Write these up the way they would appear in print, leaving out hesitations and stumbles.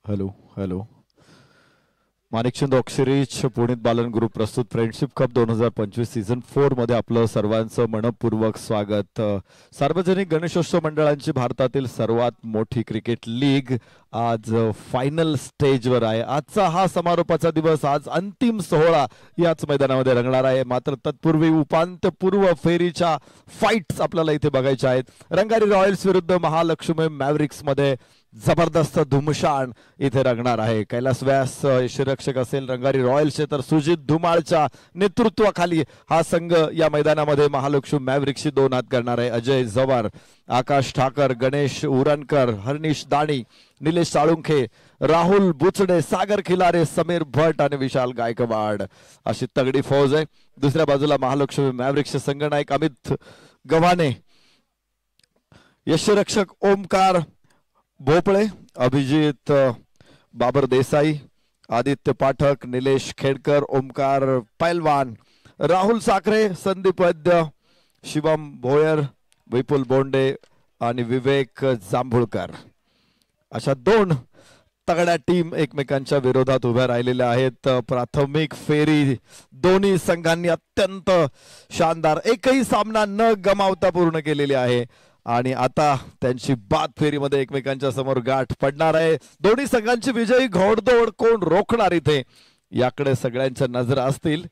Hello hello. Manikchand Oxyrich Punit Balan group प्रस्तुत friendship cup 2025 season 4 मध्ये आपलं सर्वांचं मनपूर्वक स्वागत. सार्वजनिक गणेशोत्सव मंडळांची भारतातील सर्वात मोठी क्रिकेट लीग आज फायनल स्टेजवर आहे. आजचा हा समारोपाचा दिवस, आज अंतिम सोहळा याच मैदानामध्ये रंगणार आहे. मात्र तत्पूर्वी उपांत्यपूर्व फेरीच्या फाईट्स आपल्याला इथे बघायच्या आहेत. रंगारी रॉयल्स विरुद्ध महालक्ष्मी मॅव्रिक्स मध्ये जबरदस्त धुमशान इथे रंगणार आहे. कैलास व्यास यष्टीरक्षक असेल रंगारी रॉयल्सचे, तर सुजित धुमाळच्या नेतृत्वाखाली हा संघ या मैदानामध्ये महालक्ष्मी मॅव्रिक्सशी दोन हात करणार आहे. अजय जवार, आकाश ठाकर, गणेश उरणकर, हर्निश दाणी, निलेश साळुंखे, राहुल बुचडे, सागर खिलारे, समीर भट आणि विशाल गायकवाड अशी तगडी फौज आहे. दुसऱ्या बाजूला महालक्ष्मी मॅव्रिक्सचे संघनायक अमित गव्हाणे, यष्टीरक्षक ओमकार भोपळे, अभिजित बाबर देसाई, आदित्य पाठक, निलेश खेडकर, ओमकार पैलवान, राहुल साखरे, संदीप वैद्य, शिवम भोयर, विपुल बोंडे आणि विवेक जांभुळकर अशा दोन तगड्या टीम एकमेकांच्या विरोधात उभ्या राहिलेल्या आहेत. प्राथमिक फेरी दोन्ही संघांनी अत्यंत शानदार, एकही सामना न गमावता पूर्ण केलेली आहे आणि आता त्यांची बाद फेरीमध्ये एकमेकांच्या समोर गाठ पडणार आहे. दोन्ही संघांची विजयी घोडदौड कोण रोखणार इथे याकडे सगळ्यांच्या नजरा असतील.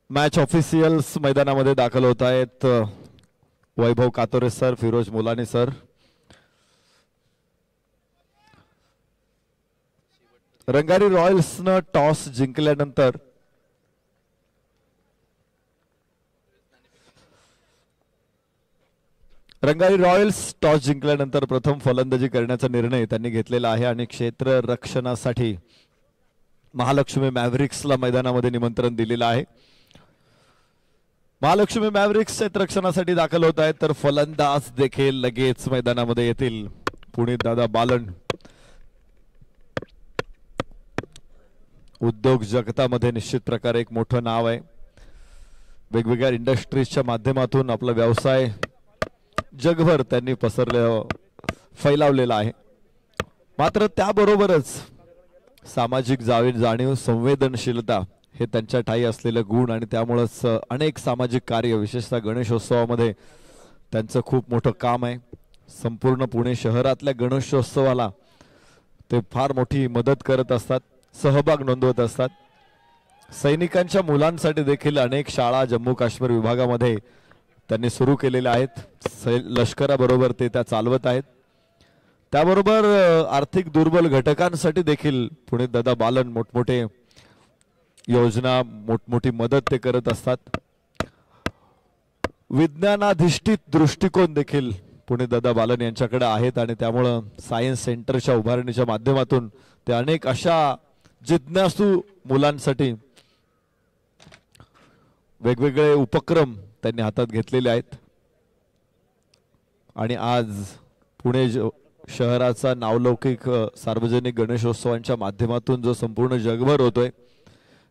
मॅच ऑफिशियल्स मैदानामध्ये दाखल होत आहेत. वैभव कातोरे सर, फिरोज मुलानी सर. रंगारी रॉयल्सनं टॉस जिंकल्यानंतर प्रथम फलंदाजी करण्याचा निर्णय त्यांनी घेतलेला आहे आणि क्षेत्र रक्षणासाठी महालक्ष्मी मॅव्रिक्सला मैदानामध्ये निमंत्रण दिलेलं आहे. महालक्ष्मी मॅव्रिक्स क्षेत्ररक्षणासाठी दाखल होत आहेत, तर फलंदाज देखील लगेच मैदानामध्ये येतील. पुणित दादा बालन उद्योग जगतामध्ये निश्चित प्रकारे एक मोठं नाव आहे. वेगवेगळ्या इंडस्ट्रीजच्या माध्यमातून आपला व्यवसाय जगभर त्यांनी फैलावलेला आहे. मात्र त्याबरोबरच सामाजिक जाणीव संवेदनशीलता हे त्यांच्या ठाई असलेले गुण आणि त्यामुळेच अनेक सामाजिक कार्य विशेषतः गणेशोत्सवामध्ये त्यांचं खूप मोठं काम आहे। संपूर्ण पुणे शहरातल्या गणेशोत्सवाला ते फार मोठी मदत करत असतात, सहभाग नोंदवत असतात। सैनिकांच्या मुलांसाठी देखील अनेक शाळा जम्मू काश्मीर विभागामध्ये त्यांनी सुरू केलेल्या आहेत। लष्कराबरोबर ते त्या चालवत आहेत। त्याबरोबर आर्थिक दुर्बल घटकांसाठी देखील पुणे दादा बालन मोठमोठे योजना मोठमोठी मदत ते करत असतात। विज्ञानाधिष्ठित दृष्टिकोन देखील पुणे दादा बालन यांच्याकडे आहेत आणि त्यामुळे सायन्स सेंटरच्या उभारणीच्या माध्यमातून ते अनेक अशा जिज्ञासू मुलांसाठी वेगवेगळे उपक्रम त्यांनी हातात घेतलेले आहेत। आणि आज पुणे शहराचा नावलौकिक सार्वजनिक गणेशोत्सवांच्या माध्यमातून जो संपूर्ण जगभर होतोय,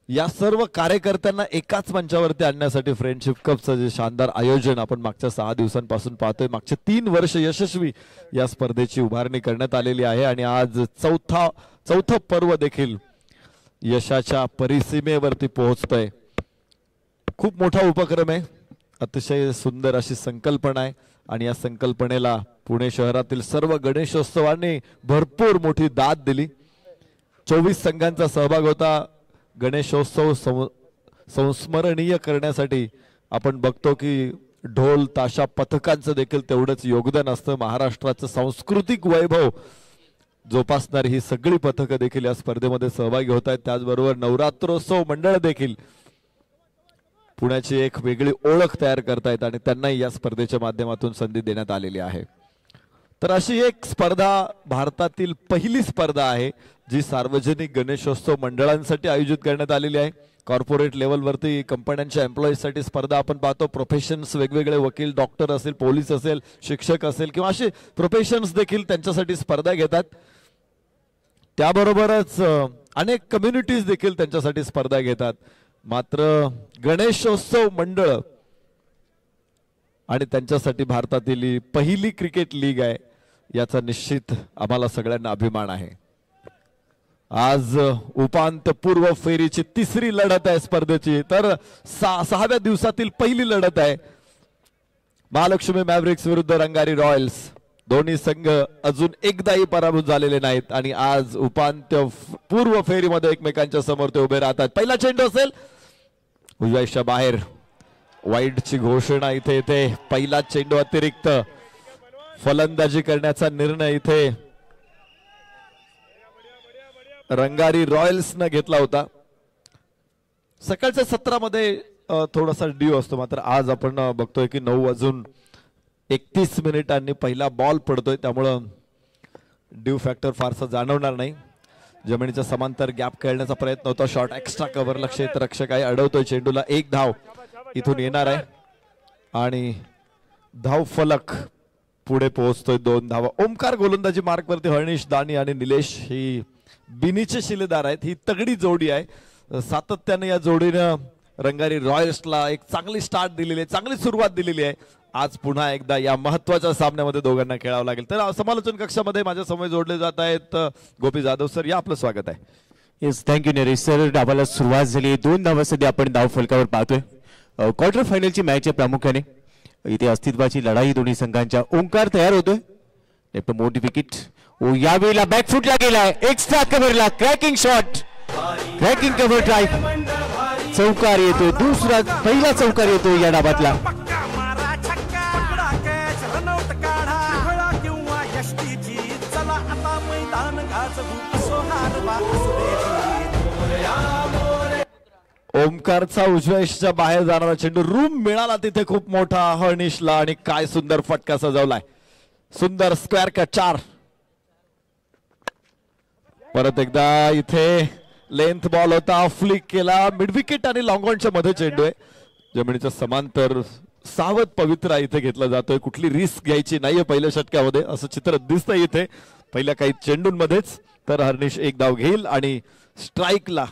या सर्व कार्यकर्त्यांना एकाच मंचावरती आणण्यासाठी फ्रेंडशिप कपचं जे शानदार आयोजन आपण मागच्या 6 दिवसांपासून पाहतोय, मागच्या 3 वर्ष यशस्वी या स्पर्धेची उभारणी करण्यात आलेली आहे आणि आज चौथं पर्व देखील यशाच्या परिसीमेवरती पोहोचतोय। खूप मोठा उपक्रम आहे, अतिशय सुंदर अशी संकल्पना आहे आणि या संकल्पनेला पुणे शहरातील सर्व गणेशोत्सवांनी भरपूर मोठी दाद दिली। 24 संघांचा सहभाग होता। गणेशोत्सव संस्मरणीय करण्यासाठी आपण बघतो की ढोल ताशा पथकांचं देखील तेवढंच योगदान असतं। महाराष्ट्राचं सांस्कृतिक वैभव जोपासणारी ही सगळी पथकं देखील या स्पर्धेमध्ये सहभागी होत आहेत। त्याचबरोबर नवरात्रोत्सव मंडळ देखील पुण्याची एक वेगळी ओळख तयार करतायत आणि त्यांनाही या स्पर्धेच्या माध्यमातून संधी देण्यात आलेली आहे। तर अशी एक स्पर्धा भारतातील पहिली स्पर्धा आहे जी सार्वजनिक गणेशोत्सव मंडळांसाठी आयोजित करण्यात आलेली आहे। कॉर्पोरेट लेवलवरती कंपन्यांच्या एम्प्लॉईजसाठी स्पर्धा आपण पाहतो। प्रोफेशन्स वेगवेगळे वकील, डॉक्टर असेल, पोलीस असेल, शिक्षक असेल किंवा असे प्रोफेशन्स देखील त्यांच्यासाठी स्पर्धा घेतात। त्याबरोबरच अनेक कम्युनिटीज देखील त्यांच्यासाठी स्पर्धा घेतात। मात्र गणेशोत्सव मंडळ आणि त्यांच्यासाठी भारतातील पहिली क्रिकेट लीग आहे, याचा निश्चित आम्हाला सगळ्यांना अभिमान आहे। आज उपांत्यपूर्व फेरीची तिसरी लढत आहे स्पर्धेची, तर 6व्या दिवसातील पहिली लढत आहे। महालक्ष्मी मॅव्रिक्स विरुद्ध रंगारी रॉयल्स, दोन्ही संघ अजून एकदाही पराभूत झालेले नाहीत आणि आज उपांत्यपूर्व फेरीमध्ये एकमेकांच्या समोर ते उभे राहतात। पहिला चेंडू असेल उजव्याच्या बाहेर, वाईडची घोषणा इथे येते। पहिला चेंडू अतिरिक्त फलंदाजी करण्याचा निर्णय इथे रंगारी रॉयल्स ने घेतला होता। सकाळच्या सत्रामध्ये थोडासा ड्यू असतो, मात्र आज आपण बघतोय की 9:31 पहिला बॉल पडतोय, त्यामुळे ड्यू फॅक्टर फारसा जाणवणार नाही। जमिनीच्या समांतर गॅप खेळण्याचा प्रयत्न होता, शॉट एक्स्ट्रा कव्हर, लक्ष रक्षक आहे, अडवतोय चेंडूला। एक धाव इथून येणार आहे आणि धाव फलक पुढे पोहोचतोय 2 धावा। ओमकार गोलंदाजी मार्क वरती, हर्निश दानी आणि निलेश ही बिनीचे शिलेदार आहेत। ही तगडी जोडी आहे, सातत्याने या जोडीनं रंगारी रॉयल्सला एक चांगली स्टार्ट दिलेली आहे, चांगली सुरुवात दिलेली आहे। आज पुन्हा एकदा या महत्त्वाच्या सामन्यामध्ये दोघांना खेळावं लागेल। तर समालोचन कक्षामध्ये माझ्या समोर जोडले जात आहेत गोपी जाधव सर, या आपलं स्वागत आहे। Yes, thank you Naresh sir. डावाला सुरुवात झाली, 2 धावा सध्या आपण धाव फलकावर पाहतोय। क्वार्टर फायनलची मॅच आहे प्रामुख्याने, इथे अस्तित्वाची लढाई दोन्ही संघांच्या। ओंकार तयार होतोय, लेफ्ट मोठी विकेट, यावेळेला बॅकफुटला गेलाय, एक्स्ट्रा कव्हरला cracking shot, cracking cover drive, चौकार येतोय, पहिला चौकार येतोय या डावातला। ओमकारचा उजव्याच्या बाहेर जाणारा चेंडू, रूम मिळाला तिथे खूप मोठा हर्निशला आणि काय सुंदर फटका सजवलाय, सुंदर स्क्वेअर कट 4। परत एकदा इथे लेंथ बॉल होता, फ्लिक केला, मिड विकेट आणि लॉंग ऑनच्या मध्ये चेंडू आहे, जमिनीच्या समांतर सावध पवित्रा इथे घेतला जातोय, कुठली रिस्क घ्यायची नाहीये पहिल्या षटकामध्ये असं चित्र दिसतंय इथे पहिल्या काही चेंडूंमध्येच। तर हर्निश एक धाव घेईल आणि स्ट्राइकला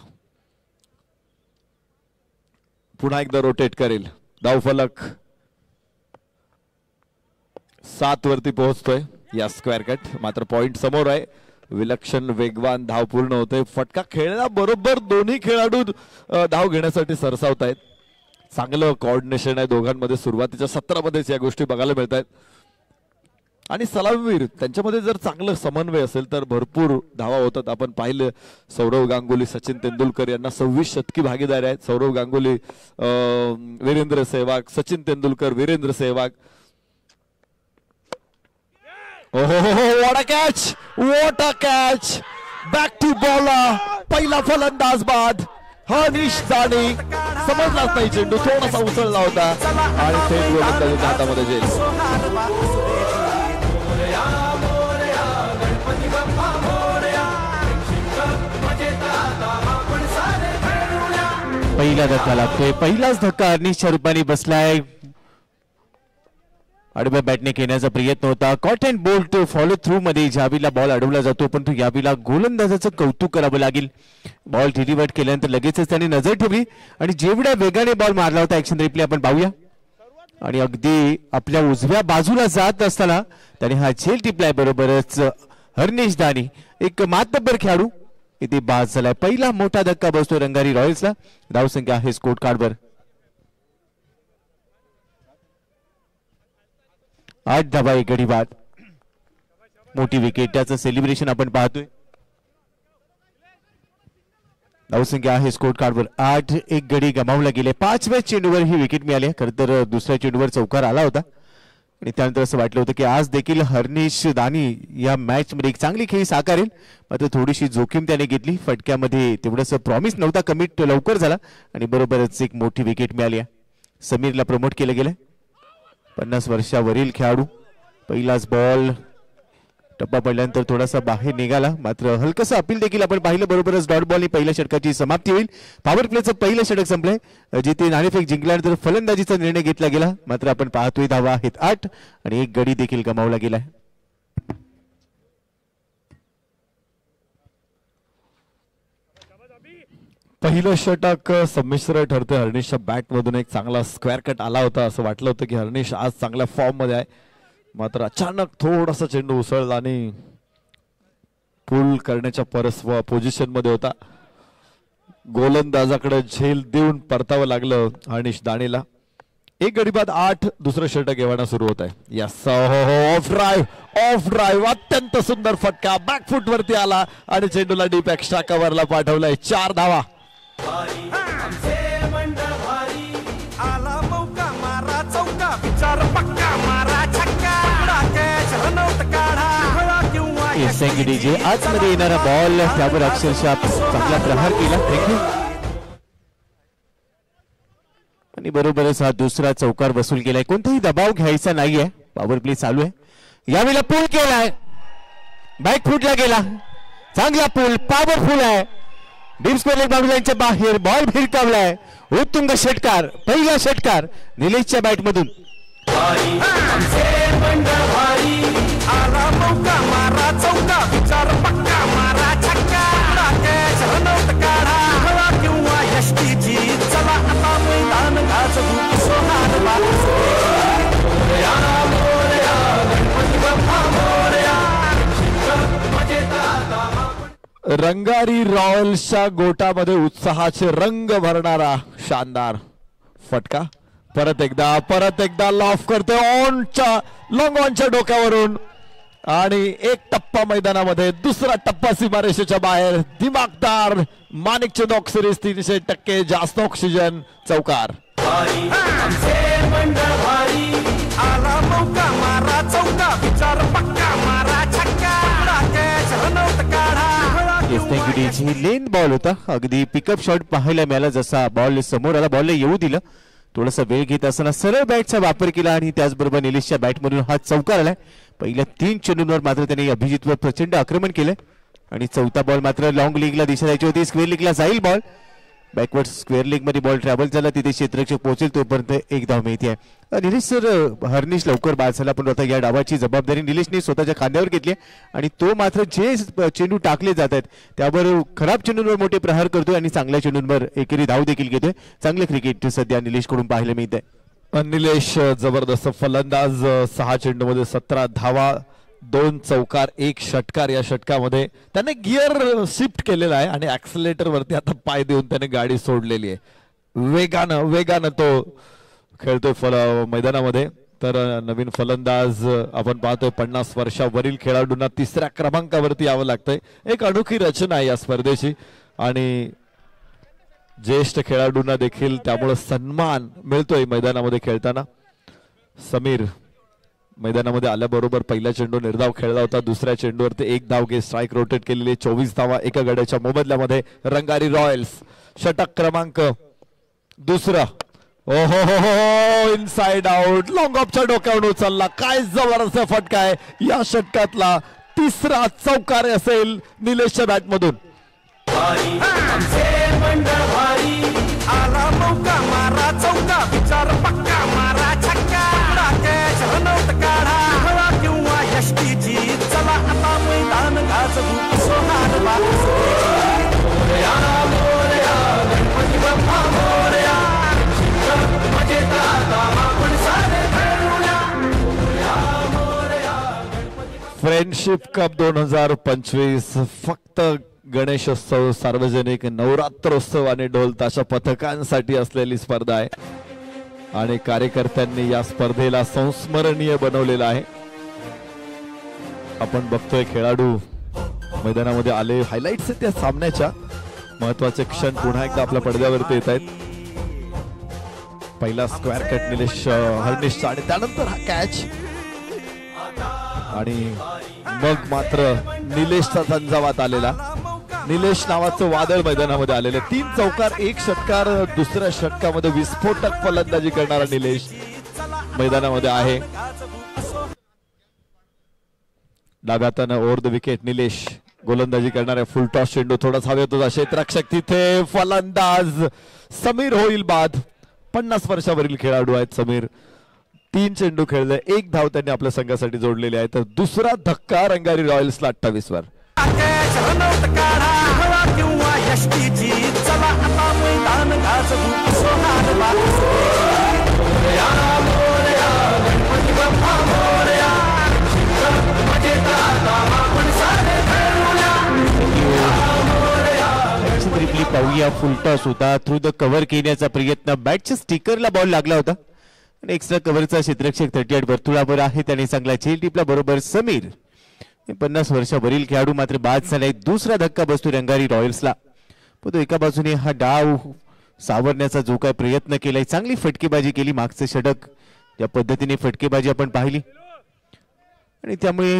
पुन्हा एकदा रोटेट करेल। धाव फलक 7 वरती पोहोचतोय या स्क्वेअर कट, मात्र पॉइंट समोर आहे। विलक्षण वेगवान धाव पूर्ण होते. फटका खेळण्याबरोबर दोन्ही खेळाडू धाव घेण्यासाठी सरसावत आहेत. चांगलं कोऑर्डिनेशन आहे दोघांमध्ये. सुरुवातीच्या सत्रामध्येच या गोष्टी बघायला मिळत आहेत. आणि सलामीवीर त्यांच्यामध्ये जर चांगलं समन्वय असेल तर भरपूर धावा होतात. आपण पाहिलं सौरव गांगुली सचिन तेंडुलकर यांना 26 शतकी भागीदारी आहेत. Sourav Ganguly Virender Sehwag, Sachin Tendulkar Virender Sehwag. What a catch, what a catch. Back to bowler. पहिला फलंदाज बाद हनीश दाणी. समजलाच नाही चेंडू थोडासा उसळला होता आणि थेट गोलंदाजीच्या हातामध्ये गेला. पहिला धक्का लागतोय. पहिलाच धक्का हर्निशच्या रूपाने बसलाय. आडव्या बॅटने खेळण्याचा प्रयत्न होता. Caught and bolt follow through मध्ये ज्यावेळेला बॉल अडवला जातो परंतु यावेळेला गोलंदाजाचं कौतुक करावं लागेल. बॉल डिलिव्हर्ड केल्यानंतर लगेचच त्याने नजर ठेवली आणि जेवढ्या वेगाने बॉल मारला होता ऍक्शन रिप्ले आपण पाहूया. आणि अगदी आपल्या उजव्या बाजूला जात असताना त्याने हा झेल टिपलाय. बरोबरच हर्निश दाणी एक मातब्बर खेळाडू इथे बाद झालाय. पहिला मोठा धक्का बसतो रंगारी रॉयल्सला. धावसंख्या आहे स्कोर कार्डवर 8 धावा एक गडी बाद. मोठी विकेट त्याचं सेलिब्रेशन आपण पाहतोय. धावसंख्या आहे स्कोर कार्डवर 8. एक गडी गमावला गेले. 5व्या चेंडूवर ही विकेट मिळाली. खरं तर दुसऱ्या चेंडूवर चौकार आला होता आणि त्यानंतर असं वाटलं होतं की आज देखील हर्निश दाणी या मॅच मध्ये एक चांगली खेळी साकारेल. मात्र थोडीशी जोखीम त्याने घेतली. फटक्यामध्ये तेवढंसं प्रॉमिस नव्हता. कमिट लवकर झाला आणि बरोबरच एक मोठी विकेट मिळाली. समीरला प्रमोट केलं गेलं. 50 वर्षावरील खेळाडू. पहिलाच बॉल टप्पा पडल्यानंतर थोडासा बाहेर निघाला. मात्र हलकसं अपील देखील आपण पाहिलं. बरोबरच डॉट बॉल पहिल्या षटकाची समाप्ती होईल. पॉवर प्लेचं पहिलं षटक संपलंय. जिथे नाणेफेक जिंकल्यानंतर फलंदाजीचा निर्णय घेतला गेला. मात्र आपण पाहतोय धावा आहेत 8 आणि एक गडी देखील गमावला गेलाय. पहिलं षटक संमिश्र ठरते. हर्निशच्या बॅट मधून एक चांगला स्क्वेअर कट आला होता. असं वाटलं होतं की हर्निश आज चांगल्या फॉर्म मध्ये आहे. मात्र अचानक थोडासा चेंडू उसळला आणि पुल करण्याच्या पोझिशन मध्ये होता. गोलंदाजाकडे झेल देऊन परतावं लागलं हर्निश दाणीला. एक गडी बाद 8. दुसरं षटक येवाना सुरू होत आहे. यस ऑफ ड्राईव्ह अत्यंत सुंदर फटका बॅकफुट वरती आला आणि चेंडूला डीप एक्स्ट्रा कव्हरला पाठवलाय. 4 धावा. डीजे आतमध्ये येणारा बॉल त्यावर अक्षरशः चांगला प्रहार केला. थँक्यू. आणि बरोबरच हा दुसरा चौकार वसूल केलाय. कोणताही दबाव घ्यायचा नाहीये. पॉवर प्ले चालू आहे. यावेळेला पूल केलाय. बॅक फुटला गेला. चांगला पूल पॉवरफुल आहे. डीप स्क्वेअर लेग बाउंड्री लाईनच्या बाहेर बॉल भिरकावलाय. उत्तुंग षटकार. पहिला षटकार निलेशच्या बॅट मधून. रंगारी रॉयल्सच्या गोटामध्ये उत्साहाचे रंग भरणारा शानदार फटका. परत एकदा लॉफ करते ऑनच्या लॉंग ऑनच्या डोक्यावरून आणि एक टप्पा मैदानामध्ये. दुसरा टप्पा सीमारेषेच्या बाहेर. दिमागदार माणिकचंद ऑक्सिरीज 300% जास्त ऑक्सिजन. चौकार. लेन बॉल होता. अगदी पिकअप शॉट पाहायला मिळाला. जसा बॉल समोर आला बॉलला येऊ दिलं. थोडासा वेळ घेत असताना सरळ बॅटचा वापर केला आणि त्याचबरोबर निलेशच्या बॅटमधून हा चौकार आलाय. पहिल्या 3 चेंडूंवर मात्र त्याने अभिजितवर प्रचंड आक्रमण केलंय आणि चौथा बॉल मात्र लॉंग लीगला दिशा द्यायची होती. स्क्वेअर लीगला जाईल बॉल. बॅकवर्ड स्क्वेअर लेग मध्ये बॉल ट्रॅव्हल झाला. तिथे क्षेत्ररक्षक पोहोचेल तोपर्यंत एक धाव मिळते. निलेश सर हर्निश लवकर बाद झाला पण आता या डावाची जबाबदारी निलेशने स्वतःच्या खांद्यावर घेतली आणि तो मात्र जे चेंडू टाकले जात आहेत त्यावर खराब चेंडूंवर मोठे प्रहार करतोय आणि चांगल्या चेंडूंवर एकेरी धाव देखील घेतोय. चांगले क्रिकेट सध्या निलेशकडून पाहायला मिळत आहे. निलेश जबरदस्त फलंदाज. 6 चेंडूमध्ये 17 धावा 2 चौकार 1 षटकार. या षटकामध्ये त्याने गिअर शिफ्ट केलेला आहे आणि ऍक्सिलेटर वरती आता पाय देऊन त्याने गाडी सोडलेली आहे. वेगानं तो खेळतोय मैदानामध्ये. तर नवीन फलंदाज आपण पाहतोय 50 वर्षावरील खेळाडूंना 3ऱ्या क्रमांकावरती यावं लागतंय. एक अनोखी रचना आहे या स्पर्धेची आणि ज्येष्ठ खेळाडूंना देखील त्यामुळे सन्मान मिळतोय मैदानामध्ये खेळताना. समीर मैदानामध्ये आल्याबरोबर पहिला चेंडू निर्धाव खेळला होता. दुसऱ्या चेंडूवरती 1 धाव घेत स्ट्राईक रोटेट केलेली. 24 धावा एका गड्याच्या मोबदल्यामध्ये. रंगारी रॉयल्स षटक क्रमांक 2. ओहो हो इनसाइड आउट. लॉंग ऑफच्या डोक्यावर उचलला. काय जबरदस्त फटका आहे. या षटकातला 3रा चौकार असेल निलेशच्या बॅटमधून. आला मौका मारा चौका विचार पक्का मारा छक्का डाकेश रनौत काढा हवा किंवा यष्टीची चला आता मैदान गाजवू सोनार मोरया मोरया गणपती बाप्पा मोरया मजेता आपण सारे खेळूया मोरया फ्रेंडशिप कप 2025 फक्त गणेशोत्सव, सार्वजनिक नवरात्रोत्सव आणि ढोल ताशा पथकांसाठी असलेली स्पर्धा आहे आणि कार्यकर्त्यांनी या स्पर्धेला संस्मरणीय बनवलेलं आहे. आपण बघतोय खेळाडू मैदानामध्ये आले. हायलाइट्स आहेत त्या सामन्याच्या. महत्वाचे क्षण पुन्हा एकदा आपल्या पडद्यावरती येत आहेत. पहिला स्क्वेअर कट निलेश हर्निशचा आणि त्यानंतर हा कॅच आणि मग मात्र निलेशचा झंझावात आलेला. निलेश नावाचं वादळ मैदानामध्ये आलेलं. 3 चौकार 1 षटकार. दुसऱ्या षटकामध्ये विस्फोटक फलंदाजी करणारा निलेश मैदानामध्ये आहे. डाव्यातनं ओव्हर द विकेट निलेश गोलंदाजी करणाऱ्या फुल टॉस चेंडू थोडाच हवेत होता. क्षेत्ररक्षक तिथे. फलंदाज समीर होईल बाद. 50 वर्षावरील खेळाडू आहेत समीर. 3 चेंडू खेळले. 1 धाव त्यांनी आपल्या संघासाठी जोडलेली आहे. तर दुसरा धक्का रंगारी रॉयल्सला 28 वर. पाहूया. फुलटॉस होता. थ्रू द कव्हर केल्याचा प्रयत्न. बॅटच्या स्टिकरला बॉल लागला होता. एक्स्ट्रा कव्हरचा क्षेत्ररक्षक 38 वर्तुळावर आहे. त्याने चांगला चेल टिपला. बरोबर समीर. 50 वर्षावरील खेळाडू मात्र बाद झालाय. दुसरा धक्का बसतो रंगारी रॉयल्सला. पण तो एका बाजूने हा डाव सावरण्याचा जो काय प्रयत्न केलाय. चांगली फटकेबाजी केली. मागचं षटक ज्या पद्धतीने फटकेबाजी आपण पाहिली आणि त्यामुळे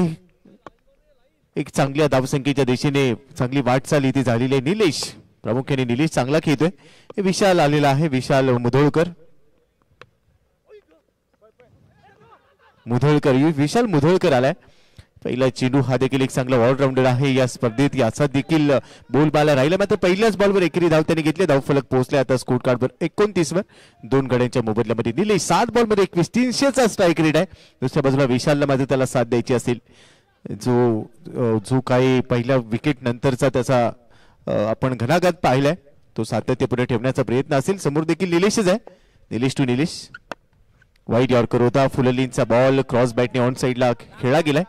एक चांगल्या धावसंख्येच्या दिशेने चांगली वाटचाल इथे झालेली आहे. निलेश प्रामुख्याने निलेश चांगला खेळतोय. विशाल आलेला आहे. विशाल मुधोळकर. विशाल मुधोळकर आलाय. पहिला चेंडू हा देखील एक चांगला ऑलराऊंडर आहे या स्पर्धेत. याचा देखील बोलबाला राहिला. मात्र पहिल्याच बॉलवर एकेरी धाव त्याने घेतले. धाव फलक पोहोचले आता स्कोर कार्डवर 29 वर. 2 गड्यांच्या मोबदल्यामध्ये निलेश 7 बॉलमध्ये 21. 300चा स्ट्राईक रेट आहे. दुसऱ्या बाजूला विशालला मात्र त्याला साथ द्यायची असेल. जो काही पहिल्या विकेट नंतरचा त्याचा आपण घणाघात पाहिलाय तो सातत्यपूर्ण ठेवण्याचा प्रयत्न असेल. समोर देखील निलेशच आहे. निलेश टू निलेश. वाईट यॉर्कर होता. फुललींचा बॉल क्रॉस बॅटने ऑन साइडला खेळला गेलाय.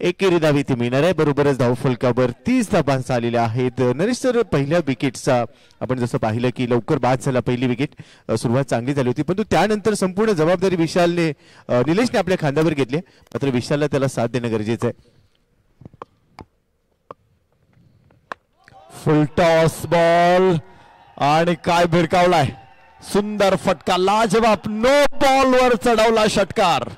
एकेरी धाव इथे मिळणार आहे. बरोबरच धाव फलकावर 30 धावा झालेल्या आहेत. नरेश सर पहिल्या विकेटचा आपण जसं पाहिलं की लवकर बाद झाला. पहिली विकेट सुरुवात चांगली झाली होती परंतु त्यानंतर संपूर्ण जबाबदारी विशालने निलेशने आपल्या खांद्यावर घेतली. मात्र विशालला त्याला साथ देणं गरजेचं आहे. फुल टॉस बॉल आणि काय भिरकावलाय. सुंदर फटका. लाजवाब. नो बॉल वर चढवला षटकार.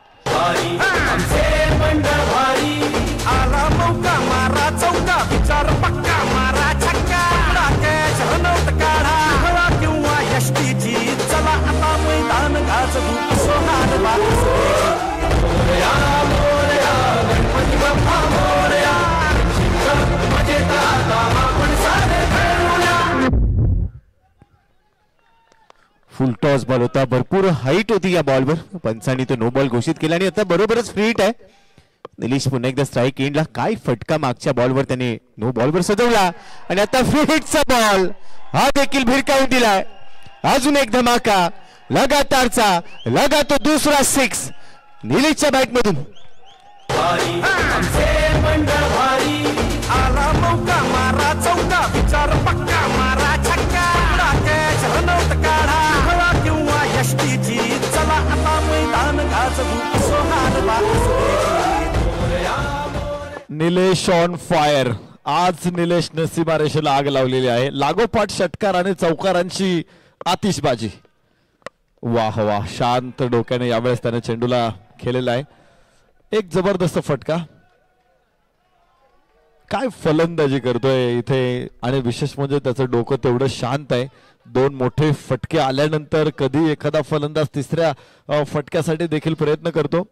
आला मौका मारा चौका विचार पक्का मारा छक्का डाकेश रनौत काढा हवा किंवा यष्टीची चला आता मैदान गाजवू सोनार मोरया मोरया गणपती बाप्पा मोरया मजेता आपण सारे खेळूया. फुल टॉस बॉल होता. भरपूर हाईट होती या बॉलवर. पंचांनी तो नो बॉल घोषित केला आणि आता बरोबरच फ्री हिट आहे. निलेश पुन्हा एकदा स्ट्राईक एंडला. काय फटका मागच्या बॉलवर त्याने नो बॉलवर सजवला आणि आता फ्री हिटचा बॉल हा देखील भिरकावून दिलाय. अजून एक धमाका लगातारचा. लगा तो दुसरा 6 निलेशच्या बॅटमधून. भारी आमचे मंडळ भारी आला मौका मारा चौका विचार पक्का मारा छक्का कॅच रनआउट काढा हवा किंवा यष्टीची चला आता मैदान गाजवू असो हारला असो निलेश ऑन फायर. आज निलेशने सीमारेषेला आग लावलेली आहे. लागोपाठ षटकार आणि चौकारांची आतिषबाजी. वाह वाह, शांत डोक्याने यावेळेस त्याने चेंडूला खेळलेला आहे. एक जबरदस्त फटका. काय फलंदाजी करतोय इथे, आणि विशेष म्हणजे त्याचं डोकं तेवढं शांत आहे. दोन मोठे फटके आल्यानंतर कधी एखादा फलंदाज तिसऱ्या फटक्यासाठी देखील प्रयत्न करतो.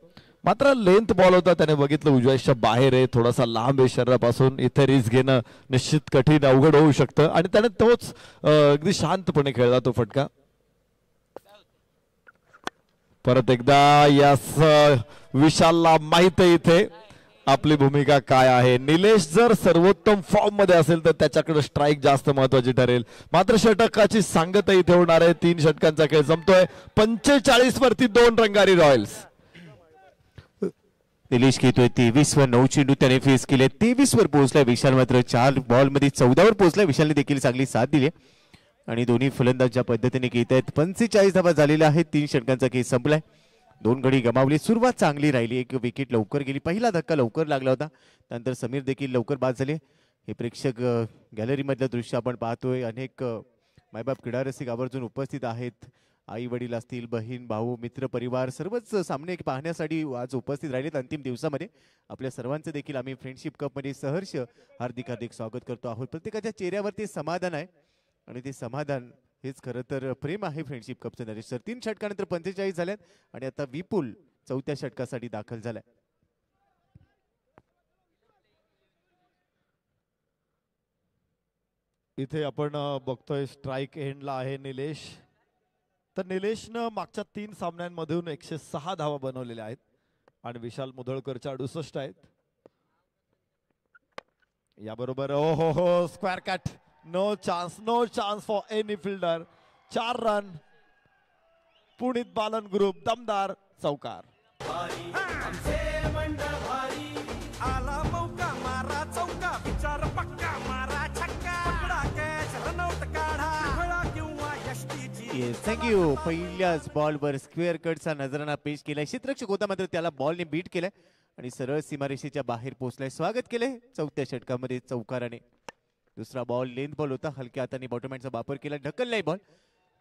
मात्र लेंथ बॉल होता, त्याने बघितलं उजव्याच्या बाहेर आहे, थोडासा लांब आहे शरीरापासून, इथे रिस्क घेणं निश्चित कठीण अवघड होऊ शकतं, आणि त्याने तोच अगदी शांतपणे खेळला तो फटका. परत एकदा यास विशालला माहित आहे इथे आपली भूमिका काय आहे. निलेश जर सर्वोत्तम फॉर्म मध्ये असेल तर त्याच्याकडे स्ट्राईक जास्त महत्वाची ठरेल. मात्र षटकाची सांगता इथे होणार आहे. 3 षटकांचा खेळ संपतोय. 45 वरती 2 रंगारी रॉयल्स. निलेश घेतोय 23 वर 9 चेंडू त्याने फेस केले. 23 वर पोहोचलाय विशाल. मात्र 4 बॉल मध्ये 14 वर पोहोचलाय. विशालने देखील चांगली साथ दिली आणि दोन्ही फलंदाज ज्या पद्धतीने घेत आहेत. 45 धावा झालेल्या आहेत. 3 षटकांचा खेळ संपलाय. 2 गडी गमावली. सुरुवात चांगली राहिली. एक विकेट लवकर गेली. पहिला धक्का लवकर लागला होता. त्यानंतर समीर देखील लवकर बाद झाले. हे प्रेक्षक गॅलरी मधलं दृश्य आपण पाहतोय. अनेक मायबाप क्रीडा रसिक आवर्जून उपस्थित आहेत. आई वडील असतील, बहीण भाऊ मित्र परिवार सर्वच सामने पाहण्यासाठी आज उपस्थित राहिलेत. अंतिम दिवसामध्ये आपल्या सर्वांचं देखील आम्ही फ्रेंडशिप कप मध्ये सहर्ष हार्दिक हार्दिक स्वागत करतो आहोत. प्रत्येकाच्या चेहऱ्यावरती समाधान आहे आणि ते समाधान हेच खरं तर प्रेम आहे फ्रेंडशिप कपचं. नरेश सर 3 षटकानंतर 45 झाल्यात आणि आता विपुल 4थ्या षटकासाठी दाखल झालाय. इथे आपण बघतोय स्ट्राईक एंडला आहे निलेश. तर निलेशनं मागच्या 3 सामन्यांमधून 106 धावा बनवलेल्या आहेत आणि विशाल मुधळकरच्या 68 आहेत. याबरोबर ओ हो हो square cut. No chance for any fielder. 4 run. Punit Balan group दमदार चौकार. आमचे मंडळ भारी आला मौका मारा चौका विचार पक्का मारा छक्का कॅच रनआउट काढा हवा किंवा यष्टीची. थँक्यू. पहिल्याच बॉलवर स्क्वेअर कटचा नजराणा पेश केलाय. क्षेत्ररक्षक होता मात्र त्याला बॉलने बीट केलाय आणि सरळ सीमारेषेच्या बाहेर पोहोचलाय. स्वागत केलंय 4थ्या षटकामध्ये चौकाराने. दुसरा बॉल लेंथ बॉल होता. हलक्या हाताने बॉटम हँडचा वापर केला. ढकललाय बॉल.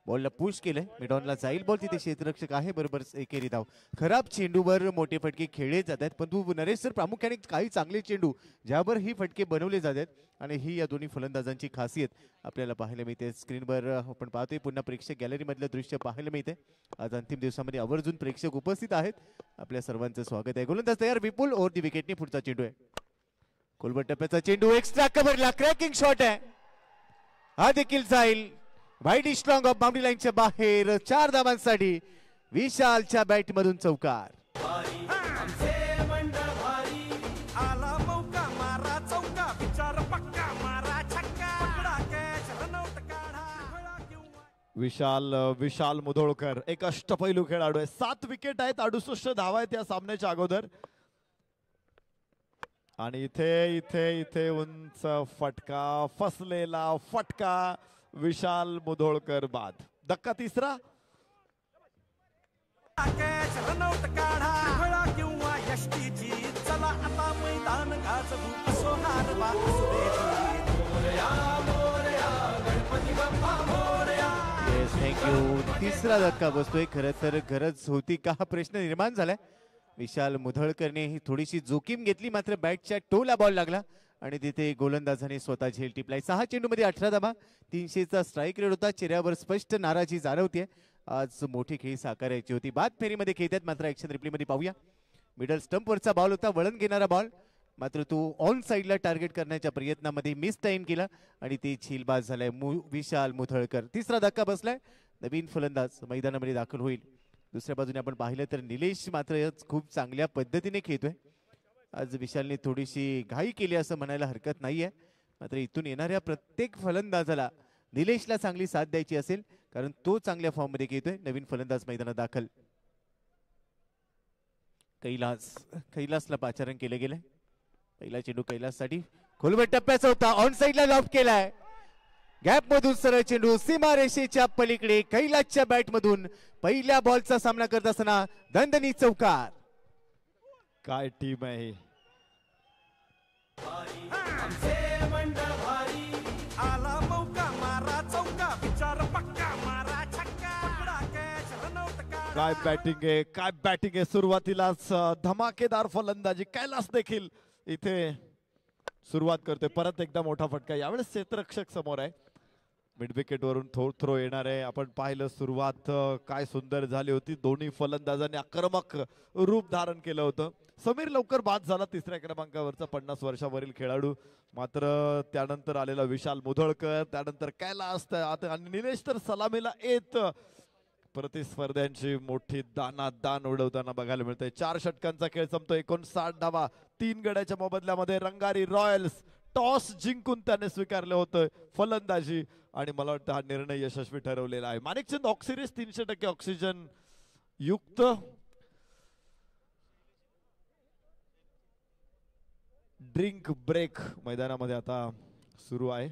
बॉलला पुश केलंय. मिडॉनला जाईल बॉल. तिथे क्षेत्ररक्षक आहे बरोबर एकेरी धाव. खराब चेंडूवर मोठे फटके खेळले जात आहेत. पण तू नरेश सर प्रामुख्याने काही चांगले चेंडू ज्यावर ही फटके बनवले जात आहेत आणि ही या दोन्ही फलंदाजांची खासियत आपल्याला पाहायला मिळते. स्क्रीनवर आपण पाहतोय पुन्हा प्रेक्षक गॅलरी मधलं दृश्य पाहायला मिळते. आज अंतिम दिवसामध्ये आवर्जून प्रेक्षक उपस्थित आहेत. आपल्या सर्वांचं स्वागत आहे. गोलंदाज तयार विपुल. ओव्हर दी विकेटने पुढचा चेंडू आहे. कोलबट टप्प्याचा चेंडू एक्स्ट्रा कव्हरला. क्रॅकिंग शॉट आहे. हा देखील जाईल. व्हाईट स्ट्रॉंग ऑफ बाउंड्री लाईनच्या बाहेर. 4 धावांसाठी विशालच्या बॅट मधून चौकार. आमचे मंडळ भारी आला मौका मारा चौका विचार पक्का मारा छक्का कॅच रनआउट काढा किंवा. विशाल मुधोळकर एक अष्टपैलू खेळाडू आहे. 7 विकेट आहेत. 68 धावा आहेत या सामन्याच्या अगोदर. आणि इथे इथे इथे उंच फटका. फसलेला फटका. विशाल मुधोळकर बाद. धक्का तिसरा. कॅच रनआउट काढा हवा किंवा यष्टीची चला आता मैदान गाजवू असो हारला असो गणपती बाप्पा मोरया. थँक्यू. तिसरा धक्का बसतोय. खरं तर गरज होती का हा प्रश्न निर्माण झालाय. विशाल मुधळकरने ही थोडीशी जोखीम घेतली मात्र बॅटच्या टोला बॉल लागला आणि तिथे गोलंदाजाने स्वतः झेल टिपलाय. 6 चेंडूमध्ये 18 धावा. 300चा स्ट्राईक रेट होता. चेहऱ्यावर स्पष्ट नाराजी जाणवते. आज मोठी खेळी साकारायची होती. बाद फेरीमध्ये खेळतात मात्र ऍक्शन रिप्लेमध्ये पाहूया. मिडल स्टंपवरचा बॉल होता. वळण घेणारा बॉल मात्र तो ऑन साईडला टार्गेट करण्याच्या प्रयत्नामध्ये मिस टाइम केला आणि ते झेलबाद झालाय विशाल मुधळकर. तिसरा धक्का बसलाय. नवीन फलंदाज मैदानामध्ये दाखल होईल. दुसऱ्या बाजूने आपण पाहिलं तर निलेश मात्र खूप चांगल्या पद्धतीने खेळतोय. आज विशालने थोडीशी घाई केली असं म्हणायला हरकत नाहीये. मात्र इथून येणाऱ्या प्रत्येक फलंदाजाला निलेशला चांगली साथ द्यायची असेल कारण तो चांगल्या फॉर्म मध्ये खेळतोय. नवीन फलंदाज मैदानात दाखल. कैलासला पाचारण केले गेले. पहिला चेंडू कैलाससाठी खोलवर टप्प्याचा होता, ऑन साइडला लॉफ्ट केलाय. गॅप मधून सरळ चेंडू सीमारेषेच्या पलीकडे कैलासच्या बॅट मधून पहिल्या बॉलचा सामना करत असताना दणदणी चौकार. काय टीम आहे ही. आमचे मंडळ भारी आला मौका मारा चौका विचार पक्का मारा छक्का पकडा कॅच रनआउट काढा. काय बॅटिंग आहे, काय बॅटिंग आहे. सुरुवातीलाच धमाकेदार फलंदाजी. कैलास देखील इथे सुरुवात करतोय. परत एकदा मोठा फटका. यावेळेस क्षेत्ररक्षक समोर आहे. मिड विकेट वरून थ्रो येणार आहे. आपण पाहिलं सुरुवात काय सुंदर झाली होती. दोन्ही फलंदाजांनी आक्रमक रूप धारण केलं होतं. समीर लवकर बाद झाला, तिसऱ्या क्रमांकावरचा 50 वर्षावरील खेळाडू. मात्र त्यानंतर आलेला विशाल मुधळकर, त्यानंतर कैलास आणि निलेश तर सलामीला येत प्रतिस्पर्ध्यांची मोठी दान उडवताना बघायला मिळतंय. 4 षटकांचा खेळ संपतो. 59 धावा 3 गड्याच्या मोबदल्यामध्ये रंगारी रॉयल्स. टॉस जिंकून त्याने स्वीकारलं होतं फलंदाजी आणि मला वाटतं हा निर्णय यशस्वी ठरवलेला आहे. माणिकचंद ऑक्सिरीज 300% ऑक्सिजन युक्त. ड्रिंक ब्रेक मैदानामध्ये आता सुरू आहे.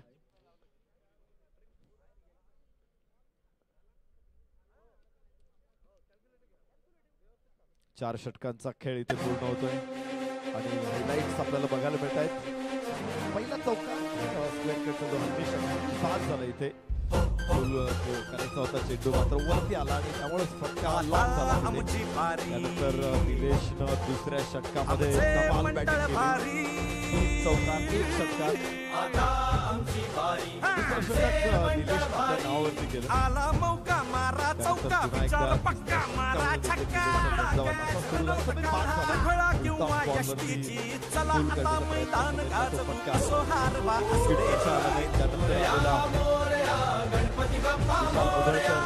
चार षटकांचा खेळ इथे पूर्ण होतोय आणि हायलाइट्स आपल्याला बघायला मिळत आहेत. पहिला चौका पास झाला इथे. करायचा होता चेंडू मात्र वरती आला आणि त्यामुळे फटका लॉक झाला. त्यानंतर निलेशनं दुसऱ्या षटकामध्ये धमाल बॅटिंग केली. चौका 1 षटकात निलेश नावावरती केलं. आला मौका मारा चौका विचार पक्का मारा छक्का घोडा किंवा यष्टीची चला आता मैदान गाजवू सोहार वा गणपती बाप्पा मोरया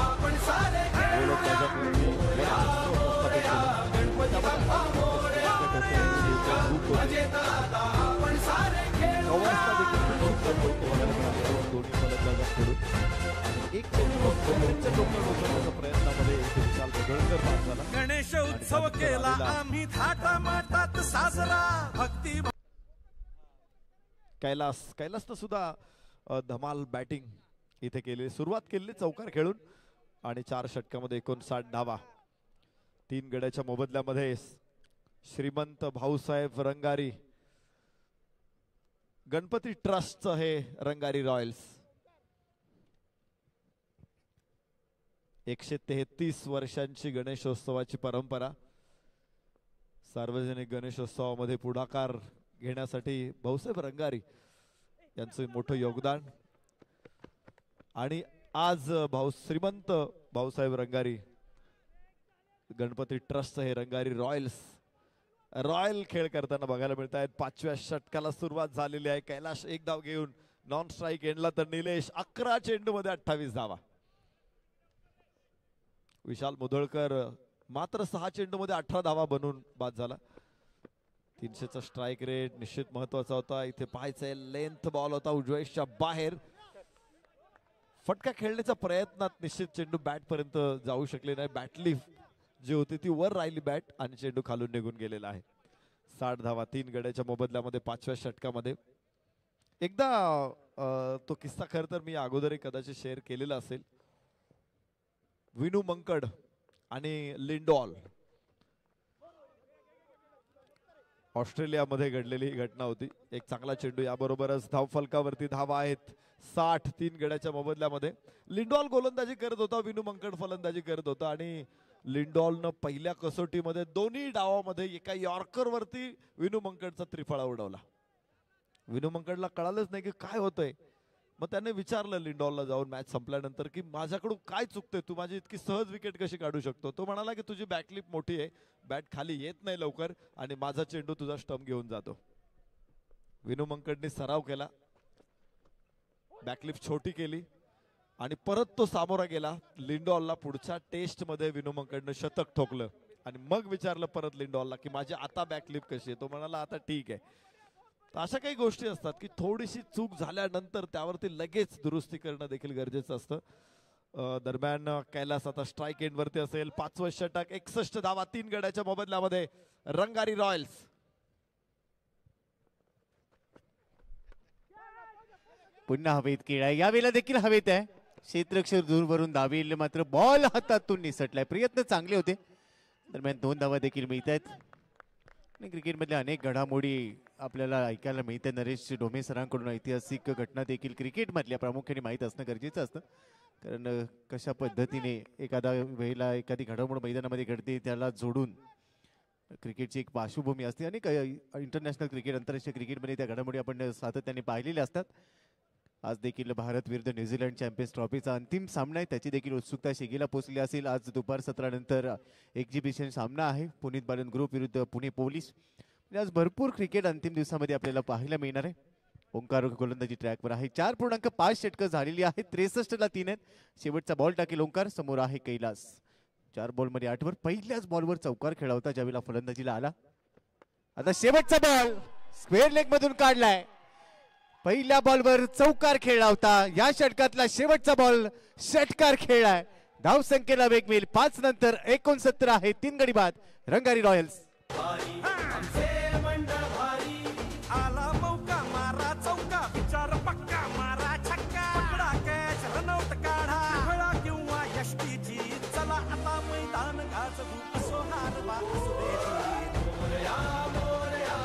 आपण सारे गणपती बाप्पा मोरया आपण सारे गणेश उत्सव केला आम्ही थाटामाटात साजरा. भक्ती कैलासनं सुद्धा धमाल बॅटिंग इथे केली. सुरुवात केली चौकार खेळून आणि 4 षटकामध्ये 59 धावा 3 गड्याच्या मोबदल्यामध्ये. श्रीमंत भाऊसाहेब रंगारी गणपती ट्रस्टचं हे रंगारी रॉयल्स. 133 वर्षांची गणेशोत्सवाची परंपरा. सार्वजनिक गणेशोत्सवामध्ये पुढाकार घेण्यासाठी भाऊसाहेब रंगारी यांचं मोठं योगदान. आणि आज श्रीमंत भाऊसाहेब रंगारी गणपती ट्रस्ट हे रंगारी रॉयल खेळ करताना बघायला मिळत आहेत. 5व्या षटकाला सुरुवात झालेली आहे. कैलास 1 धाव घेऊन नॉन स्ट्राईक एंडला तर निलेश 11 चेंडू मध्ये 28 धावा. विशाल मुधळकर मात्र 6 चेंडू मध्ये 18 धावा बनवून बाद झाला. 300चा स्ट्राईक रेट निश्चित महत्वाचा होता. इथे पाहायचंय लेंथ बॉल होता उजव्याच्या बाहेर. फटका खेळण्याच्या प्रयत्नात निश्चित चेंडू बॅट पर्यंत जाऊ शकले नाही. बॅटलिफ्ट जी होती ती वर राहिली बॅट आणि चेंडू खालून निघून गेलेला आहे. 60 धावा 3 गड्याच्या मोबदल्यामध्ये 5व्या षटकामध्ये. एकदा तो किस्सा खरं तर मी अगोदरही कदाचित शेअर केलेला असेल. विनू मंकड आणि लिंडॉल ऑस्ट्रेलियामध्ये घडलेली ही घटना होती. एक चांगला चेंडू याबरोबरच धावफलकावरती धावा आहेत 60 3 गड्याच्या मोबदल्यामध्ये. लिंडॉल गोलंदाजी करत होता, विनू मंकड फलंदाजी करत होता आणि लिंडॉलनं पहिल्या कसोटीमध्ये दोन्ही डावामध्ये एका यॉर्कर वरती विनू मंकडचा त्रिफळा उडवला. विनू मंकडला कळालंच नाही की काय होतंय. मग त्याने विचारलं लिंडॉलला जाऊन मॅच संपल्यानंतर की माझ्याकडून काय चुकतंय, तू माझी इतकी सहज विकेट कशी काढू शकतो. तो म्हणाला की तुझी बॅकलिप मोठी आहे, बॅट खाली येत नाही लवकर आणि माझा चेंडू तुझा स्टंप घेऊन जातो. विनू मंकडने सराव केला, बॅकलिप छोटी केली आणि परत तो सामोरा गेला लिंडॉलला. पुढच्या टेस्ट मध्ये विनू मंकडनं शतक ठोकलं आणि मग विचारलं परत लिंडॉलला की माझी आता बॅकलिप कशी आहे. तो म्हणाला आता ठीक आहे. तर अशा काही गोष्टी असतात की थोडीशी चूक झाल्यानंतर त्यावरती लगेच दुरुस्ती करणं देखील गरजेचं असतं. दरम्यान कैलास आता स्ट्राईक एंड वरती असेल. 5वं षटक 61 धावा 3 गड्याच्या मोबदल्यामध्ये रंगारी रॉयल्स. पुन्हा हवेत खेळ आहे, यावेळेला देखील हवेत आहे. क्षेत्ररक्षक दूरवरून धावेल, मात्र बॉल हातातून निसटलाय. प्रयत्न चांगले होते, दरम्यान 2 धावा देखील मिळत आहेत. आणि क्रिकेटमधल्या अनेक घडामोडी आपल्याला ऐकायला मिळते. नरेश डोमे सरांकडून ऐतिहासिक घटना देखील क्रिकेटमधल्या प्रामुख्याने माहीत असणं गरजेचं असतं. कारण कशा पद्धतीने एखादा वेळेला एखादी घडामोड मैदानामध्ये घडते, त्याला जोडून क्रिकेटची एक पार्श्वभूमी असते. आणि इंटरनॅशनल क्रिकेट, आंतरराष्ट्रीय क्रिकेटमध्ये त्या घडामोडी आपण सातत्याने पाहिलेल्या असतात. आज देखील भारत विरुद्ध न्यूझीलंड चॅम्पियन्स ट्रॉफीचा अंतिम सामना आहे, त्याची देखील उत्सुकता शिगेला पोहोचली असेल. आज दुपार 17 नंतर एक्झिबिशन सामना आहे पुनीत बालन ग्रुप विरुद्ध पुणे पोलीस. आज भरपूर क्रिकेट अंतिम दिवसामध्ये आपल्याला पाहायला मिळणार आहे. ओंकार गोलंदाजी ट्रॅकवर आहे. 4.5 षटकं झालेली आहेत. 63ला 3 आहेत. शेवटचा बॉल टाकेल ओंकार. समोर आहे कैलास. 4 बॉलमध्ये 8 वर. पहिल्याच बॉलवर चौकार खेळला होता ज्यावेळेला फलंदाजीला आला. आता शेवटचा बॉल स्क्वेअर लेग मधून काढलाय. पहिल्या बॉलवर चौकार खेळला होता. या षटकातला शेवटचा बॉल षटकार खेळलाय. धाव संख्येला वेग मिळेल. 5 नंतर 69 आहे. 3 गडी बाद रंगारी रॉयल्स. आला मौका मारा चौका विचार पक्का मारा छक्का पकडा कॅच रनआउट काढा फळा किंवा यष्टीची चला आता मैदान गाजवू असो हारवा असो दे.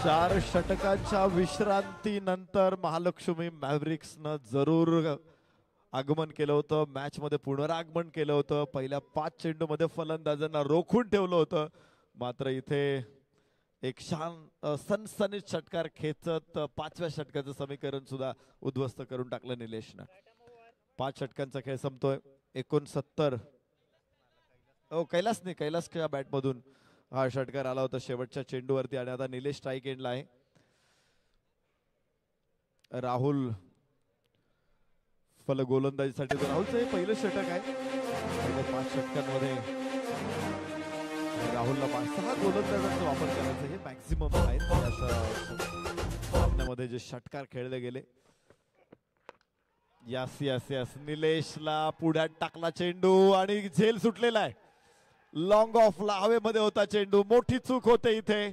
4 षटकांच्या विश्रांतीनंतर महालक्ष्मी मॅव्हरिक्सनं जरूर आगमन केलं होतं. मॅच मध्ये पुनरागमन केलं होतं. पहिल्या 5 चेंडूमध्ये फलंदाजांना रोखून ठेवलं होतं. मात्र इथे एक सनसनीत षटकार खेचत 5व्या षटकाचं समीकरण सुद्धा उद्ध्वस्त करून टाकलं निलेशनं. 5 षटकांचा खेळ संपतोय. 69 कैलासच्या बॅटमधून हा षटकार आला होता शेवटच्या चेंडूवरती. आणि आता निलेश स्ट्राईक एंडला आहे. राहुल फल गोलंदाजीसाठी. राहुलचं हे पहिलं षटक आहे. 5 षटकांमध्ये राहुलला 6 गोलंदाजांचा वापर करायचा हे मॅक्सिमम आहे. सामन्यामध्ये जे षटकार खेळले गेले. यास निलेशला पुढ्यात टाकला चेंडू आणि झेल सुटलेला आहे. लॉंग ऑफला हवेमध्ये होता चेंडू. मोठी चूक होते इथे.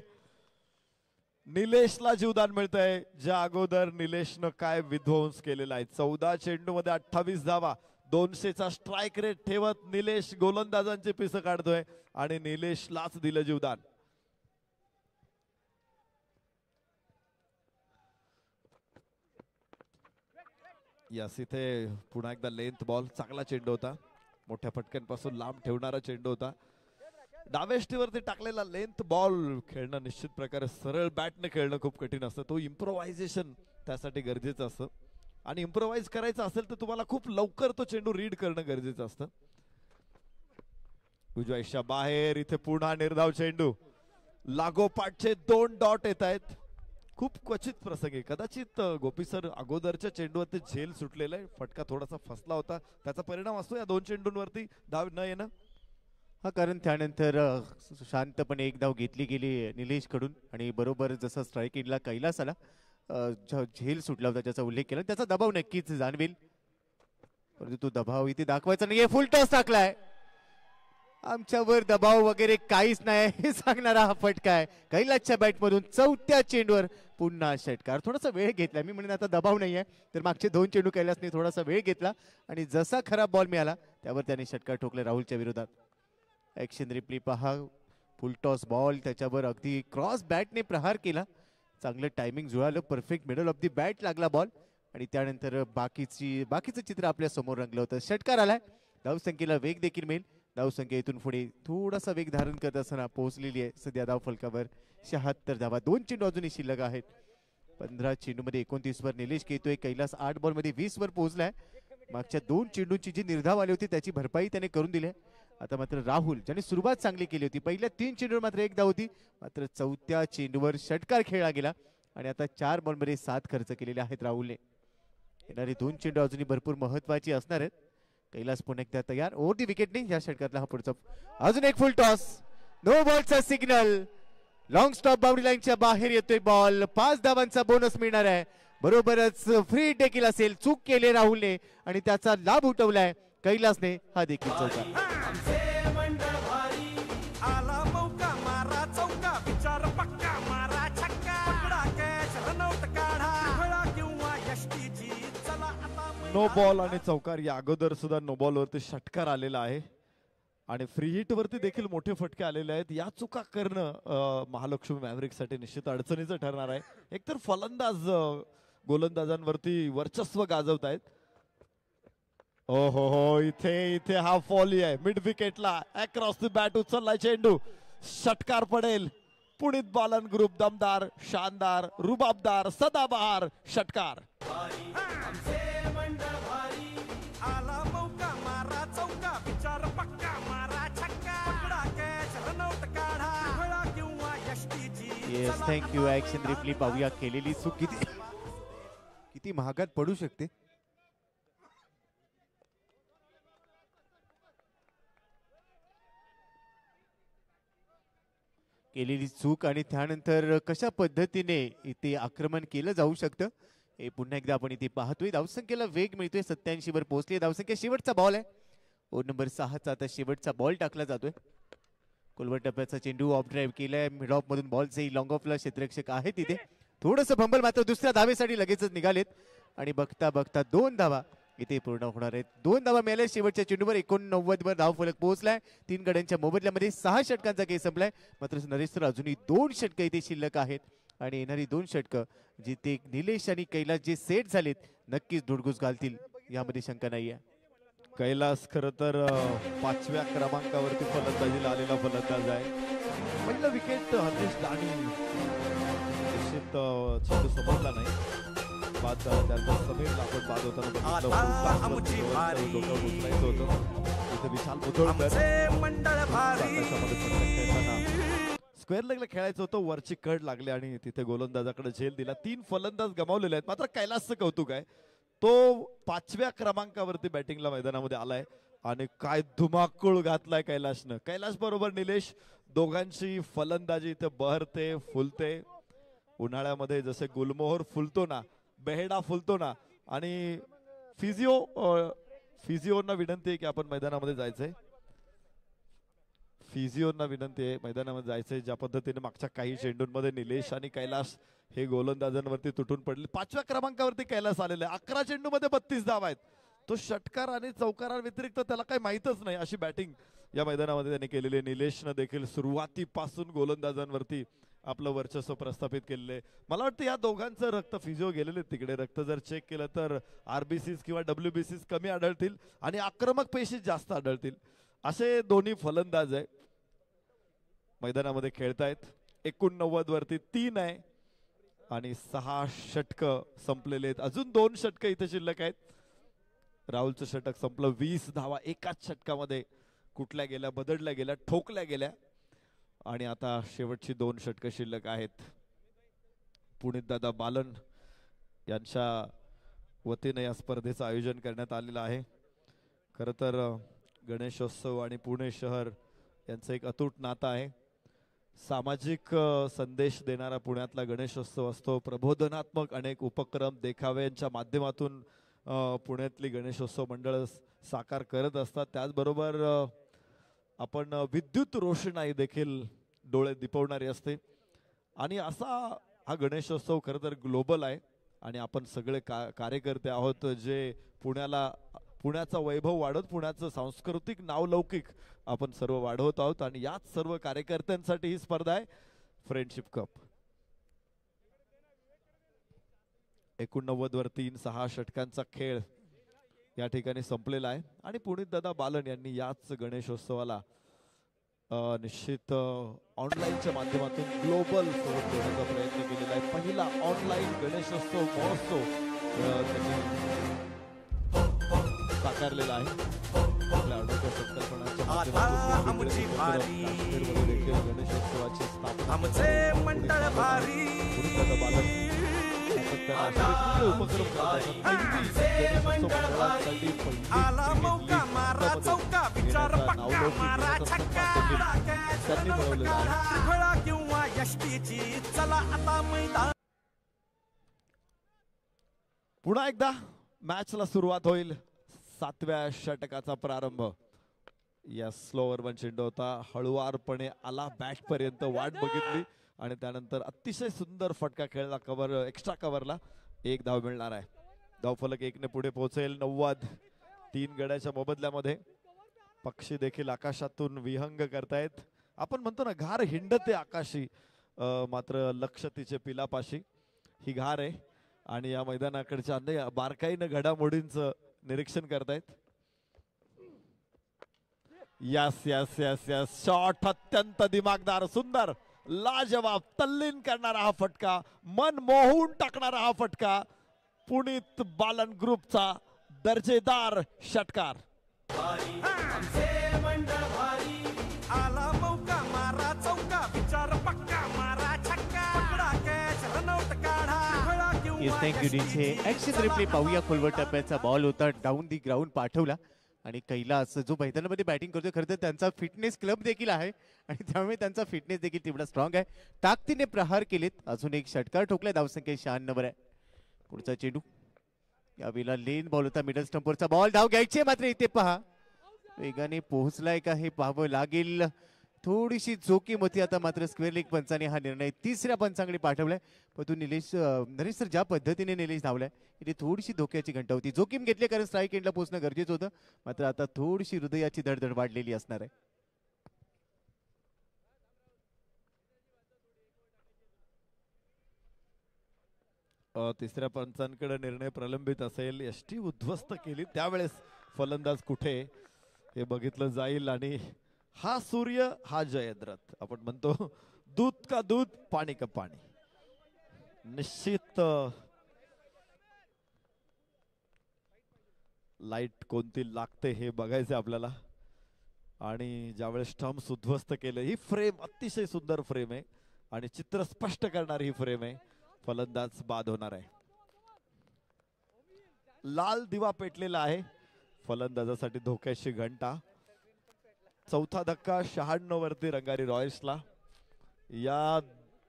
निलेशला जीवदान मिळतंय. ज्या अगोदर निलेशनं काय विध्वंस केलेला आहे. 14 चेंडूमध्ये 28 धावा. 200चा स्ट्राईक रेट ठेवत निलेश गोलंदाजांचे पिसं काढतोय आणि निलेशलाच दिलं जीवदान. यास इथे पुन्हा एकदा लेंथ बॉल. चांगला चेंडू होता. मोठ्या फटक्यांपासून लांब ठेवणारा चेंडू होता. डावेष्टीवरती टाकलेला लेंथ बॉल खेळणं निश्चित प्रकारे सरळ बॅटने खेळणं खूप कठीण असतं. तो इम्प्रोव्हायझेशन त्यासाठी गरजेचं असतं. आणि इम्प्रोव्हाइज करायचं असेल तर तुम्हाला खूप लवकर तो चेंडू रीड करणं गरजेचं असतं. उजव्या इशा बाहेर. इथे पुन्हा निर्धाव चेंडू. लागोपाठचे 2 डॉट येत आहेत. खूप क्वचित प्रसंगी कदाचित गोपी सर अगोदरच्या चेंडूवरती झेल सुटलेला आहे. फटका थोडासा फसला होता. त्याचा परिणाम असतो या 2 चेंडूंवरती धाव न येणं. हा, कारण त्यानंतर शांतपणे एक धाव घेतली गेली निलेश कडून. आणि बरोबर जसा स्ट्राईक एंडला कैलास आला, झेल सुटला होता ज्याचा उल्लेख केला. त्याचा दबाव नक्कीच जाणवेल, परंतु तो दबाव इथे दाखवायचा नाहीये. फुल टॉस टाकलाय. आमच्यावर दबाव वगैरे काहीच नाही हे सांगणारा हा फटका आहे. कैलासच्या बॅटमधून 4थ्या चेंडूवर पुन्हा षटकार. थोडासा वेळ घेतला. मी म्हणेन आता दबाव नाहीये, तर मागचे 2 चेंडू कैलासने थोडासा वेळ घेतला आणि जसा खराब बॉल मिळाला त्यावर त्याने षटकार ठोकले राहुलच्या विरोधात. ऍक्शन रिप्ले पहा. फुल टॉस बॉल, त्याच्यावर अगदी क्रॉस बॅटने प्रहार केला. चांगलं टायमिंग जुळालं. Perfect middle of the bat लागला बॉल. आणि त्यानंतर बाकीचं चित्र आपल्या समोर रंगलं होतं. षटकार आलाय. धावसंख्येला वेग देखील मिळेल. धावसंख्या इथून पुढे थोडासा वेग धारण करत असताना पोहोचलेली आहे. सध्या धाव फलकावर 76 धावा. 2 चेंडू अजूनही शिल्लक आहेत. 15 चेंडूमध्ये 29 वर निलेश खेळतोय. कैलास 8 बॉलमध्ये 20 वर पोहोचलाय. मागच्या 2 चेंडूंची जी निर्धाव आली होती त्याची भरपाई त्याने करून दिली. आता मात्र राहुल ज्याने सुरुवात चांगली केली होती. पहिल्या 3 चेंडूवर मात्र 1 धाव होती. मात्र 4थ्या चेंडूवर षटकार खेळला गेला आणि आता 4 बॉलमध्ये 7 खर्च केलेले आहेत राहुलने. येणारे 2 चेंडू अजूनही भरपूर महत्वाची असणार आहेत. कैलास पुन्हा एकदा तयार. ओव्हर दी विकेटने या षटकातला हा पुढचा. अजून एक फुल टॉस. नो बॉलचा सिग्नल. लॉंग स्टॉप बाउंड्री लाईनच्या बाहेर येतोय बॉल. 5 धावांचा बोनस मिळणार आहे. बरोबरच फ्री देखील असेल. चूक केली राहुलने आणि त्याचा लाभ उठवलाय. कैलासने हा देखील चौकार. आमचे मंडळ भारी आला मौका मारा चौका विचार पक्का मारा छक्का पकडा कॅच रनआउट काढा खेळा किंवा यष्टीची चला आता नो बॉल आणि चौकार या अगोदर सुद्धा नो बॉल वरती षटकार आलेला आहे आणि फ्री हिट वरती देखील मोठे फटके आलेले आहेत. या चुका करणं महालक्ष्मी मॅव्हरिक साठी निश्चित अडचणीचं ठरणार आहे. एकतर फलंदाज गोलंदाजांवरती वर्चस्व गाजवत आहेत. ओ हो इथे हा फॉली आहे मिड विकेटला अक्रॉस द बॅट उचलला चेंडू षटकार पडेल. पुणित बालन ग्रुप दमदार शानदार रुबाबदार सदाबहार षटकार. आमचे मंडळ भारी आला मौका मारा चौका विचार पक्का मारा छक्का पकडा कॅच रनआउट काढा खेळा किंवा यष्टीची येस थँक्यू. ऍक्शन रिप्ली पाहूया. केलेली चूक किती महागात पडू शकते. केलेली चूक आणि त्यानंतर कशा पद्धतीने इथे आक्रमण केलं जाऊ शकतं हे पुन्हा एकदा आपण इथे पाहतोय. धावसंख्येला वेग मिळतोय. 87 वर पोहोचली धावसंख्या. शेवटचा बॉल आहे ओव्हर नंबर 6चा. आता शेवटचा बॉल टाकला जातोय. कोलवर टप्प्याचा चेंडू ऑफ ड्राईव्ह केलाय. मिड ऑफ मधून बॉल जाईल. लॉंग ऑफला क्षेत्ररक्षक आहे तिथे. थोडंसं फंबल मात्र दुसऱ्या धावेसाठी लगेचच निघालेत आणि बघता बघता 2 धावा इथे पूर्ण होणार आहेत. 2 धावा मिळाल्या शेवटच्या चेंडूवर. 89 वर धाव फलक पोहोचलाय. 3 गड्यांच्या मोबदल्यामध्ये 6 षटकांचा खेळ संपलाय. मात्र नरेश सर अजूनही 2 षटकं इथे शिल्लक आहेत आणि येणारी 2 षटकं जिथे निलेश आणि कैलास जे सेट झालेत नक्कीच धुडगूस घालतील यामध्ये शंका नाहीये. कैलास खर तर 5व्या क्रमांकावरती फलंदाजीला आलेला फलंदाज आहे. पहिलं विकेट हरीश दाणी निश्चित चेंडू समजला नाही. बाद त्यानंतर समीरला आपण बाद होताना आमची भारी होतं. इथे विशाल मुधोळकर आमचे मंडळ भारी स्क्वेअर लेगला खेळायचं होतं. वरची कड लागली आणि तिथे गोलंदाजाकडे झेल दिला. 3 फलंदाज गमावलेले आहेत. मात्र कैलासचं कौतुक आहे. तो 5व्या क्रमांकावरती बॅटिंगला मैदानामध्ये आलाय आणि काय धुमाकूळ घातलाय कैलासनं. कैलास बरोबर निलेश दोघांची फलंदाजी इथे बहरते फुलते. उन्हाळ्यामध्ये जसे गुलमोहर फुलतो ना बेहेडा फुलतो ना आणि फिजिओना विनंती आहे की आपण मैदानामध्ये जायचंय. फिजिओना विनंती आहे मैदानामध्ये जायचंय. ज्या पद्धतीने मागच्या काही चेंडूंमध्ये निलेश आणि कैलास हे गोलंदाजांवरती तुटून पडले. 5व्या क्रमांकावरती कैलास आलेला आहे. 11 चेंडूमध्ये 32 धावा आहेत. तो षटकार आणि चौकारांव्यतिरिक्त त्याला काही माहीतच नाही अशी बॅटिंग या मैदानामध्ये त्यांनी केलेली आहे. निलेशनं देखील सुरुवातीपासून गोलंदाजांवरती आपलं वर्चस्व प्रस्थापित केलेलं आहे. मला वाटतं या दोघांचं रक्त फिजिओ गेलेले तिकडे. रक्त जर चेक केलं तर RBCs किंवा WBCs कमी आढळतील आणि आक्रमक पेशी जास्त आढळतील. असे दोन्ही फलंदाज आहे मैदानामध्ये खेळतायत. 89 वरती 3 आहे आणि 6 षटकं संपलेले आहेत. अजून 2 षटकं इथे शिल्लक आहेत. राहुलचं षटक संपलं. 20 धावा एकाच षटकामध्ये कुठल्या गेल्या बदलल्या गेल्या ठोकल्या गेल्या आणि आता शेवटची 2 षटकं शिल्लक आहेत. पुणित दादा बालन यांच्या वतीने या स्पर्धेचं आयोजन करण्यात आलेलं आहे. खरं तर गणेशोत्सव आणि पुणे शहर यांचं एक अतूट नातं आहे. सामाजिक संदेश देणारा पुण्यातला गणेशोत्सव असतो. प्रबोधनात्मक अनेक उपक्रम देखाव्यांच्या माध्यमातून पुण्यातली गणेशोत्सव मंडळ साकार करत असतात. त्याचबरोबर आपण विद्युत रोषणाई देखील डोळे दिपवणारी असते आणि असा हा गणेशोत्सव खरं तर ग्लोबल आहे आणि आपण सगळे कार्यकर्ते आहोत जे पुण्याचा वैभव वाढवत पुण्याचं सांस्कृतिक नावलौकिक आपण सर्व वाढवत आहोत आणि याच सर्व कार्यकर्त्यांसाठी ही स्पर्धा आहे फ्रेंडशिप कप. 89 वर 3-6 षटकांचा खेळ या ठिकाणी संपलेला आहे आणि पुणित दादा बालन यांनी याच गणेशोत्सवाला निश्चित ऑनलाईनच्या माध्यमातून ग्लोबल स्वरूप देण्याचा प्रयत्न केलेला आहे. पहिला ऑनलाईन गणेशोत्सव महोत्सव त्यांनी साकारलेला आहे. आपल्या अनोख्या संकल्पनांच्या माध्यमातून गणेशोत्सवाची स्थापना आमचे मंडळ भारी आला मौका मारा चौका विचार पक्का मारा छक्का खेळा किंवा यष्टीची चला आता मैदान. पुन्हा एकदा मॅचला सुरुवात होईल. 7व्या षटकाचा प्रारंभ. या स्लोवर वन चेंडू होता, हळुवारपणे आला बॅट पर्यंत, वाट बघितली आणि त्यानंतर अतिशय सुंदर फटका खेळला कव्हर, एक्स्ट्रा कव्हरला. 1 धाव मिळणार आहे. धावफलक 1 ने पुढे पोहोचेल. 90 3 गड्याच्या मोबदल्यामध्ये. पक्षी देखील आकाशातून विहंग करतायत. आपण म्हणतो ना घार हिंडते आकाशी, मात्र लक्ष तिचे पिलापाशी. ही घार आहे आणि या मैदानाकडच्या अनेक बारकाईनं घडामोडींचं निरीक्षण करतायत. Yes yes yes yes shot अत्यंत दिमागदार, सुंदर, लाजवाब, तल्लीन करणारा हा फटका, मन मोहून टाकणारा हा फटका. पुनीत बालन ग्रुपचा दर्जेदार षटकार. आला मौका मारा चौका, विचार पक्का मारा छक्का, पकडा कॅच रनआउट काढा. Thank you DJ. ऍक्शन रिप्ले पाहूया. खोलवर टप्प्याचा बॉल होता, डाऊन दी ग्राउंड पाठवला आणि कैलास जो मैदानामध्ये बॅटिंग करतोय, खरं तर त्यांचा फिटनेस क्लब देखील आहे आणि त्यामुळे त्यांचा फिटनेस देखील तेवढा स्ट्रॉंग आहे. ताकदीने प्रहार केलेत. अजून एक षटकार ठोकलाय. धावसंख्या 96 आहे. पुढचा चेंडू यावेळेला लेन बॉल होता, मिडल स्टंपवरचा बॉल. धाव घ्यायचे मात्र इथे पहा वेगाने पोहोचलाय का हे पाहावं लागेल. थोडीशी जोखीम होती आता, मात्र स्क्वेअर लेग पंचाने हा निर्णय 3ऱ्या पंचांकडे पाठवलाय. परंतु नरेश सर ज्या पद्धतीने निलेश धावलाय इथे थोडीशी धोक्याची घंटा होती. जोखीम घेतली कारण स्ट्राईक एंडला पोहोचणं गरजेचं होतं, मात्र आता थोडीशी हृदयाची धडधड वाढलेली असणार आहे. तिसऱ्या पंचांकडे निर्णय प्रलंबित असेल. यष्टी उद्ध्वस्त केली त्यावेळेस फलंदाज कुठे हे बघितलं जाईल. आणि हा सूर्य हा जयद्रथ. आपण म्हणतो दूध का दूध, पाणी का पाणी. निश्चित लाईट कोणती लागते हे बघायचं आपल्याला. आणि ज्यावेळेस स्टंप्स उद्ध्वस्त केले, ही फ्रेम अतिशय सुंदर फ्रेम आहे आणि चित्र स्पष्ट करणारी ही फ्रेम आहे. फलंदाज बाद होणार आहे. लाल दिवा पेटलेला आहे फलंदाजासाठी, धोक्याची घंटा. चौथा धक्का 96 वरती रंगारी रॉयल्सला. या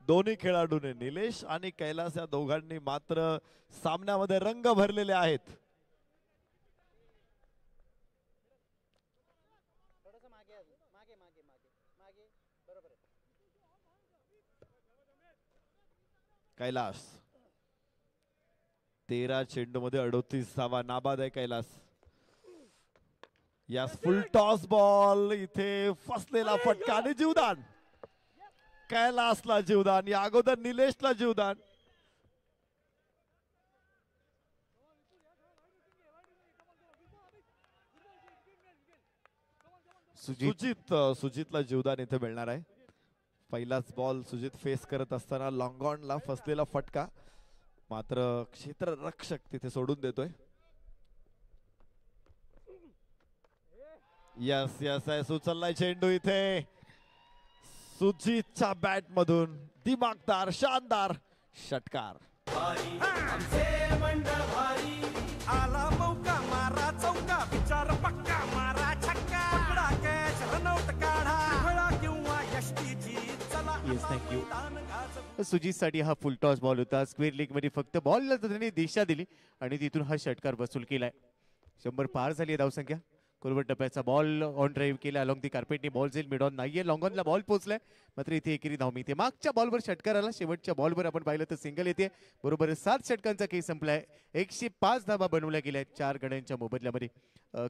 दोन्ही खेळाडूने, निलेश आणि कैलास, या दोघांनी मात्र सामन्यामध्ये रंग भरलेले आहेत. कैलास 13 चेंडू मध्ये 38 धावा, नाबाद आहे कैलास. यास फुल टॉस बॉल, इथे फसलेला फटका आणि जीवदान. कैलासला जीवदान, या अगोदर निलेशला जीवदान. सुजितला जीवदान इथे मिळणार आहे. पहिलाच बॉल सुजित फेस करत असताना लॉंग ऑनला फसलेला फटका, मात्र क्षेत्ररक्षक तिथे सोडून देतोय. यस यस यस उचललाय चेंडू इथे सुजितच्या बॅट मधून. दिमागदार, शानदार षटकार. आला मौका मारा चौका, विचार पक्का मारा छक्का, पकडा कॅच रनआउट काढा, फळा किंवा यष्टीची चला. थँक्यू. सुजितसाठी हा फुल टॉस बॉल होता. स्क्वेअर लेग मध्ये फक्त बॉलला त्यांनी दिशा दिली आणि तिथून हा षटकार वसूल केलाय. 100 पार झाली धावसंख्या. कोलवर टप्प्याचा बॉल ऑन ड्राईव्ह केला, अलॉंग दी कार्पेटने बॉल जाईल. मिड ऑन नाहीये, लॉंग ऑनला बॉल पोहोचलाय, मात्र इथे एकेरी धाव मिळते. मागच्या बॉलवर षटकार आला, शेवटच्या बॉलवर आपण पाहिलं तर सिंगल येते. बरोबर 7 षटकांचा खेळ संपलाय. 105 धावा बनवल्या गेल्या 4 गड्यांच्या मोबदल्यामध्ये.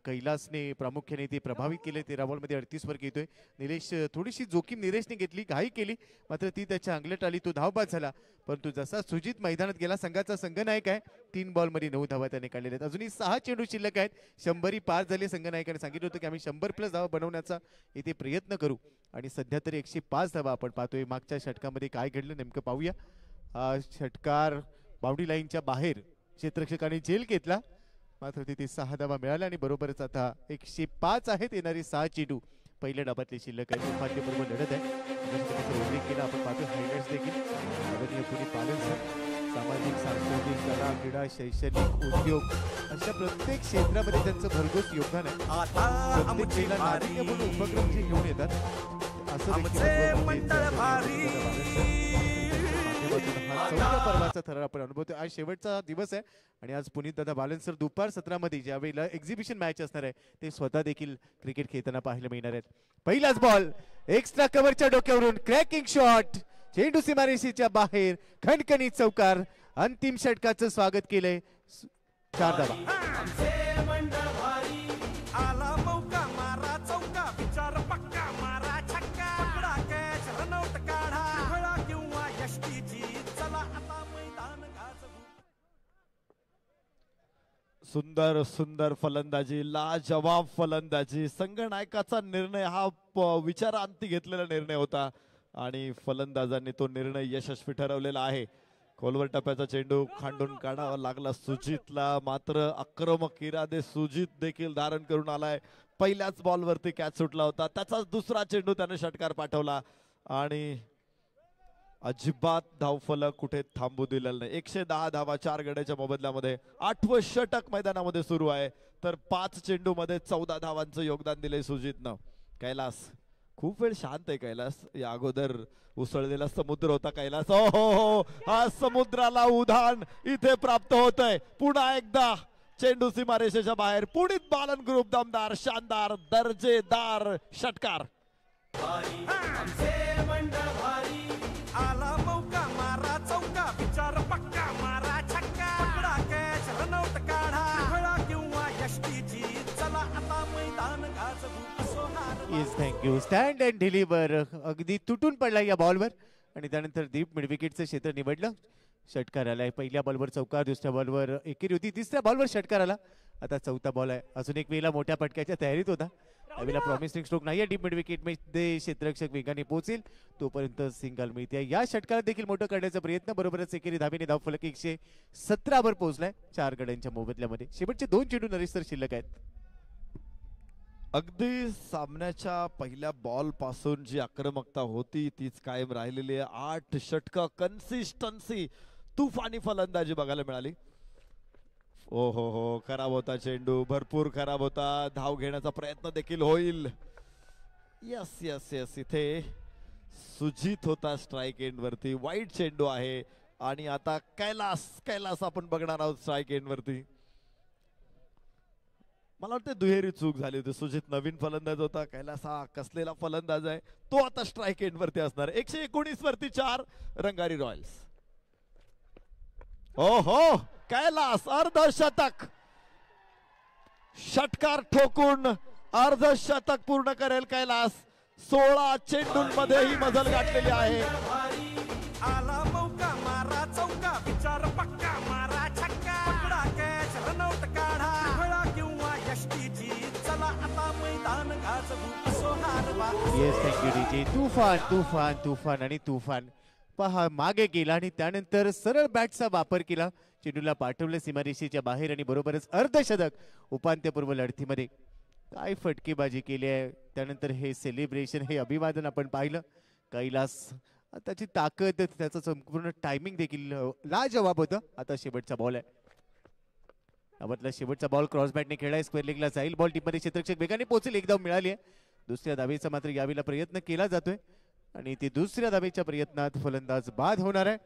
कैलासने प्रामुख्याने ते प्रभावित केले. 13 बॉलमध्ये 38 वर घेतोय. निलेश थोडीशी जोखीम निलेशने घेतली, घाई केली, मात्र ती त्याच्या अंगलट आली, तो धावबाद झाला. परंतु जसा सुजित मैदानात गेला, संघाचा संघनायक आहे. 3 बॉलमध्ये 9 धावा त्याने काढलेल्या आहेत. अजूनही 6 चेंडू शिल्लक आहेत. 100 पार झाले. संघनायकाने सांगितलं होतं की आम्ही 100+ धावा बनवण्याचा इथे प्रयत्न करू आणि सध्या तरी 105 धावा आपण पाहतोय. मागच्या षटकामध्ये काय घडलं नेमकं पाहूया. हा षटकार बाउंड्री लाईनच्या बाहेर क्षेत्ररक्षकाने झेल घेतला, मात्र तिथे 6 धावा मिळाल्या आणि बरोबरच आता 105 आहेत. येणारी 6 चेंडू पहिल्या डाबातले शिल्लक आहे. दुर्भाग्यपूर्ण लढत आहे. उल्लेख केला आपण पाहतोय. हायलाइट्स देखील सामाजिक, सांस्कृतिक, कला, क्रीडा, शैक्षणिक, उद्योग अशा प्रत्येक क्षेत्रामध्ये त्यांचं भरघोस योगदान आहे. उपक्रम जे घेऊन येतात असं माध्यमातून हा 4थ्या पर्वाचा थरार आपण अनुभवतो. आज शेवटचा दिवस आहे आणि आज पुनीत दादा बालन सर दुपार 17 ज्यावेळेला एक्झिबिशन मॅच असणार आहे ते स्वतः देखील क्रिकेट खेळताना पाहायला मिळणार आहेत. पहिलाच बॉल एक्स्ट्रा कव्हरच्या डोक्यावरून क्रॅकिंग शॉट, चेंडू सीमारेषेच्या बाहेर, खणखणीत चौकार. अंतिम षटकाचं स्वागत केलंय 4 धावा. आमचे मंडळ भारी आला मौका मारा चौका विचार पक्का मारा छक्का पकडा कॅच रनआउट काढा फळा किंवा यष्टीची चला आता मैदान गाजवू. सुंदर सुंदर फलंदाजी, लाजवाब फलंदाजी. संघनायकाचा निर्णय हा विचारांती घेतलेला निर्णय होता आणि फलंदाजांनी तो निर्णय यशस्वी ठरवलेला आहे. खोलवर टप्प्याचा चेंडू खांडून काढावा लागला सुजितला, मात्र आक्रमक इरादे सुजित देखील धारण करून आलाय. पहिल्याच बॉलवरती कॅच सुटला होता, त्याचाच दुसरा चेंडू त्याने षटकार पाठवला आणि अजिबात धावफलक कुठे थांबू दिलेलं नाही. 110 धावा 4 गड्याच्या मोबदल्यामध्ये. 8वं षटक मैदानामध्ये सुरू आहे तर 5 चेंडू मध्ये 14 धावांचं योगदान दिलंय सुजितनं. कैलास खूप वेळ शांत आहे. कैलास या अगोदर उसळलेला समुद्र होता कैलास. हो हो हो, हा समुद्राला उधाण इथे प्राप्त होत आहे. पुन्हा एकदा चेंडू सीमारेषेच्या बाहेर. पुणित बालन ग्रुप दमदार शानदार दर्जेदार षटकार. आमचे मंडळ भारी आला मौका मारा चौका विचार पक्का मारा छक्का पकडा कॅच रनआउट काढा फळा किंवा यष्टीची चला आता मैदान गाजवू. असो हार yes, thank you. Stand and deliver अगदी तुटून पडला या बॉलवर आणि त्यानंतर दीप मिड विकेटचं क्षेत्र निवडलं. षटकार आलाय. पहिल्या बॉलवर चौकार, दुसऱ्या बॉलवर एकेरी होती, तिसऱ्या बॉलवर षटकार आला. आता 4था बॉल आहे. अजून एक वेळेला मोठ्या पटक्याच्या तयारीत होता. यावेळेला प्रॉमिसिंग स्ट्रोक नाही आहे. डीप मिड विकेट मध्ये क्षेत्ररक्षक वेगाने पोहोचेल तोपर्यंत सिंगल मिळते. या षटकाला देखील मोठं करण्याचा प्रयत्न. बरोबरच एकेरी धावेने धावफलक 117 वर पोहोचलाय 4 गड्यांच्या मोबदल्यामध्ये. शेवटचे 2 चेंडू नरेश सर शिल्लक आहेत. अगदी सामन्याच्या पहिल्या बॉल पासून जी आक्रमकता होती तीच कायम राहिलेली आहे. 8 षटकं कन्सिस्टन्सी, तुफानी फलंदाजी बघायला मिळाली. ओ हो हो, खराब होता चेंडू, भरपूर खराब होता. धाव घेण्याचा प्रयत्न देखील होईल. यस यस यस, इथे सुजित होता स्ट्राईक एंड वरती. वाईट चेंडू आहे आणि आता कैलास आपण बघणार आहोत स्ट्राईक एंड वरती. मला वाटतं दुहेरी चूक झाली होती. सुजित नवीन फलंदाज होता, कैलास हा कसलेला फलंदाज आहे. तो आता स्ट्राईक एंड वरती असणार. 119 वरती 4 रंगारी रॉयल्स. ओ हो, कैलास अर्धशतक, षटकार ठोकून अर्धशतक पूर्ण करेल कैलास. 16 चेंडूंमध्ये ही मजल गाठलेली आहे. भारी आला मौका मारा चौका विचार पक्का मारा छक्का पकडा कॅच रनआउट काढा फळा किंवा यष्टीची चला आता मैदान गाजवू. असो हार येस, थँक्यू डीजे. तुफान तुफान तुफान आणि तुफान. पहा, मागे गेला आणि त्यानंतर सरळ बॅटचा वापर केला. चेंडूला पाठवलं सीमारेषेच्या बाहेर आणि बरोबरच अर्धशतक. उपांत्यपूर्व लढतीमध्ये काय फटकेबाजी केली आहे. त्यानंतर हे सेलिब्रेशन, हे अभिवादन आपण पाहिलं. कैलास त्याची ताकद, त्याचं संपूर्ण टायमिंग देखील लाजवाब होतं. आता शेवटचा बॉल आहे. यामधला शेवटचा बॉल क्रॉस बॅटने खेळाय. स्क्वेअर लेगला जाईल बॉल. टीममध्ये क्षेत्ररक्षक वेगाने पोहोचेल. एक धाव मिळाली आहे. दुसऱ्या धावेचा मात्र यावेळेला प्रयत्न केला जातोय आणि ती दुसऱ्या धावेच्या प्रयत्नात फलंदाज बाद होणार आहे.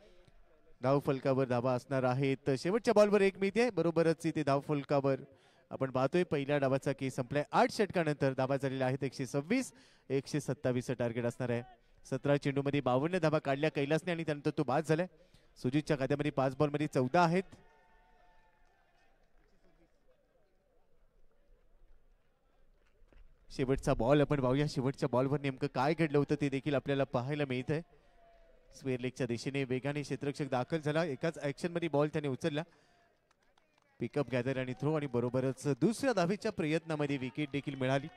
धाव फलकावर धावा असणार आहेत. शेवटच्या बॉलवर 1 मिळते. बरोबरच इथे धाव फलकावर आपण पाहतोय पहिल्या डावाचा केस संपलाय. 8 षटकानंतर धावा झालेल्या आहेत 126. 127 टार्गेट असणार आहे. 17 चेंडूमध्ये 52 धावा काढल्या कैलासने आणि त्यानंतर तो बाद झालाय. सुजितच्या खात्यामध्ये 5 बॉलमध्ये 14 आहेत. शेवटचा बॉल आपण पाहूया. शेवटच्या बॉलवर नेमकं काय घडलं होतं ते देखील आपल्याला पाहायला मिळत आहे. स्क्वेअर लेगच्या दिशेने वेगाने क्षेत्ररक्षक दाखल झाला. एकाच ऍक्शन मध्ये बॉल त्याने उचलला. पिकअप गॅदर आणि थ्रो आणि बरोबरच दुसऱ्या धावेच्या प्रयत्नामध्ये विकेट देखील मिळाली.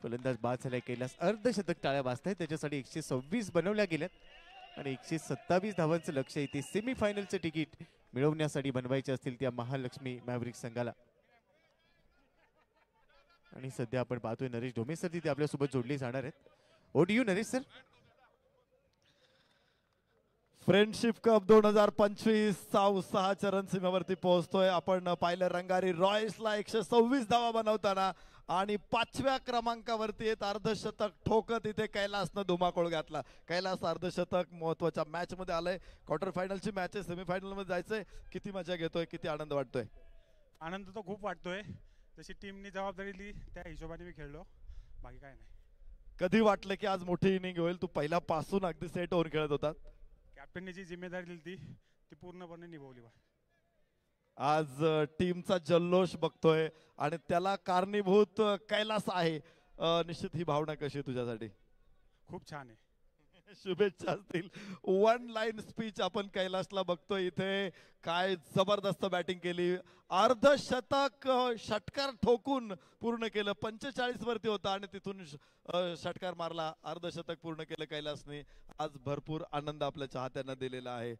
फलंदाज बाद झालाय. कैलास अर्धशतक टाळ्या वाजतायत. त्याच्यासाठी 126 बनवल्या गेल्यात आणि 127 धावांचं लक्ष इथे सेमीफायनलचं तिकीट मिळवण्यासाठी बनवायचे असतील त्या महालक्ष्मी मॅव्हरिक संघाला. आणि सध्या आपण पाहतोय नरेश ढोमे सर तिथे आपल्यासोबत जोडले जाणार आहेत. Over to you Naresh sir. Friendship cup 2025 चा उत्साह चरणसीमेवरती पोहोचतोय. आपण पाहिलं रंगारी रॉयल्सला 126 धावा बनवताना आणि 5व्या क्रमांकावरती येत अर्धशतक ठोकत इथे कैलासनं धुमाकूळ घातला. कैलास अर्धशतक महत्वाच्या मॅच मध्ये आलंय. क्वार्टर फायनलची मॅच आहे, सेमीफायनल मध्ये जायचंय. किती मजा घेतोय, किती आनंद वाटतोय? आनंद तर खूप वाटतोय. जशी टीमनी जबाबदारी दिली त्या हिशोबाने मी खेळलो, बाकी काय नाही. कधी वाटलं की आज मोठी इनिंग होईल? तू पहिल्यापासून अगदी सेट होऊन खेळत होता. कॅप्टनने जी जिम्मेदारी दिली ती पूर्णपणे निभावली. आज टीमचा जल्लोष बघतोय आणि त्याला कारणीभूत कैलास आहे. निश्चित ही भावना कशी आहे तुझ्यासाठी? खूप छान आहे. शुभेच्छा असतील. वन लाईन स्पीच आपण कैलासला बघतोय इथे. काय जबरदस्त बॅटिंग केली. अर्धशतक षटकार ठोकून पूर्ण केलं. 45 वरती होता आणि तिथून षटकार मारला. अर्धशतक पूर्ण केलं कैलासने. आज भरपूर आनंद आपल्या चाहत्यांना दिलेला आहे.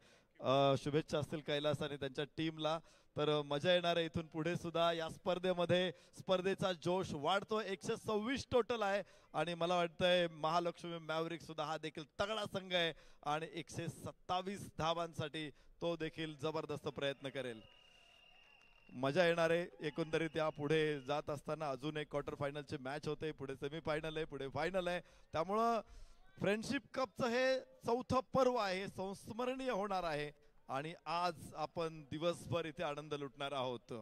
शुभेच्छा असतील कैलास आणि त्यांच्या टीमला. तर मजा येणार आहे इथून पुढे सुद्धा या स्पर्धेमध्ये. स्पर्धेचा जोश वाढतो. 126 टोटल आहे आणि मला वाटतंय महालक्ष्मी मॅव्हरिक सुद्धा हा देखील तगडा संघ आहे आणि 127 धावांसाठी तो देखील जबरदस्त प्रयत्न करेल. मजा येणार आहे एकंदरीत या पुढे जात असताना. अजून एक क्वार्टर फायनलची मॅच होते, पुढे सेमीफायनल आहे, पुढे फायनल आहे. त्यामुळं फ्रेंडशिप कपचं हे चौथं पर्व आहे, संस्मरणीय होणार आहे आणि आज आपण दिवसभर इथे आनंद लुटणार आहोत.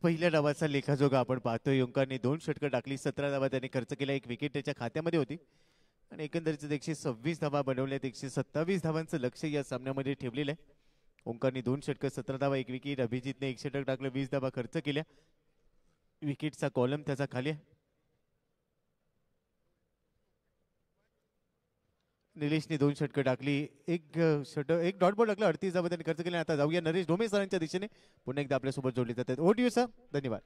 पहिल्या डावाचा लेखाजोगा आपण पाहतोय. ओंकारने 2 षटकं टाकली, 17 धावा त्याने खर्च केला, 1 विकेट त्याच्या खात्यामध्ये होती आणि एकंदरीत 126 धावा बनवल्यात. 127 धावांचं लक्ष या सामन्यामध्ये ठेवलेलं आहे. ओंकारने 2 षटकं, 17 धावा, 1 विकेट. अभिजितने 1 षटक टाकलं, 20 धावा खर्च केल्या. विकेटचा कॉलम त्याचा खाली आहे. निलेशने 2 षटकं टाकली, एक डॉट बॉल टाकला, 38 धावा त्यांनी खर्च केल्या. आता जाऊया नरेश ढोमे सरांच्या दिशेने. पुन्हा एकदा आपल्यासोबत जोडले जातात. Over to you sir. धन्यवाद.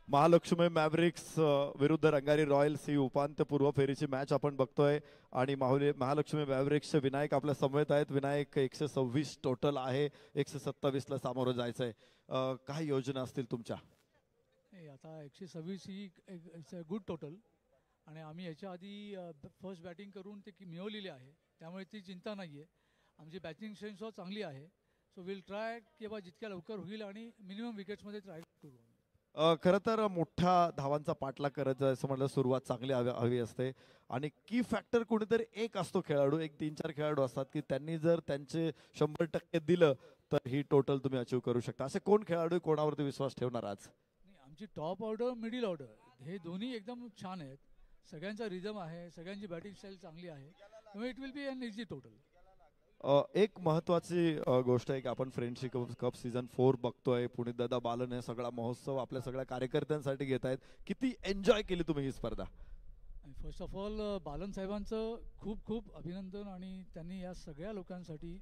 महालक्ष्मी मॅव्हरिक्स विरुद्ध रंगारी रॉयल्स ही उपांत्यपूर्व फेरीची मॅच आपण बघतोय आणि महालक्ष्मी मॅव्हरिक्सचे विनायक आपल्या समवेत आहेत. विनायक 126 टोटल आहे, 127 ला सामोरं जायचंय. काय योजना असतील तुमच्या? आता 126 ही इट्स अ गुड टोटल आणि आम्ही याच्या आधी फर्स्ट बॅटिंग करून ते मिळवलेली आहे, त्यामुळे ती चिंता नाही आहे. आमची बॅटिंग स्ट्रेंथ चांगली आहे. सो विल ट्राय की बा जितक्या लवकर होईल आणि मिनिमम विकेट्समध्ये ट्राय करू. खरं तर मोठ्या धावांचा पाठलाग करत असं म्हटलं सुरुवात चांगली हवी असते आणि की फॅक्टर कोणीतरी एक असतो खेळाडू. एक 3-4 खेळाडू असतात की त्यांनी जर त्यांचे 100% दिलं तर ही टोटल तुम्ही अचीव करू शकता. असे कोण खेळाडू, कोणावरती विश्वास ठेवणार आज? नाही, आमची टॉप ऑर्डर, मिडिल ऑर्डर हे दोन्ही एकदम छान आहेत. सगळ्यांचा रिदम आहे, सगळ्यांची बॅटिंग स्टाईल चांगली आहे. त्यामुळे it will be an easy total. एक महत्वाची गोष्ट आहे की आपण फ्रेंडशिप कप सीझन 4 बघतोय. पुणे दादा बालन हे सगळा महोत्सव आपल्या सगळ्या कार्यकर्त्यांसाठी घेत आहेत. किती एन्जॉय केली तुम्ही ही स्पर्धा? फर्स्ट ऑफ ऑल बालन साहेबांचं खूप खूप अभिनंदन आणि त्यांनी या सगळ्या लोकांसाठी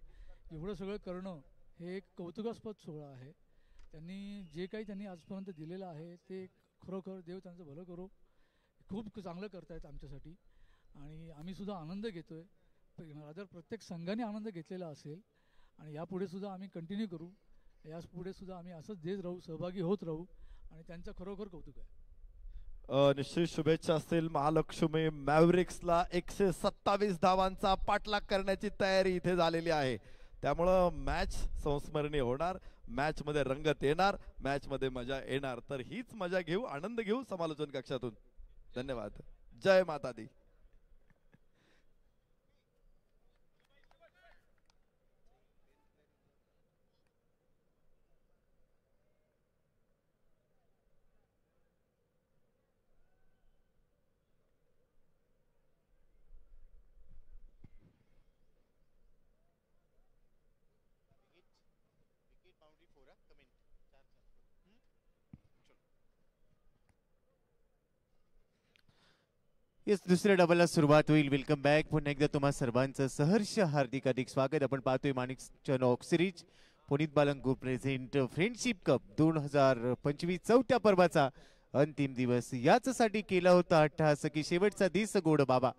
एवढं सगळं करणं हे एक कौतुकास्पद सोहळा आहे. त्यांनी जे काही त्यांनी आजपर्यंत दिलेलं आहे ते खरोखर देव त्यांचं भलं करो. खूप चांगलं करतायत आमच्यासाठी आणि आम्ही सुद्धा आनंद घेतोय. रादर प्रत्येक संघाने आनंद घेतलेला असेल आणि यापुढे सुद्धा आम्ही कंटिन्यू करू. यापुढे सुद्धा आम्ही असंच देत राहू, सहभागी होत राहू आणि त्यांचं खरोखर कौतुक आहे. निश्चित शुभेच्छा असतील. महालक्ष्मी मॅव्हरिक्सला 127 धावांचा पाठलाग करण्याची तयारी इथे झालेली आहे. त्यामुळं मॅच संस्मरणीय होणार, मॅच मध्ये रंगत येणार, मॅच मध्ये मजा येणार. तर हीच मजा घेऊ, आनंद घेऊ समालोचन कक्षातून. धन्यवाद. जय माता दी. Boundary 4 coming. येस, दुसऱ्या डबलला सुरुवात होईल. Welcome back. पुन्हा एकदा तुम्हा सर्वांचं सहर्ष हार्दिक हार्दिक स्वागत. आपण पाहतोय Manikchand Oxyrich Punit Balan group present friendship cup 2025 चौथ्या पर्वाचा अंतिम दिवस. याचसाठी केला होता अट्टहास की शेवटचा दिवस गोड बाबा,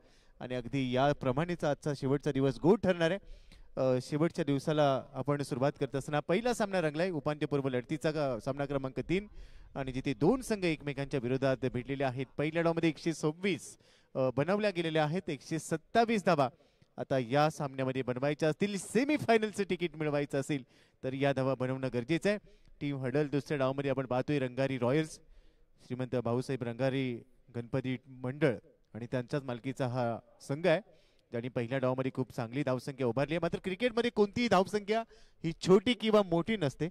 आणि अगदी याप्रमाणेच आजचा शेवटचा दिवस गोड ठरणार आहे. शेवटच्या दिवसाला आपण सुरुवात करत असताना पहिला सामना रंगलाय उपांत्यपूर्व लढतीचा सामना क्रमांक 3, आणि जिथे दोन संघ एकमेकांच्या विरोधात भेटलेले आहेत. पहिल्या डावमध्ये 126 बनवल्या गेलेल्या आहेत, 127 धावा आता या सामन्यामध्ये बनवायच्या असतील. सेमीफायनलचं तिकीट मिळवायचं असेल तर या धावा बनवणं गरजेचं आहे. टीम हडल दुसऱ्या डावमध्ये आपण पाहतोय रंगारी रॉयल्स, श्रीमंत भाऊसाहेब रंगारी गणपती मंडळ आणि त्यांच्याच मालकीचा हा संघ आहे, ज्यांनी पहिल्या डावमध्ये खूप चांगली धावसंख्या उभारली आहे. मात्र क्रिकेटमध्ये कोणतीही धावसंख्या ही छोटी किंवा मोठी नसते.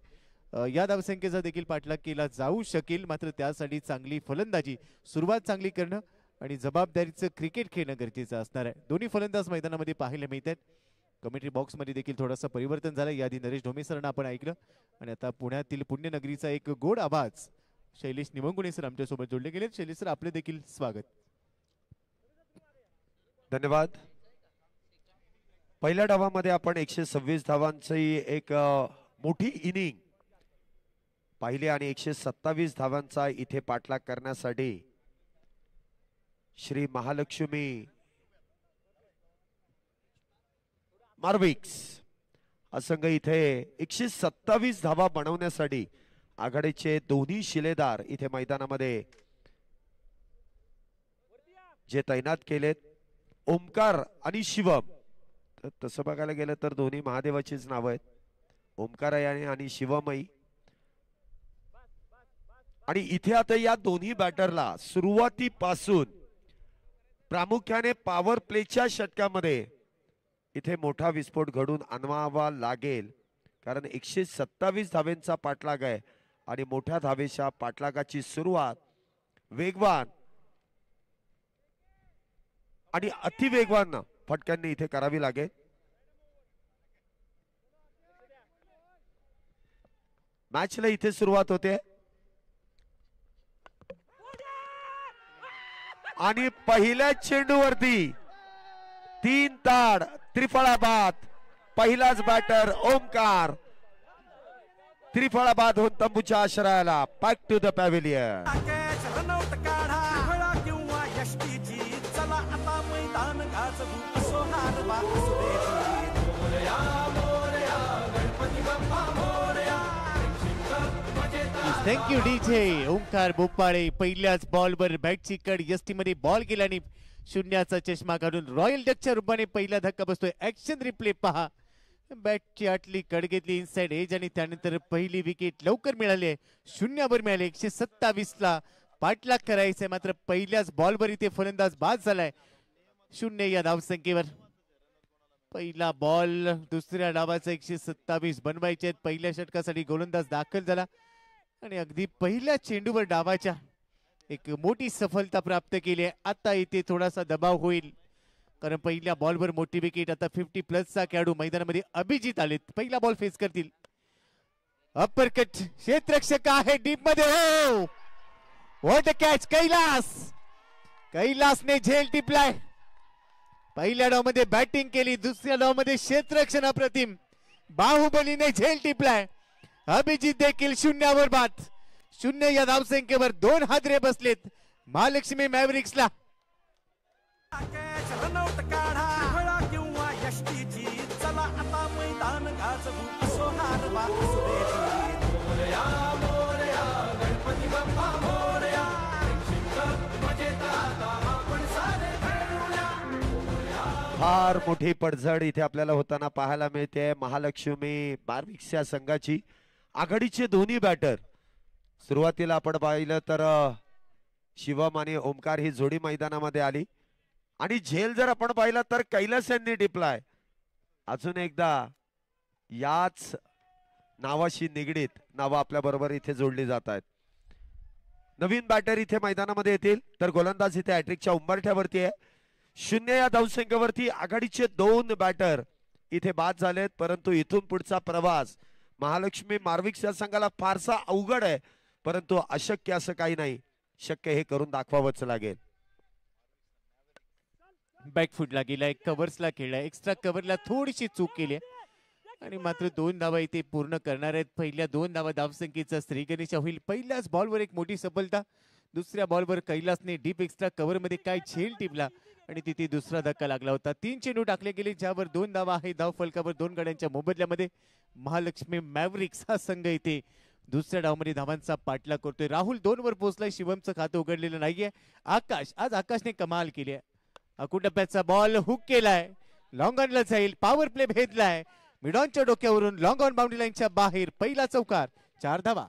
या धावसंख्येचा देखील पाठलाग केला जाऊ शकेल, मात्र त्यासाठी चांगली फलंदाजी, सुरुवात चांगली करणं आणि जबाबदारीचं क्रिकेट खेळणं गरजेचं असणार आहे. दोन्ही फलंदाज मैदानामध्ये पाहायला मिळत आहेत. कमेंट्री बॉक्समध्ये देखील थोडंसं परिवर्तन झालं. याआधी नरेश ढोमे सरांना आपण ऐकलं, आणि आता पुण्यातील पुण्यनगरीचा एक गोड आवाज शैलेश निमंगुणे सर आमच्यासोबत जोडले गेले. शैलेश सर, आपले देखील स्वागत. धन्यवाद. पहिल्या डावामध्ये आपण 126 धावांची एक मोठी इनिंग पाहिली आणि 127 धावांचा इथे पाठलाग करण्यासाठी श्री महालक्ष्मी मार्विक्स हा संघ इथे 127 धावा बनवण्यासाठी आघाडीचे दोन्ही शिलेदार इथे मैदानामध्ये जे तैनात केलेत, ओमकार आणि शिवम. तसं बघायला गेलं तर दोन्ही महादेवाचीच नाव आहेत, ओमकारयाने आणि शिवमई. आणि इथे आता या दोन्ही बॅटरला सुरुवातीपासून प्रामुख्याने पॉवर प्लेच्या षटकामध्ये इथे मोठा विस्फोट घडून आणवावा लागेल, कारण 127 धावेंचा पाठलाग आहे आणि मोठ्या धावेच्या पाठलागाची सुरुवात वेगवान आणि अतिवेगवान फटक्यांनी इथे करावी लागेल. मॅचला इथे सुरुवात होते आणि पहिल्या चेंडूवरती 3 ताड त्रिफळा बाद. पहिलाच बॅटर ओमकार त्रिफळा बाद होऊन तंबूच्या आश्रयाला. Back to the pavilion. Run out काढा फळा किंवा यष्टीची, चला आता मैदान गाजवू असो हार बा असू दे. मोरया मोरया गणपती बाप्पा मोरया. Thank you DJ. ओंकार बोपाळे पहिल्याच बॉलवर बॅटची कड यष्टीमध्ये बॉल गेला आणि शून्याचा चष्मा काढून रॉयल डकच्या रूपाने पहिला धक्का बसतोय. ऍक्शन रिप्ले पहा. बॅटची आटली कड घेतली इनसाइड एज आणि त्यानंतर पहिली विकेट लवकर मिळाली आहे. शून्यावर मिळाले. 127 ला पाठलाग करायचंय, मात्र पहिल्याच बॉलवर इथे फलंदाज बाद झालाय. 0 या धावसंख्येवर. पहिला बॉल दुसऱ्या डावाचा 127 बनवायचे आहेत. पहिल्या षटकासाठी गोलंदाज दाखल झाला आणि अगदी पहिल्या चेंडूवर डावाच्या एक मोठी सफलता प्राप्त केली आहे. आता इथे थोडासा दबाव होईल, कारण पहिल्या बॉलवर मोठी विकेट. आता 50+ खेळाडू मैदानामध्ये अभिजित आलेत. पहिला बॉल फेस करतील. अप्परकट क्षेत्ररक्षक आहे डीप मध्ये. हो, व्हॉट अ कॅच. कैलासने झेल टिपलाय. पहिल्या डाव मध्ये बॅटिंग केली, दुसऱ्या डाव मध्ये क्षेत्ररक्षण अप्रतिम. बाहुबलीने झेल टिपलाय. अभिजित देखील शून्यावर बाद. 0 या धावसंख्येवर 2 हादरे बसलेत महालक्ष्मी मॅव्हरिक्सला. रनौट काढा फळा किंवा यष्टीची, चला आता मैदान गाजवू असो हार बा असू दे. मोरया मोरया गणपती बाप्पा मोरया. फार मोठी पडझड इथे आपल्याला होताना पाहायला मिळते. महालक्ष्मी मार्विक्स या संघाची आघाडीचे दोन्ही बॅटर. सुरुवातीला आपण पाहिलं तर शिवम आणि ओमकार ही जोडी मैदानामध्ये आली, आणि झेल जर आपण पाहिलं तर कैलास यांनी टिपलाय. अजून एकदा याच नावाशी निगडीत नावं आपल्या बरोबर इथे जोडली जात आहेत. नवीन बॅटर इथे मैदानामध्ये येतील, तर गोलंदाज इथे हॅट्रिकच्या उंबरठ्यावरती आहे. 0 या धावसंख्येवरती आघाडीचे 2 बॅटर इथे बाद झालेत, परंतु इथून पुढचा प्रवास महालक्ष्मी मार्विक्स या संघाला फारसा अवघड आहे, परंतु अशक्य असं काही नाही. शक्य हे करून दाखवावंच लागेल. बॅकफुटला गेलाय, कव्हर्सला खेळलाय, एक्स्ट्रा कव्हरला थोडीशी चूक केली आहे आणि मात्र 2 धावा इथे पूर्ण करणार आहेत. पहिल्या 2 धावा धावसंख्येचा श्रीगणेश होईल. पहिल्याच बॉलवर एक मोठी सफलता. दुसऱ्या बॉलवर कैलासने डीप एक्स्ट्रा कव्हरमध्ये काय झेल टिपला आणि तिथे दुसरा धक्का लागला होता. 3 चेंडू टाकले गेले ज्यावर 2 धावा आहे. धाव फलकावर 2 गड्यांच्या मोबदल्यामध्ये महालक्ष्मी मॅव्रिक्स हा संघ इथे दुसऱ्या डावमध्ये धावांचा पाठलाग करतोय. राहुल 2 वर पोहोचलाय. शिवमचं खातं उघडलेलं नाहीये. आज आकाशने कमाल केली आहे. अकुटप्प्याचा बॉल हुक केलाय, लॉंग ऑनला जाईल, पॉवर प्ले भेदलाय, मिडॉनच्या डोक्यावरून लॉंग ऑन बाउंड्री लाईनच्या बाहेर पहिला चौकार, 4 धावा.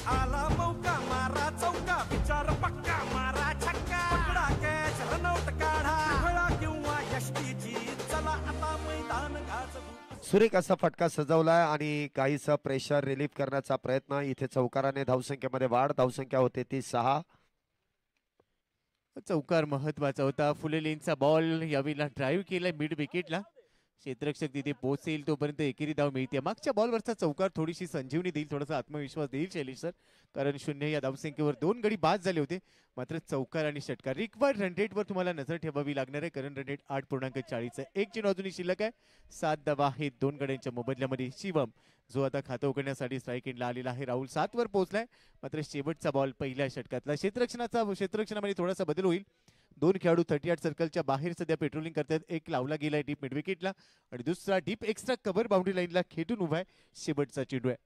आला मौका मारा चौका, विचार पक्का मारा छक्का, पकडा कॅच रनआउट काढा, खेळा किंवा यष्टीची चला आता मैदान गाजवू. सुरेख असा फटका सजवलाय आणि काहीसा प्रेशर रिलीफ करण्याचा प्रयत्न. इथे चौकाराने धावसंख्येमध्ये वाढ. धावसंख्या होते ती 6. चौकार महत्वाचा होता. फुलेलेंचा बॉल यावेळेला ड्राईव्ह केलाय मिड विकेटला. क्षेत्ररक्षक तिथे पोहोचेल तोपर्यंत एकेरी धाव मिळते. मागच्या बॉलवरचा चौकार थोडीशी संजीवनी देईल, थोडासा आत्मविश्वास देईल शैलेश सर, कारण 0 या धावसंख्येवर 2 गडी बाद झाले होते. मात्र चौकार आणि षटकार रिक्वायर्ड रन रेटवर तुम्हाला नजर ठेवावी लागणार आहे, कारण रन रेट 8.40 आहे. एक चेंडू अजूनही शिल्लक आहे. 7 धावा आहेत 2 गड्यांच्या मोबदल्यामध्ये. शिवम जो आता खातं उघडण्यासाठी स्ट्राईक एंडला आलेला आहे. राहुल 7 वर पोहोचलाय. मात्र शेवटचा बॉल पहिल्या षटकातला. क्षेत्ररक्षणामध्ये थोडासा बदल होईल. 2 खेळाडू 38 सर्कलच्या बाहेर सध्या पेट्रोलिंग करतात. एक लावला गेलाय डीप मिड विकेटला आणि दुसरा डीप एक्स्ट्रा कव्हर बाउंड्री लाईनला खेटून उभा आहे. शेवटचा चेंडू आहे.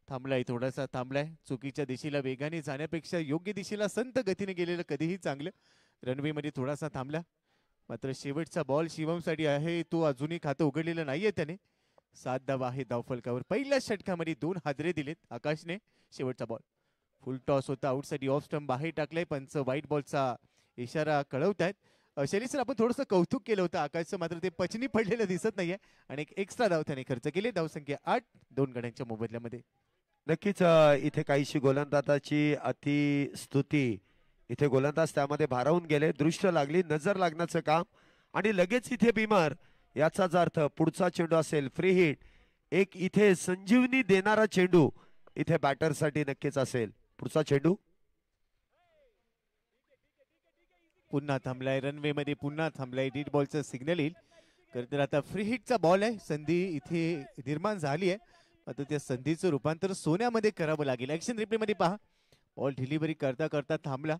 थांबलाय, थोडासा थांबलाय. चुकीच्या दिशेला वेगाने जाण्यापेक्षा योग्य दिशेला संत गतीने गेलेलं कधीही चांगलं. रनवे मध्ये थोडासा थांबला. मात्र शेवटचा बॉल शिवमसाठी आहे. तो अजूनही खातं उघडलेलं नाहीये त्याने. 7 धावा आहे धावफलकावर. पहिल्या षटकामध्ये 2 हादरे दिलेत आकाशने. शेवटचा बॉल फुल टॉस होता. आउटसाठी ऑफ स्टंप बाहेर टाकलाय. पंच व्हाईट बॉलचा इशारा कळवतायत. शैलेश सर, आपण थोडंसं कौतुक केलं होतं आकाशचं, मात्र ते पचनी पडलेलं दिसत नाहीये आणि एक एक्स्ट्रा धाव त्याने खर्च केले. धावसंख्या 8 2 गड्यांच्या मोबदल्यामध्ये. नक्कीच इथे काहीशी गोलंदाजाची अतिस्तुती. इथे गोलंदाज त्यामध्ये भारावून गेले. दृष्ट लागली, नजर लागण्याचं काम आणि लगेच इथे बिमार. याचाच अर्थ पुढचा चेंडू असेल फ्री हिट. एक इथे संजीवनी देणारा चेंडू इथे बॅटरसाठी नक्कीच असेल. पुढचा चेंडू पुन्हा थांबलाय. रनवे मध्ये पुन्हा थांबलाय. डीड बॉलचं सिग्नल येईल. खरं तर आता फ्री हिटचा बॉल आहे. संधी इथे निर्माण झाली आहे. आता त्या संधीचं रूपांतर सोन्यामध्ये करावं लागेल. ऍक्शन रिप्ले मध्ये पहा. बॉल डिलिव्हरी करता करता थांबला.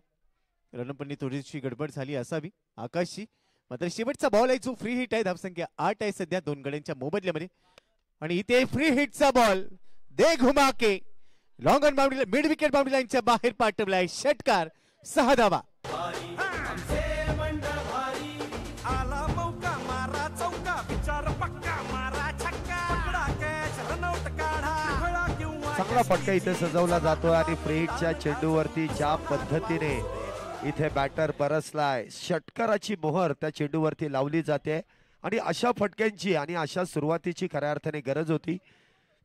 रणपणी थोडीशी गडबड झाली असावी आकाशची. मात्र शेवटचा बॉल आहे जो फ्री हिट आहे. धावसंख्या 8 आहे सध्या 2 गड्यांच्या मोबदल्यामध्ये. आणि इथे फ्री हिटचा बॉल दे घुमा के long on boundary mid wicket boundary लाईनच्या बाहेर पाठवलाय. षटकार, 6 धावा. आला मौका मारा चौका, विचार पक्का मारा छक्का, पकडा कॅच रनआउट काढा, खेळा किंवा चांगला फटका इथे सजवला जातोय आणि फ्री हिटच्या चेंडूवरती ज्या पद्धतीने इथे बॅटर बरसलाय, षटकाराची मोहर त्या चेंडूवरती लावली जाते आणि अशा फटक्यांची आणि अशा सुरुवातीची खऱ्या अर्थाने गरज होती.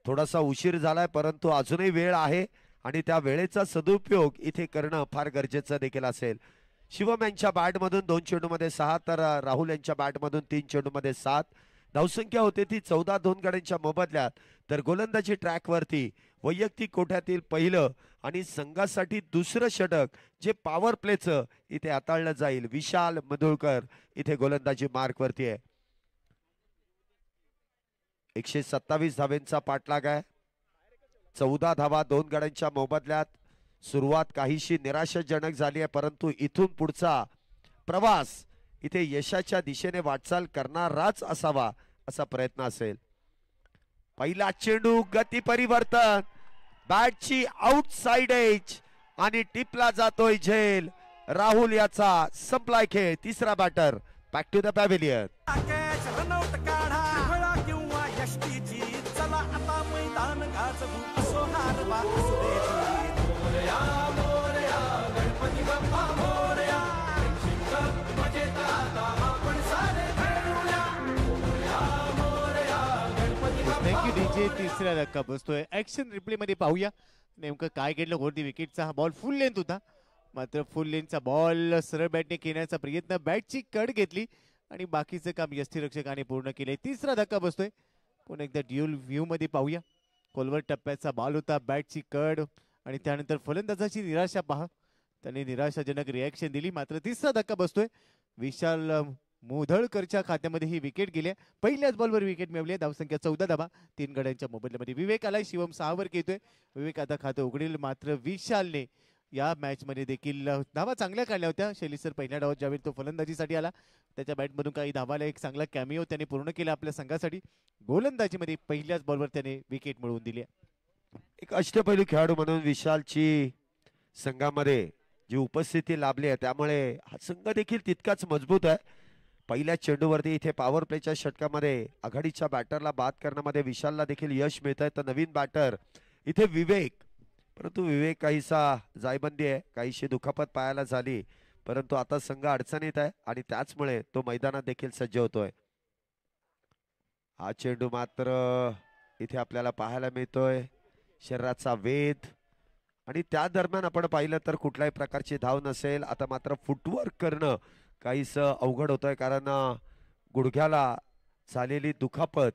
थोडासा उशीर झालाय परंतु अजूनही वेळ आहे आणि त्या वेळेचा सदुपयोग इथे करणं फार गरजेचं देखील असेल. शिवम यांच्या बॅटमधून 2 चेंडूमध्ये 6 तर राहुल यांच्या बॅटमधून 3 चेंडूमध्ये 7. धावसंख्या होते ती 14 2 गड्यांच्या मोबदल्यात. तर गोलंदाजी ट्रॅकवरती वैयक्तिक कोट्यातील पहिलं आणि संघासाठी दुसरं षटक जे पॉवर प्लेचं इथे हाताळलं जाईल. विशाल मधुळकर इथे गोलंदाजी मार्कवरती आहे. 127 धावेंचा पाठलाग आहे. 14 धावा 2 गड्यांच्या मोबदल्यात. सुरुवात काहीशी निराशाजनक झाली आहे परंतु इथून पुढचा प्रवास इथे यशाच्या दिशेने वाटचाल करणाराच असावा असा प्रयत्न असेल. पहिला चेंडू गती परिवर्तन, बॅटची आउटसाइड एज आणि टिपला जातोय झेल. राहुल याचा संपलाय खेळ. तिसरा batter back to the pavilion. Catch run out काढा, खेळा किंवा यष्टीची चला आता मैदान गाजवू. असो हार वा असो दे जीत. मोरया मोरया गणपती बाप्पा मोरया, शिक्षक मजेत आता आपण सारे खेळूया. मोरया मोरया गणपती बाप्पा. Thank you DJ. तिसरा धक्का बसतोय. ऍक्शन रिप्ले मध्ये पाहूया नेमकं काय घडलं. वरती विकेटचा हा बॉल फुल लेंथ होता. मात्र फुल लेंथचा बॉल सरळ बॅटने खेळण्याचा प्रयत्न, बॅटची कड घेतली आणि बाकीचं काम यष्टीरक्षकाने पूर्ण केले. तिसरा धक्का बसतोय. पुन्हा एकदा ड्युअल व्ह्यू मध्ये पाहूया. खोलवर टप्प्याचा बॉल होता, बॅटची कड आणि त्यानंतर फलंदाजाची निराशा पहा. त्यांनी निराशाजनक रिॲक्शन दिली. मात्र तिसरा धक्का बसतोय. विशाल मुधळकरच्या खात्यामध्ये ही विकेट गेली. पहिल्याच बॉलवर विकेट मिळवली. धावसंख्या 14 धावा 3 गड्यांच्या मोबदल्यामध्ये. विवेक आलाय. शिवम 6 वर घेतोय. विवेक आता खातं उघडेल. मात्र विशालने या मॅच मध्ये देखील धावा चांगल्या काढल्या होत्या. शैली सर पहिल्या डावात ज्यावेळी तो फलंदाजीसाठी आला त्याच्या बॅटमधून काही धावाला एक चांगला कॅमिओ त्याने पूर्ण केला आपल्या संघासाठी. गोलंदाजीमध्ये पहिल्याच बॉलवर त्याने विकेट मिळवून दिली. एक अष्टपैलू खेळाडू म्हणून विशालची संघामध्ये जी उपस्थिती लाभली आहे त्यामुळे हा संघ देखील तितकाच मजबूत आहे. पहिल्या चेंडूवरती इथे पॉवर प्लेच्या षटकामध्ये आघाडीच्या बॅटरला बाद करण्यामध्ये विशालला देखील यश मिळत आहे. तर नवीन बॅटर इथे विवेक, परंतु विवेक काहीसा जायबंदी आहे, काहीशी दुखापत पाहायला झाली, परंतु आता संघ अडचणीत आहे आणि त्याचमुळे तो मैदानात देखील सज्ज होतोय. हा चेंडू मात्र इथे आपल्याला पाहायला मिळतोय शरीराचा वेध आणि त्या दरम्यान आपण पाहिलं तर कुठल्याही प्रकारची धाव नसेल. आता मात्र फुटवर्क करणं काहीस अवघड होतंय कारण गुडघ्याला झालेली दुखापत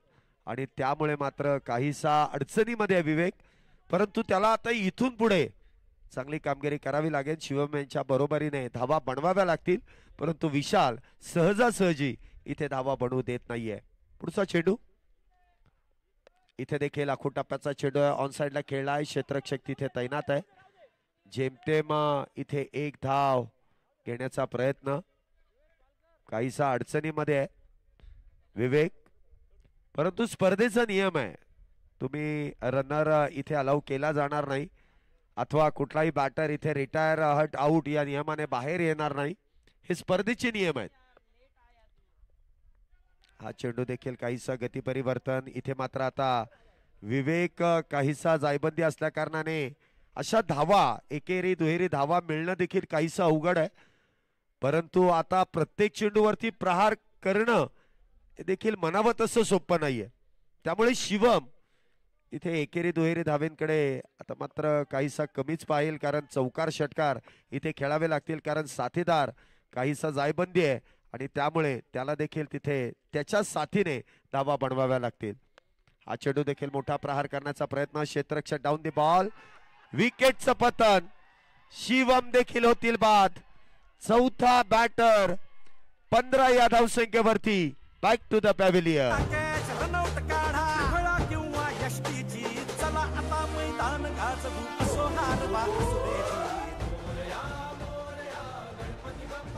आणि त्यामुळे मात्र काहीसा अडचणीमध्ये आहे विवेक. परंतु त्याला आता इथून पुढे चांगली कामगिरी करावी लागेल. शिवम यांच्या बरोबरीने धावा बनवाव्या लागतील, परंतु विशाल सहजासहजी इथे धावा बनवू देत नाहीये. पुढचा चेंडू इथे देखील आखूड टप्प्याचा चेंडू ऑन साइडला खेळला आहे. क्षेत्ररक्षक तिथे तैनात आहे. जेमतेम इथे एक धाव घेण्याचा प्रयत्न, काहीसा अडचणीमध्ये आहे विवेक, परंतु स्पर्धेचा नियम आहे तुम्ही रनर इथे अलाउ केला जाणार नाही अथवा कुठलाही बॅटर इथे रिटायर हट आउट या नियमाने बाहेर येणार नाही. हे स्पर्धेचे नियम आहेत. हा चेंडू देखील काहीसा गती परिवर्तन. इथे मात्र आता विवेक काहीसा जायबंदी असल्या कारणाने अशा धावा एकेरी दुहेरी धावा मिळणं देखील काहीसा अवघड आहे. परंतु आता प्रत्येक चेंडूवरती प्रहार करणं हे देखील मनावं तसं सोपं नाहीये. त्यामुळे शिवम इथे एकेरी दुहेरी धावेंकडे आता मात्र काहीसा कमीच पाहिल कारण चौकार षटकार इथे खेळावे लागतील कारण साथीदार काहीसा जायबंदी आहे आणि त्यामुळे त्याला देखील तिथे त्याच्या साथीने धावा बनवाव्या लागतील. हा चेंडू देखील मोठा प्रहार करण्याचा प्रयत्न. क्षेत्ररक्षक डाऊन दी बॉल. विकेटचं पतन. शिवम देखील होतील बाद. चौथा बॅटर 15 या धावसंख्येवरती. Back to the pavilion. Catch run out काढा घोळा किंवा यष्टीची चला आता मैदान गाजवू असो हार वा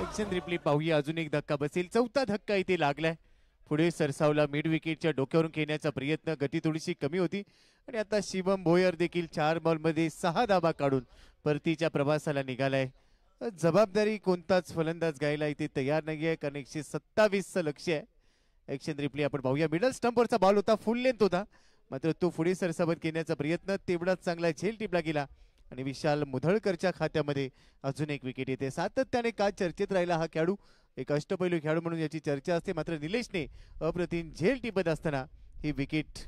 ऍक्शन रिप्ले पाहूया. अजून एक धक्का बसेल. चौथा धक्का इथे लागलाय. पुढे सरसावला मिड विकेटच्या डोक्यावरून खेळण्याचा प्रयत्न. गती थोडीशी कमी होती आणि आता शिवम भोयर देखील 4 बॉलमध्ये 6 धावा काढून परतीच्या प्रवासाला निघालाय. जबाबदारी कोणताच फलंदाज घ्यायला इथे तयार नाहीये कारण 127चं लक्ष्य आहे. ऍक्शन रिप्ले आपण पाहूया. मिडल स्टंपवरचा बॉल होता, फुल लेंथ होता, मात्र तो पुढे सरसावत घेण्याचा प्रयत्न तेवढाच चांगला झेल टिपला गेला आणि विशाल मुधळकरच्या खात्यामध्ये अजून एक विकेट येते. सातत्याने का चर्चेत राहिला हा खेळाडू. एक अष्टपैलू खेळाडू म्हणून याची चर्चा असते, मात्र निलेशने अप्रतिम झेल टिपत असताना ही विकेट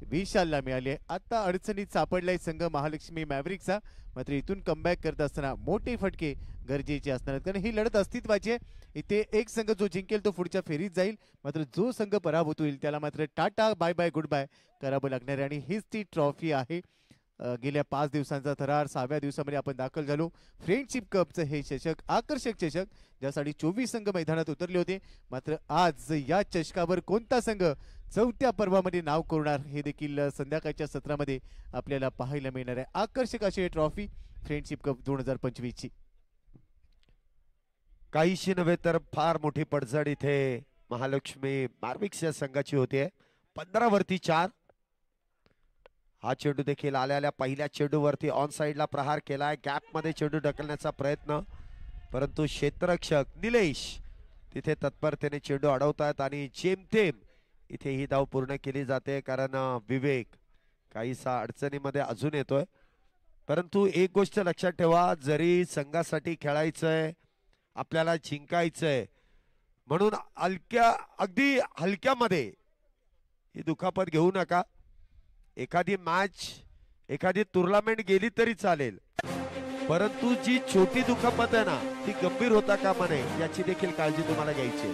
विशालला मिळाली आहे. आता अडचणीत सापडलाय संघ महालक्ष्मी मॅव्रिकचा, मात्र इथून कमबॅक करत असताना मोठे फटके गरजेचे असणार आहेत कारण ही लढत अस्तित्वाची आहे. इथे एक संघ जो जिंकेल तो पुढच्या फेरीत जाईल, मात्र जो संघ पराभूत होईल त्याला मात्र tata bye bye goodbye करावं लागणार आहे आणि हीच ती ट्रॉफी आहे. गेल्या 5 दिवसांचा थरार 6व्या दिवसामध्ये आपण दाखल झालो. फ्रेंडशिप कपचं हे चषक, आकर्षक चषक ज्यासाठी 24 संघ मैदानात उतरले होते, मात्र आज या चषकावर कोणता संघ 4थ्या पर्वामध्ये नाव कोरणार हे देखील संध्याकाळच्या सत्रामध्ये आपल्याला पाहायला मिळणार आहे. आकर्षक अशी ही ट्रॉफी फ्रेंडशिप कप 2025 ची. काहीशी नव्हे तर फार मोठी पडझड इथे महालक्ष्मी मार्विक्स या संघाची होते. 15 वरती 4. हा चेंडू देखील आलेल्या पहिल्या चेंडूवरती ऑन साइडला प्रहार केलाय. गॅप मध्ये चेंडू ढकलण्याचा प्रयत्न, परंतु क्षेत्ररक्षक निलेश तिथे तत्परतेने चेंडू अडवतात आणि जेमतेम इथे ही धाव पूर्ण केली जाते कारण विवेक काहीसा अडचणीमध्ये अजून येतोय. परंतु एक गोष्ट लक्षात ठेवा, जरी संघासाठी खेळायचंय, आपल्याला जिंकायचंय म्हणून अगदी हलक्यामध्ये ही दुखापत घेऊ नका. एखादी मॅच, एखादी टुर्नामेंट गेली तरी चालेल, परंतु जी छोटी दुखापत आहे ना ती गंभीर होता कामा नये याची देखील काळजी तुम्हाला घ्यायची.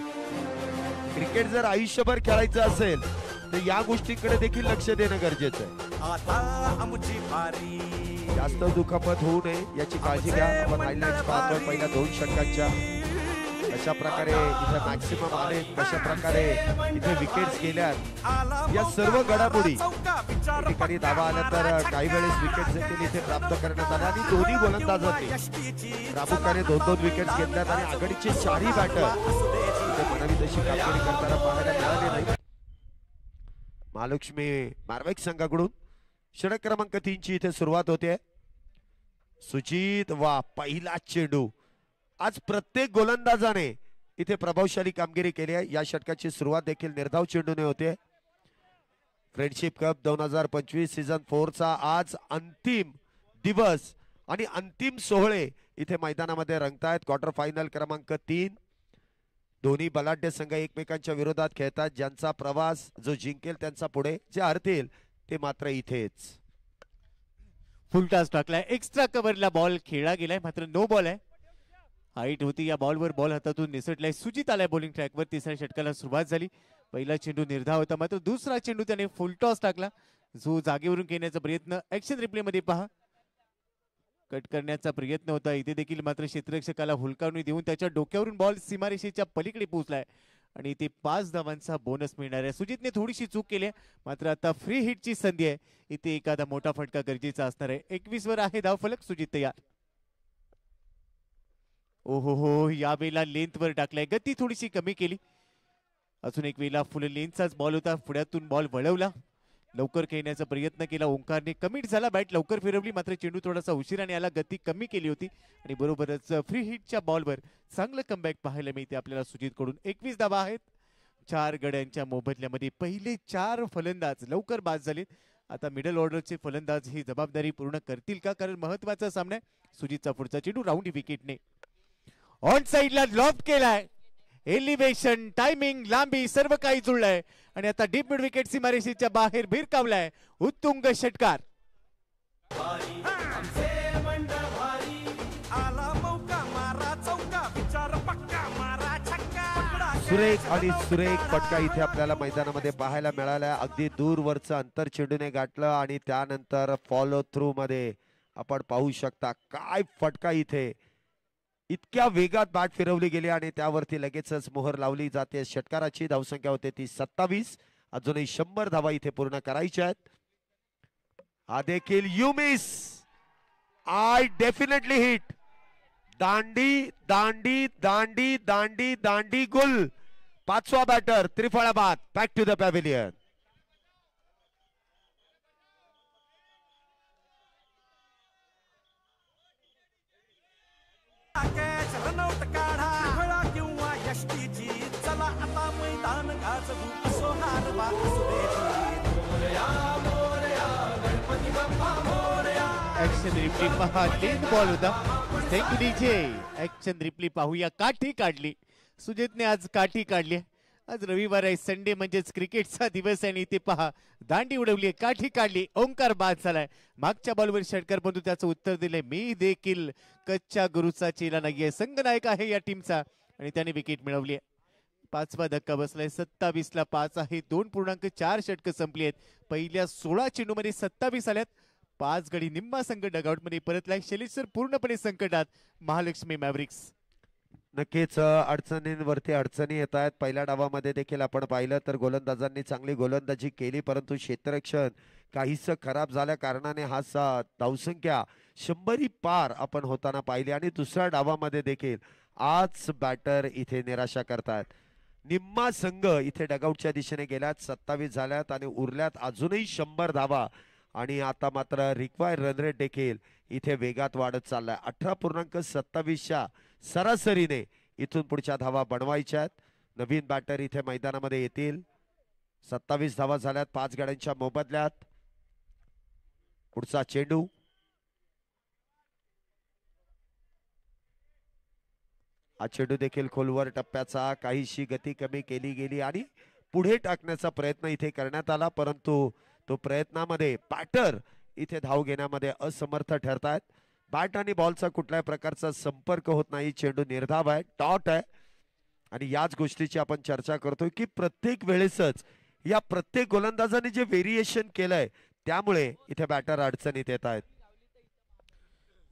क्रिकेट जर आयुष्यभर खेळायचं असेल तर या गोष्टींकडे देखील लक्ष देणं गरजेचं आहे. आता आमची बारी जास्त दुखापत होऊ नये याची काळजी घ्या. आपण हायलाइट्स पाहतोय पहिल्या 2 षटकांच्या. कशा प्रकारे इथे मॅक्सिमम आले, कशा प्रकारे इथे विकेट्स गेल्यात, या सर्व घडामोडी ठिकाणी धावा आल्या तर काही वेळेस विकेट्स देखील इथे प्राप्त करण्यात आल्या आणि दोन्ही गोलंदाजांनी प्रामुख्याने 2-2 विकेट्स घेतल्यात आणि आघाडीचे 4ही बॅटर इथे म्हणावी तशी कामगिरी करताना पाहायला मिळाले नाही. महालक्ष्मी मारवाईक संघाकडून षटक क्रमांक 3 ची इथे सुरुवात होते. सुजित वा पहिला चेंडू. आज प्रत्येक गोलंदाजाने इथे प्रभावशाली कामगिरी केली आहे. या षटकाची सुरुवात देखील निर्धाव चेंडूने होते. फ्रेंडशिप कप 2025 सीझन 4 चा आज अंतिम दिवस आणि अंतिम सोहळे इथे मैदानामध्ये रंगतायत. क्वार्टर फायनल क्रमांक 3. दोन्ही बलाढ्य संघ एकमेकांच्या विरोधात खेळतात. ज्यांचा प्रवास जो जिंकेल त्यांचा पुढे, जे हरतील ते मात्र इथेच. फुल टॉस टाकलाय. एक्स्ट्रा कव्हरला बॉल खेळला गेलाय, मात्र नो बॉल आहे. हाईट होती या बॉलवर, बॉल हातातून निसटलाय. सुजित आलाय बॉलिंग ट्रॅकवर. तिसऱ्या षटकाला सुरुवात झाली. पहिला चेंडू निर्धाव होता, मात्र दुसरा चेंडू त्याने फुल टॉस टाकला, जो जागेवरून घेण्याचा प्रयत्न. ऍक्शन रिप्ले मध्ये पहा. कट करण्याचा प्रयत्न होता इथे देखील, मात्र क्षेत्ररक्षकाला हुलकावणी देऊन त्याच्या डोक्यावरून बॉल सीमारेषेच्या पलीकडे पोहोचलाय आणि इथे 5 धावांचा बोनस मिळणार आहे. सुजितने थोडीशी चूक केली आहे, मात्र आता फ्री हिटची संधी आहे. इथे एखादा मोठा फटका गरजेचा असणार आहे. 21 वर आहे धावफलक. सुजित तयार. ओहो हो, या वेळेला लेंथ वर टाकलाय. गती थोडीशी कमी केली. अजून एक वेळेला फुल लेंथचाच बॉल होता. पुढ्यातून बॉल वळवला. लवकर खेळण्याचा प्रयत्न केला ओंकारने. कमिट झाला, बॅट लवकर फिरवली, मात्र चेंडू थोडासा उशिराने आला. गती कमी केली होती आणि बरोबरच फ्री हिटच्या बॉलवर चांगलं कमबॅक पाहायला मिळते आपल्याला सुजित कडून. 21 धावा आहेत 4 गड्यांच्या मोबदल्यामध्ये. पहिले 4 फलंदाज लवकर बाद झालेत. आता मिडल ऑर्डरचे फलंदाज ही जबाबदारी पूर्ण करतील का? कारण महत्वाचा सामना आहे. सुजितचा पुढचा चेंडू राऊंड विकेटने ऑन साइडला लॉब केलाय. एलिव्हेशन, टायमिंग, लांबी सर्व काही जुळलंय आणि आता डीप मिड विकेट सीमारेषेच्या बाहेर भिरकावलाय. उत्तुंग षटकार. सुरेख आणि सुरेख फटका इथे आपल्याला मैदानामध्ये पाहायला मिळाला. अगदी दूरवरचं अंतर चेंडूने गाठलं आणि त्यानंतर फॉलो थ्रू मध्ये आपण पाहू शकता काय फटका. इथे इतक्या वेगात बॅट फिरवली गेली आणि त्यावरती लगेचच मोहर लावली जाते. षटकाराची धावसंख्या होते ती 27. अजूनही 100 धावा इथे पूर्ण करायच्या आहेत. हा देखील you miss, I definitely hit. दांडी दांडी दांडी दांडी दांडी गुल. 5वा बॅटर त्रिफळा बाद. Back to the pavilion. चला आता मैदान गाजवू. असो हार वा असो गणपती बाप्पा मोरया. ऍक्शन रिप्ले पहा. लेंथ बॉल होता. Thank you DJ. ऍक्शन रिप्ले पाहूया. काठी काढली सुजितने. आज काठी काढली. आज रविवार आहे, संडे म्हणजेच क्रिकेटचा दिवस आहे आणि इथे पहा दांडी उडवली, काठी काढली. ओंकार बाद झालाय. मागच्या बॉलवर षटकार बंधू त्याचं उत्तर दिले, मी देखील कच्च्या गुरुचा चेला नाहीये. संघनायक आहे या टीमचा आणि त्याने विकेट मिळवली. 5वा धक्का बसलाय. 27 ला 5 आहे. 2.4 षटक संपली आहेत. पहिल्या 16 चेंडूमध्ये 27 आल्यात. 5 गडी. निम्मा संघ डगआउट मध्ये परतलाय. शैलेश सर पूर्णपणे संकटात महालक्ष्मी मॅव्रिक्स. नक्कीच अडचणींवरती अडचणी येत आहेत. पहिल्या डावामध्ये देखील आपण पाहिलं तर गोलंदाजांनी चांगली गोलंदाजी केली, परंतु क्षेत्ररक्षण काहीसं खराब झाल्या कारणाने हा धावसंख्या 100 पार आपण होताना पाहिली. आणि दुसऱ्या डावामध्ये देखील आज बॅटर इथे निराशा करतात. निम्मा संघ इथे डगआउटच्या दिशेने गेल्यात. 27 झाल्यात आणि उरल्यात अजूनही 100 धावा. आणि आता मात्र रिक्वायर्ड रन रेट देखील इथे वेगात वाढत चाललाय. 18.27च्या सरासरीने इथून पुढच्या धावा बनवायच्या आहेत. नवीन बॅटर इथे मैदानामध्ये येतील. 27 धावा झाल्यात 5 गड्यांच्या मोबदल्यात. पुढचा चेंडू हा चेंडू देखील खोलवर टप्प्याचा. काहीशी गती कमी केली गेली आणि पुढे टाकण्याचा प्रयत्न इथे करण्यात आला, परंतु तो प्रयत्नामध्ये बॅटर इथे धाव घेण्यामध्ये असमर्थ ठरतायत. बॅट आणि बॉलचा कुठल्याही प्रकारचा संपर्क होत नाही. चेंडू निर्धाव आहे, डॉट आहे. आणि याच गोष्टीची आपण चर्चा करतोय की प्रत्येक वेळेसच या प्रत्येक गोलंदाजाने जे व्हेरिएशन केलंय त्यामुळे इथे बॅटर अडचणीत येत आहेत.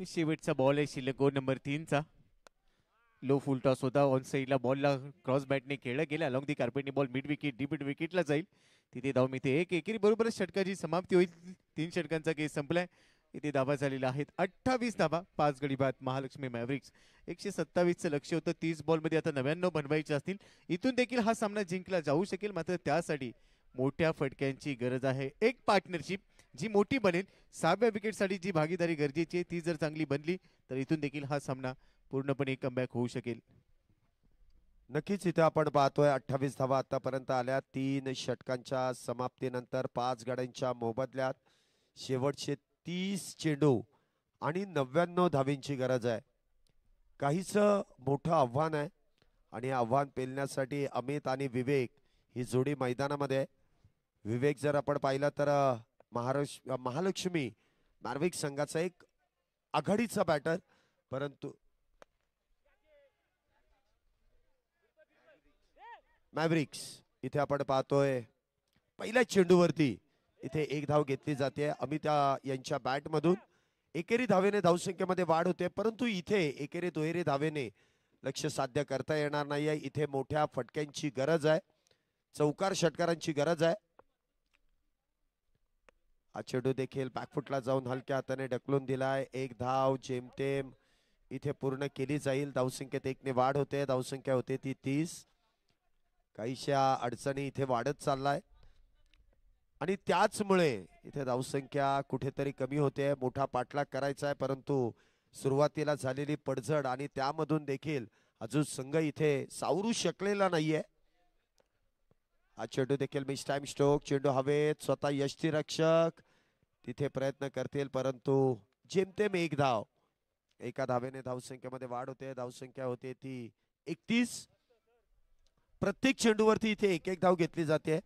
शेवटचा बॉल आहे शिल्लक गोल नंबर 3चा. लो फुल टॉस होता. ऑन साईडला बॉलला क्रॉस बॅटने खेळला गेला. अलॉंग दी कार्पेटने बॉल मिड विकेट डीप विकेटला जाईल. तिथे धाव मिळते 1. एकेरी बरोबरच षटकाची समाप्ती होईल. 3 षटकांचा केस संपलाय. इथे धावा झालेल्या आहेत 28 धावा. 5 गडी बाद महालक्ष्मी मॅव्हरिक्स. 127चं लक्ष होतं. 30 बॉलमध्ये आता 99 बनवायचे असतील. इथून देखील हा सामना जिंकला जाऊ शकेल. मात्र त्यासाठी मोठ्या फटक्यांची गरज आहे. एक पार्टनरशिप जी मोठी बनेल. 6व्या विकेटसाठी जी भागीदारी गरजेची आहे ती जर चांगली बनली तर इथून देखील हा सामना पूर्णपणे कमबॅक होऊ शकेल. नक्कीच इथे आपण पाहतोय 28 धावा आतापर्यंत आल्या. 3 षटकांच्या समाप्तीनंतर 5 गड्यांच्या मोबदल्यात शेवटचे 30 चेंडू आणि 99 धावींची गरज आहे. काहीच मोठं आव्हान आहे आणि आव्हान पेलण्यासाठी अमित आणि विवेक ही जोडी मैदानामध्ये आहे. विवेक जर आपण पाहिलं तर महालक्ष्मी मार्विक संघाचा एक आघाडीचा बॅटर, परंतु मॅव्हरिक्स इथे आपण पाहतोय पहिल्या चेंडूवरती इथे एक धाव घेतली जाते अमित यांच्या बॅट मधून. एकेरी धावेने धावसंख्येमध्ये वाढ होते, परंतु इथे एकेरी दुहेरी धावेने लक्ष साध्य करता येणार नाहीये. इथे मोठ्या फटक्यांची गरज आहे. चौकार षटकारांची गरज आहे. हा चेंडू देखील बॅकफुटला जाऊन हलक्या हाताने ढकलून दिलाय. एक धाव जेमतेम इथे पूर्ण केली जाईल. धावसंख्येत 1 ने वाढ होते. धावसंख्या होते ती 30. काहीशा अडचणी इथे वाढत चाललाय आणि त्याचमुळे इथे धावसंख्या कुठेतरी कमी होते. मोठा पाठलाग करायचा आहे, परंतु सुरुवातीला झालेली पडझड आणि त्यामधून देखील अजून संघ इथे सावरू शकलेला नाहीये. हा चेंडू देखील मिस टाइम स्ट्रोक. चेंडू हवेत. स्वतः यष्टीरक्षक तिथे प्रयत्न करतील, परंतु जेमतेम एक धाव. एका धावेने धावसंख्येमध्ये वाढ होते. धावसंख्या होते ती 31. प्रत्येक चेंडूवरती इथे एक धाव घेतली जाते.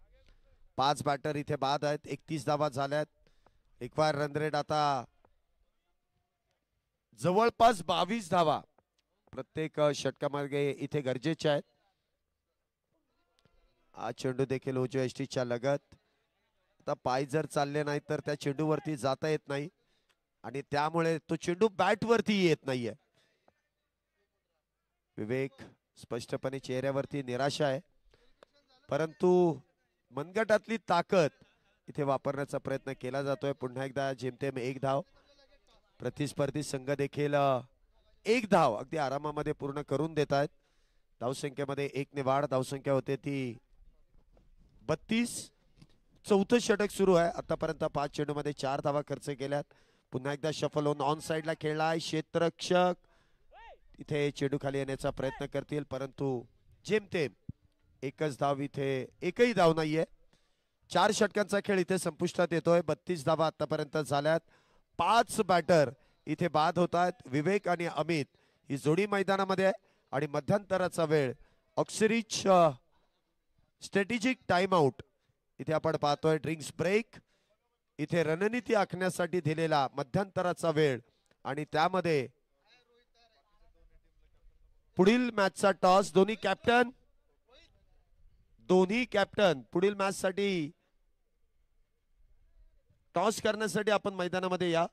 5 बॅटर इथे बाद आहेत. 31 धावा झाल्यात. रिक्वायर रन रेट आता जवळपास 22 धावा प्रत्येक षटकामार्गे इथे गरजेचे आहेत. हा चेंडू देखील उजव्या यष्टीच्या लगत. आता पाय जर चालले नाही तर त्या चेंडूवरती जाता येत नाही आणि त्यामुळे तो चेंडू बॅट वरती येत नाहीये. विवेक स्पष्टपणे चेहऱ्यावरती निराशा आहे, परंतु मनगटातली ताकद इथे वापरण्याचा प्रयत्न केला जातोय. पुन्हा एकदा जेमतेम एक धाव. प्रतिस्पर्धी संघ देखील एक धाव अगदी आरामामध्ये पूर्ण करून देत आहेत. धावसंख्येमध्ये 1 ने वाढ. धावसंख्या होते ती 32. 4थं षटक सुरू आहे. आतापर्यंत 5 चेंडूमध्ये 4 धावा खर्च केल्यात. पुन्हा एकदा शफल होऊन ऑन साइडला खेळलाय क्षेत्ररक्षक. इथे चेंडू खाली येण्याचा प्रयत्न करतील, परंतु जेमतेम एकच धाव. इथे एकही धाव नाहीये. 4 षटकांचा खेळ इथे संपुष्टात येतोय. 32 धावा आतापर्यंत झाल्यात. 5 बॅटर इथे बाद होत आहेत. विवेक आणि अमित ही जोडी मैदानामध्ये आहे आणि मध्यंतराचा वेळ ऑक्सिरिच स्ट्रॅटेजिक टाइम आउट इथे आपण पाहतोय. ड्रिंक्स ब्रेक इथे रणनीती आखण्यासाठी दिलेला मध्यंतराचा वेळ आणि त्यामध्ये पुढील मॅचचा टॉस. दोन्ही कॅप्टन पुढील मॅच साठी टॉस करण्यासाठी आपण मैदानामध्ये या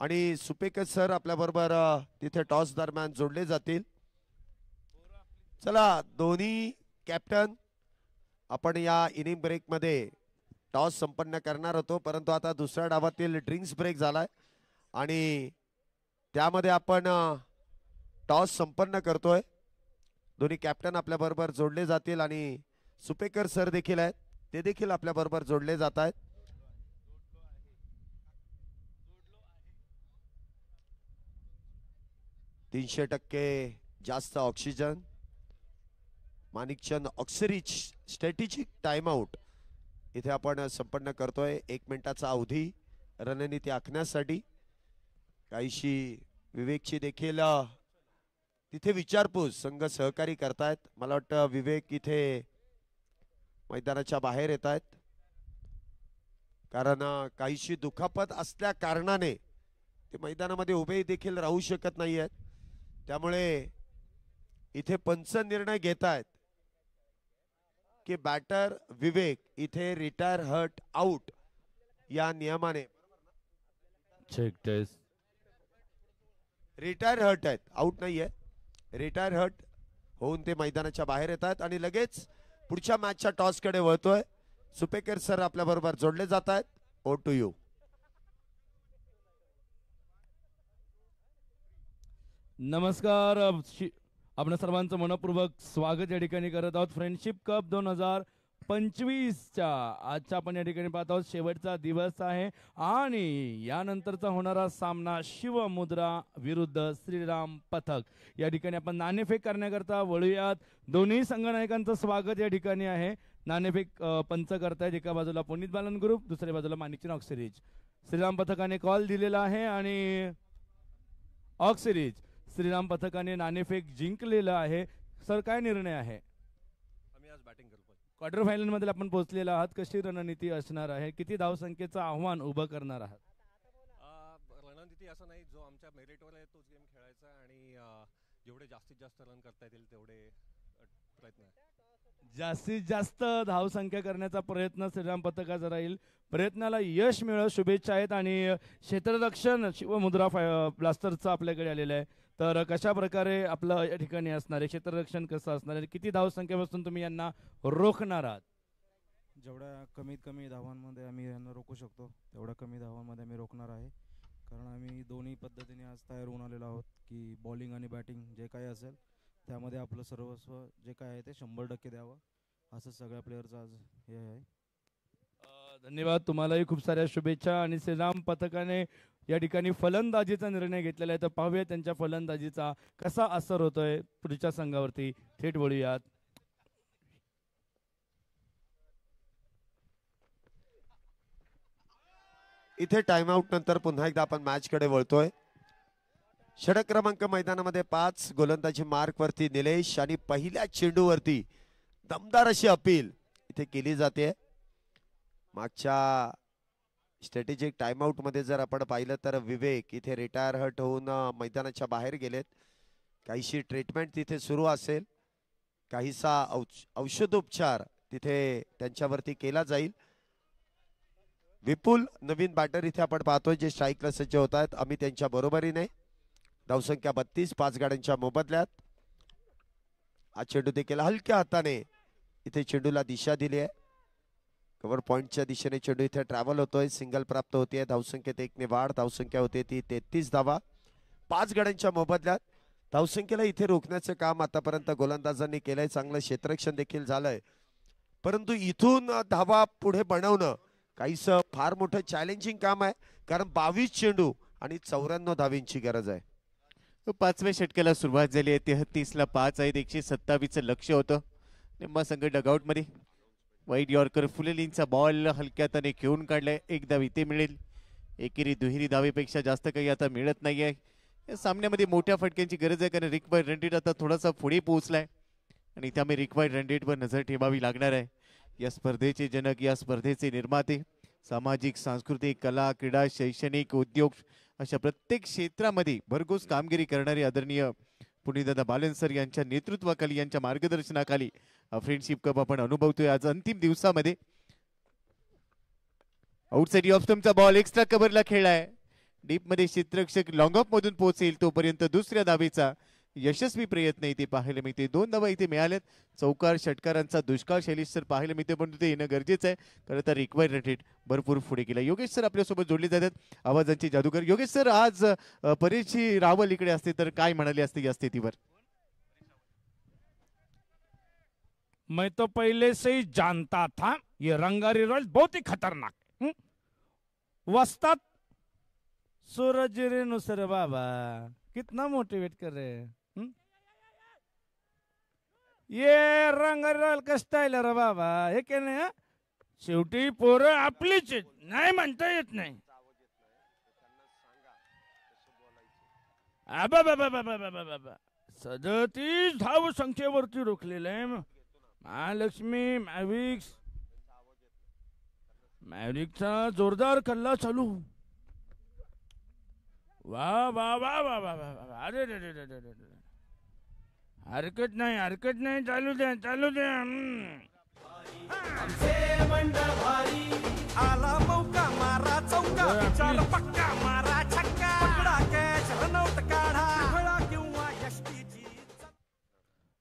आणि सुपेकर सर आपल्या बरोबर तिथे टॉस दरम्यान जोडले जातील. चला दोन्ही कॅप्टन आपण या इनिंग ब्रेक मध्ये टॉस संपन्न करणार होतो, परंतु आता दुसऱ्या डावातील ड्रिंक्स ब्रेक झालाय आणि त्यामध्ये आपण टॉस संपन्न करतोय. दोन्ही कॅप्टन आपल्या बरोबर जोडले जातील आणि सुपेकर सर देखील आहेत, ते देखील आपल्या बरोबर जोडले जात आहेत. %300 जास्त oxygen. Manikchand Oxyrich strategic time out इथे आपण संपन्न करतोय. 1 मिनिटाचा अवधी रणनीती आखण्यासाठी. काहीशी विवेकची देखील तिथे विचारपूस संघ सहकारी करतायत. मला वाटतं विवेक इथे मैदानाच्या बाहेर येत आहेत, कारण काहीशी दुखापत असल्या कारणाने ते मैदानामध्ये उभे देखील राहू शकत नाही आहेत. त्यामुळे इथे पंच निर्णय घेत आहेत की बॅटर विवेक इथे रिटायर हर्ट आउट या नियमाने. चेक टेस्ट रिटायर हर्ट आहेत, आउट नाहीये, रिटायर हर्ट होऊन ते मैदानाच्या बाहेर येत आहेत आणि लगेच पुढच्या मॅचच्या टॉस कडे वळतोय. सुपेकर सर आपल्या बरोबर जोडले जात आहेत. Over to you. नमस्कार, आपण सर्वांचं मनपूर्वक स्वागत या ठिकाणी करत आहोत. फ्रेंडशिप कप 2025च्या आजच्या आपण या ठिकाणी पाहत आहोत. शेवटचा दिवस आहे आणि यानंतरचा होणारा सामना शिवमुद्रा विरुद्ध श्रीराम पथक. या ठिकाणी आपण नाणेफेक करण्याकरता वळूयात. दोन्ही संघनायकांचं स्वागत या ठिकाणी आहे. नाणेफेक पंच करतायत. एका बाजूला पुनीत बालन ग्रुप, दुसऱ्या बाजूला माणिकचंद ऑक्सिरीज. श्रीराम पथकाने कॉल दिलेला आहे आणि ऑक्सिरीज श्रीराम पथकाने नाणेफेक जिंकलेलं आहे. सर, काय निर्णय आहे? आम्ही आज बॅटिंग करतो. क्वार्टर फायनल मध्ये आपण पोहोचलेलो आहात. कशी रणनीती असणार आहे? किती धावसंख्येचं आव्हान उभं करणार आहात? रणनीती असं नाही, जो आमच्या मेरिटवर आहे तोच गेम खेळायचा आणि जेवढे जास्तीत जास्त रन करता येतील तेवढे प्रयत्न आहे. जास्तीत जास्त धावसंख्या करण्याचा प्रयत्न श्रीराम पथकाचा राहील. प्रयत्नाला यश मिळो, शुभेच्छा आहेत. आणि क्षेत्ररक्षण शिवमुद्रा ब्लास्टरचं आपल्याकडे आलेलं आहे. तर कशा प्रकारे आपलं या ठिकाणी असणार आहे क्षेत्ररक्षण, कसं असणार आहे? किती धावसंख्येपासून तुम्ही यांना रोखणार आहात? जेवढ्या कमीत कमी धावांमध्ये आम्ही यांना रोखू शकतो तेवढ्या कमी धावांमध्ये आम्ही रोखणार आहे. कारण आम्ही दोन्ही पद्धतीने आज तयार होऊन आलेलो आहोत की बॉलिंग आणि बॅटिंग जे काही असेल त्यामध्ये आपलं सर्वस्व जे काय आहे ते 100% द्यावं, असं सगळ्या प्लेयरचं आज हे आहे. धन्यवाद. तुम्हालाही खूप साऱ्या शुभेच्छा. आणि श्रीराम पथकाने या ठिकाणी फलंदाजीचा निर्णय घेतलेला आहे. तर पाहूया त्यांच्या फलंदाजीचा कसा असर होतोय पुढच्या संघावरती. थेट वळूयात. इथे टाइमआउट नंतर पुन्हा एकदा आपण मॅच कडे वळतोय. षटक क्रमांक मैदानामध्ये 5, गोलंदाजी मार्क वरती निलेश आणि पहिल्या चेंडूवरती दमदार अशी अपील इथे केली जाते. मागच्या स्ट्रॅटेजिक टाइमआउट मध्ये जर आपण पाहिलं तर विवेक इथे रिटायर हर्ट होऊन मैदानाच्या बाहेर गेलेत. काहीशी ट्रीटमेंट तिथे सुरू असेल, काहीसा औषधोपचार तिथे त्यांच्यावरती केला जाईल. विपुल नवीन बॅटर इथे आपण पाहतोय जे स्ट्राईकला सज्ज होत आहेत. आम्ही त्यांच्या बरोबरीने. धावसंख्या 32, 5 गाड्यांच्या मोबदल्यात. हा चेंडू देखील हलक्या हाताने इथे चेंडूला दिशा दिली आहे. कव्हर पॉइंटच्या दिशेने चेंडू इथे ट्रॅव्हल होतोय. सिंगल प्राप्त होते. धावसंख्येत 1 ने वाढ. धावसंख्या होते ती 33 धावा 5 गाड्यांच्या मोबदल्यात. धावसंख्येला इथे रोखण्याचं काम आतापर्यंत गोलंदाजांनी केलंय. चांगलं क्षेत्ररक्षण देखील झालंय. परंतु इथून धावा पुढे बनवणं काहीसं फार मोठं चॅलेंजिंग काम आहे. कारण 22 चेंडू आणि 94 धावींची गरज आहे. 5व्या षटकाला सुरुवात झाली आहे. 33ला 5 आहेत. 127चं लक्ष होतं. निम्मा संघ डगआउट मध्ये. वाईट यॉर्कर फुलेलींचा बॉल हलक्यात घेऊन काढलाय. 1 धाव इथे मिळेल. एकेरी दुहेरी धावेपेक्षा जास्त काही आता मिळत नाहीये. या सामन्यामध्ये मोठ्या फटक्यांची गरज आहे. कारण रिक्वायर्ड रन रेट आता थोडासा पुढे पोहोचलाय आणि त्यामुळे रिक्वायर्ड रन रेटवर नजर ठेवावी लागणार आहे. या स्पर्धेचे जनक, या स्पर्धेचे निर्माते, सामाजिक, सांस्कृतिक, कला, क्रीडा, शैक्षणिक, उद्योग अशा प्रत्येक क्षेत्रामध्ये भरघोस कामगिरी करणारे आदरणीय पुनीतदादा बालन सर यांच्या नेतृत्वाखाली, यांच्या मार्गदर्शनाखाली फ्रेंडशिप कप आपण अनुभवतोय. आज अंतिम दिवसामध्ये आउटसाइड ऑफ स्टंपचा बॉल एक्स्ट्रा कव्हरला खेळलाय. डीप मध्ये क्षेत्ररक्षक लॉंग ऑफ मधून पोहोचेल तोपर्यंत दुसऱ्या धावेचा यशस्वी प्रयत्न इथे पाहायला मिळते. 2 धावा इथे मिळाल्यात. चौकार षटकारांचा दुष्काळ शैली सर पाहायला मिळते, पण ते येणं गरजेचं आहे. खरं तर रिक्वायर्ड रन रेट भरपूर पुढे गेला. योगेश सर आपल्यासोबत जोडले जातात, आवाजांचे जादूगर. योगेश सर, आज परेशजी रावल इकडे असते तर काय म्हणाले असते या स्थितीवर? मैं तो पहले से ही जानता था ये रंगारी रॉयल बहुत ही खतरनाक है. वस्ताद सूरज रेणू सर बाबा कितना मोटिवेट कर रहे हैं. ये रंगारी रॉयल का स्टाईल रे बाबा. हे के नाही. शेवटी पोरं आपलीच नाही म्हणता येत नाही. बाबा 37 धाव संख्येवरती रोखलेलं आहे. महालक्ष्मी मॅव्रिकचा जोरदार कल्ला चालू. वा वा वा वा वा वा. अरे हरकत नाही. चालू द्या. आला मौका मारा चौका, विचार पक्का मारा छक्का, पकडा कॅच रनआउट काढा.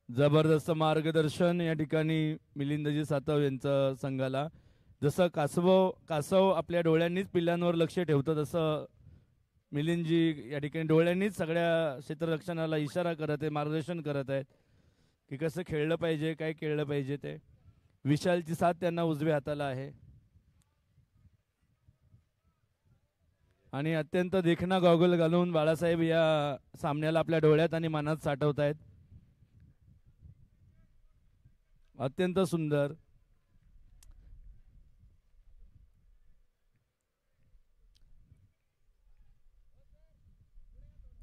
जबरदस्त मार्गदर्शन या ठिकाणी मिलिंदजी सातव यांचं संघाला. जसं कासव आपल्या डोळ्यांनीच पिल्लांवर लक्ष ठेवतं तसं मिलिंदजी या ठिकाणी डोळ्यांनीच सगळ्या क्षेत्ररक्षणाला इशारा करत आहे, मार्गदर्शन करत आहेत की कसं खेळलं पाहिजे, काय खेळलं पाहिजे ते. विशालची साथ त्यांना उजव्या हाताला आहे आणि अत्यंत देखणा गॉगल घालून बाळासाहेब या सामन्याला आपल्या डोळ्यात आणि मनात साठवत आहेत. अत्यंत सुंदर.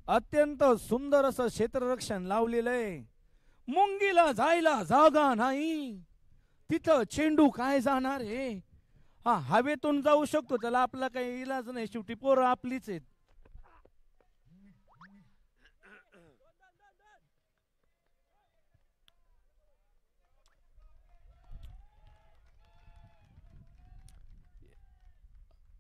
अत्यंत सुंदर असं क्षेत्ररक्षण लावलेलं आहे. मुंगीला जायला जागा नाही, तिथं चेंडू काय जाणार आहे. हा हवेतून जाऊ शकतो, त्याला आपला काही इलाज नाही, शेवटी पोरं आपलीच आहेत.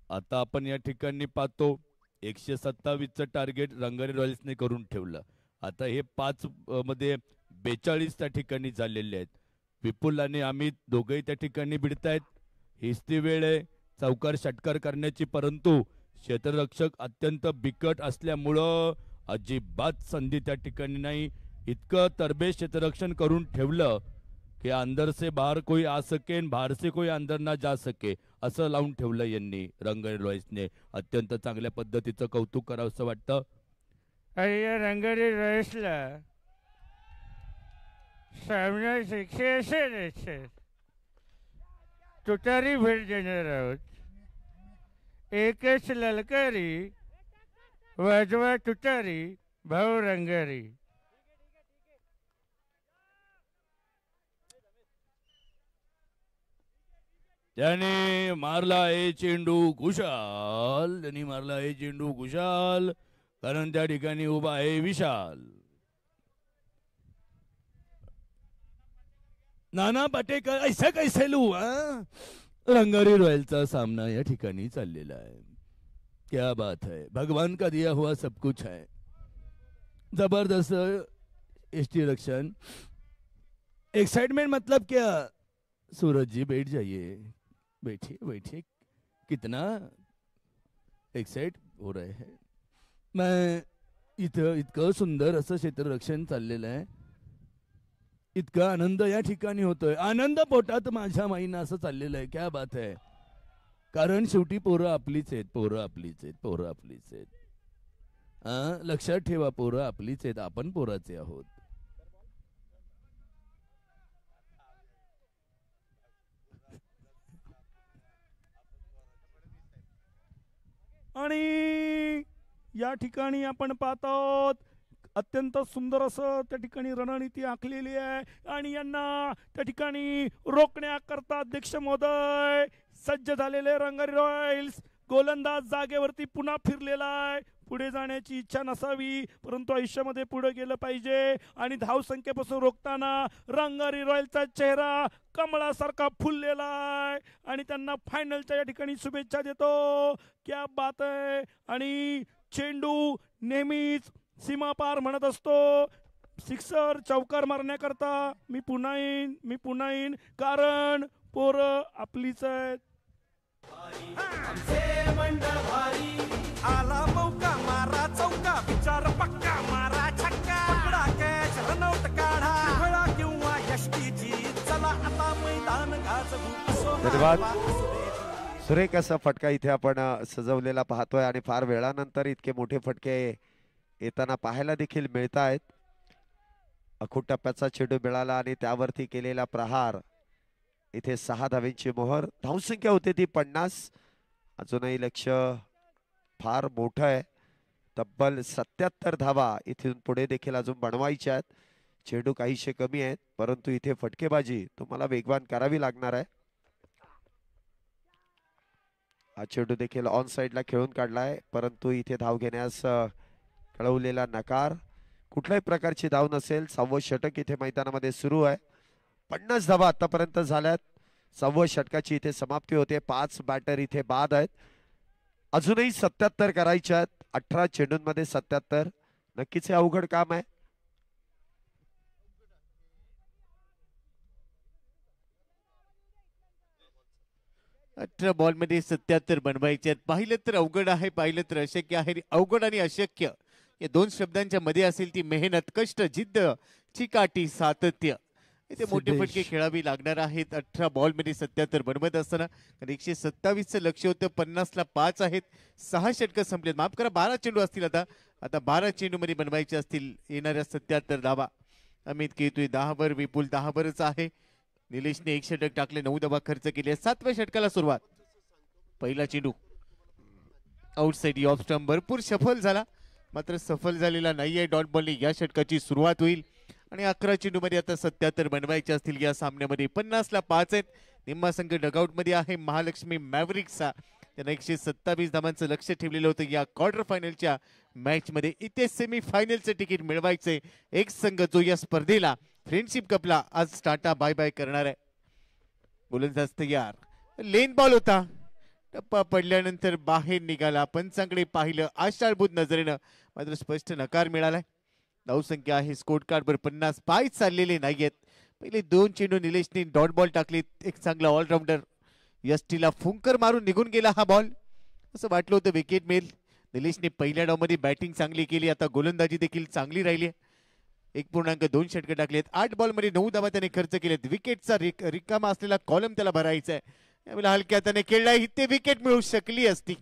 आता आपण या ठिकाणी पाहतो 127चं टार्गेट रंगारी रॉयल्सने करून ठेवलं. आता हे 5 मध्ये 42 त्या ठिकाणी झालेले आहेत. विपुल आणि अमित दोघंही त्या ठिकाणी भिडतायत. हीच ती वेळ आहे चौकार षटकार करण्याची, परंतु क्षेत्ररक्षक अत्यंत बिकट असल्यामुळं अजिबात संधी त्या ठिकाणी नाही. इतकं तरबेज क्षेत्ररक्षण करून ठेवलं कि अंदर से बाहर कोई आ सके, बाहर से कोई अंदर ना जा सके असं लावून ठेवलं यांनी रंगारी रॉयल्सने. अत्यंत चांगल्या पद्धतीचं कौतुक करावं असं वाटतं. अरे या रंगारी रॉयल्सला सामना 180 तुतारी भेट देणार आहोत. एकच ललकारी वाजवा तुतारी भाऊ रंगारी. त्याने मारला आहे चेंडू कुशाल, त्यांनी मारला आहे चेंडू कुशाल, कारण त्या ठिकाणी उभा आहे विशाल. नाना पाटेकर ऐसा कैसे लू. रंगारी रॉयलचा सामना या ठिकाणी चाललेला आहे. क्या बात है, भगवान का दिया हुआ सब कुछ है. जबरदस्त एसटी रक्षण. एक्साइटमेंट मतलब क्या. सूरज जी बैठ जाइए, बैठिए बैठिए. कितना एक्साइट हो रहे हैं. मैं इतकं सुंदर असं क्षेत्ररक्षण चाललेलं आहे. इतका आनंद या ठिकाणी होतोय. आनंद पोटात माझ्या माईनं असं चाललेलं आहे. क्या बात आहे. कारण शेवटी पोरं आपलीच आहेत, पोरं आपलीच आहेत, पोरं आपलीच आहेत. लक्षात ठेवा, पोरं आपलीच आहेत, आपण पोराचे आहोत. आणि या ठिकाणी आपण पाहतो अत्यंत सुंदर असं त्या ठिकाणी रणनीती आखलेली आहे आणि यांना त्या ठिकाणी रोखण्याकरता अध्यक्ष महोदय सज्ज झालेले रंगारी रॉयल्स. गोलंदाज जागेवरती पुन्हा फिरलेला आहे. पुढे जाण्याची इच्छा नसावी, परंतु आयुष्यामध्ये पुढे गेलं पाहिजे आणि धावसंख्येपासून रोखताना रंगारी रॉयलचा चेहरा कमळासारखा फुललेला आहे आणि त्यांना फायनलच्या या ठिकाणी शुभेच्छा देतो. क्या बात आहे. आणि चेंडू नेहमीच सीमा पार म्हणत असतो. सिक्सर चौकार मारण्याकरता मी पुन्हा येईन, कारण पोरं आपलीच आहेत. आला मौका मारा चौका, विचार पक्का मारा छक्का, पकडा कॅच रनआउट काढा, खेळा किंवा यष्टीची, चला आता मैदान गाजवू. धन्यवाद. सुरेख असा फटका इथे आपण सजवलेला पाहतोय आणि फार वेळानंतर इतके मोठे फटके येताना पाहायला देखील मिळत आहेत. अखूट टप्प्याचा चेंडू मिळाला आणि त्यावरती केलेला प्रहार. इथे 6 धावेंची मोहर. धावसंख्या होती ती 50. अजूनही लक्ष फार मोठं आहे. तब्बल 77 धावा इथून पुढे देखील अजून बनवायच्या आहेत. चेंडू काहीशे कमी आहेत, परंतु इथे फटकेबाजी तुम्हाला वेगवान करावी लागणार आहे. हा चेंडू देखील ऑन साइडला खेळून काढलाय, परंतु इथे धाव घेण्यास कळवलेला नकार. कुठल्याही प्रकारची धाव नसेल. 6वं षटक इथे मैदानामध्ये सुरू आहे. 50 धावा आतापर्यंत झाल्यात. 6व्या षटकाची इथे समाप्ती होते. 5 बॅटर इथे बाद आहेत. अजूनही 77 करायच्या आहेत. 18 चेंडूंमध्ये 77. नक्कीच हे अवघड काम आहे. 18 बॉलमध्ये 77 बनवायचे आहेत. पाहिलं तर अवघड आहे, पाहिलं तर अशक्य आहे. अवघड आणि अशक्य या दोन शब्दांच्या मध्ये असेल ती मेहनत, कष्ट, जिद्द, चिकाटी, सातत्य. इथे मोठे फटके खेळावी लागणार आहेत. 18 बॉलमध्ये 77 बनवत असताना 127चं लक्ष होतं, 50ला 5 आहेत. 6 षटकं संपलेत, माफ करा 12 चेंडू असतील. आता 12 चेंडूमध्ये बनवायचे असतील येणाऱ्या 77 धावा. अमित केतुई 10 वर, विपुल 10 वरच आहे. निलेशने 1 षटक टाकले, 9 धावा खर्च केले. 7व्या षटकाला सुरुवात. पहिला चेंडू आउटसाइड ऑफ स्टंप, भरपूर सफल झाला, मात्र सफल झालेला नाहीये. डॉट बॉलने या षटकाची सुरुवात होईल आणि 11 चेंडूमध्ये आता 77 बनवायचे असतील या सामन्यामध्ये. 50ला 5 आहेत. निम्मा संघ डगआउट मध्ये आहे महालक्ष्मी मॅव्हरिक्सचा. त्यांना 127 धावांचं लक्ष ठेवलेलं होतं या क्वार्टर फायनलच्या मॅच मध्ये. इथे सेमी फायनलचं तिकीट मिळवायचंय. एक संघ जो या स्पर्धेला फ्रेंडशिप कपला आज टाटा बाय बाय करणार आहे. गोलंदाज तयार, लेन बॉल होता, टप्पा पडल्यानंतर बाहेर निघाला. पंचांकडे पाहिलं आशाळभूत नजरेनं, मात्र स्पष्ट नकार मिळालाय. धावसंख्या आहे स्कोर कार्डवर 50. पाय चाललेले नाहीयेत. पहिले 2 चेंडू निलेशने डॉट बॉल टाकले. एक चांगला ऑलराऊंडर यष्टीला फुंकर मारून निघून गेला हा बॉल. असं वाटलं होतं विकेट मिळेल. निलेशने पहिल्या डावमध्ये बॅटिंग चांगली केली, आता गोलंदाजी देखील चांगली राहिली. 1.2 षटकं टाकलेत. 8 बॉलमध्ये 9 धावा त्याने खर्च केलेत. विकेटचा रिकामा असलेला कॉलम त्याला भरायचा आहे. त्यावेळेला हलक्या हाताने खेळलाय, इथे विकेट मिळू शकली असती,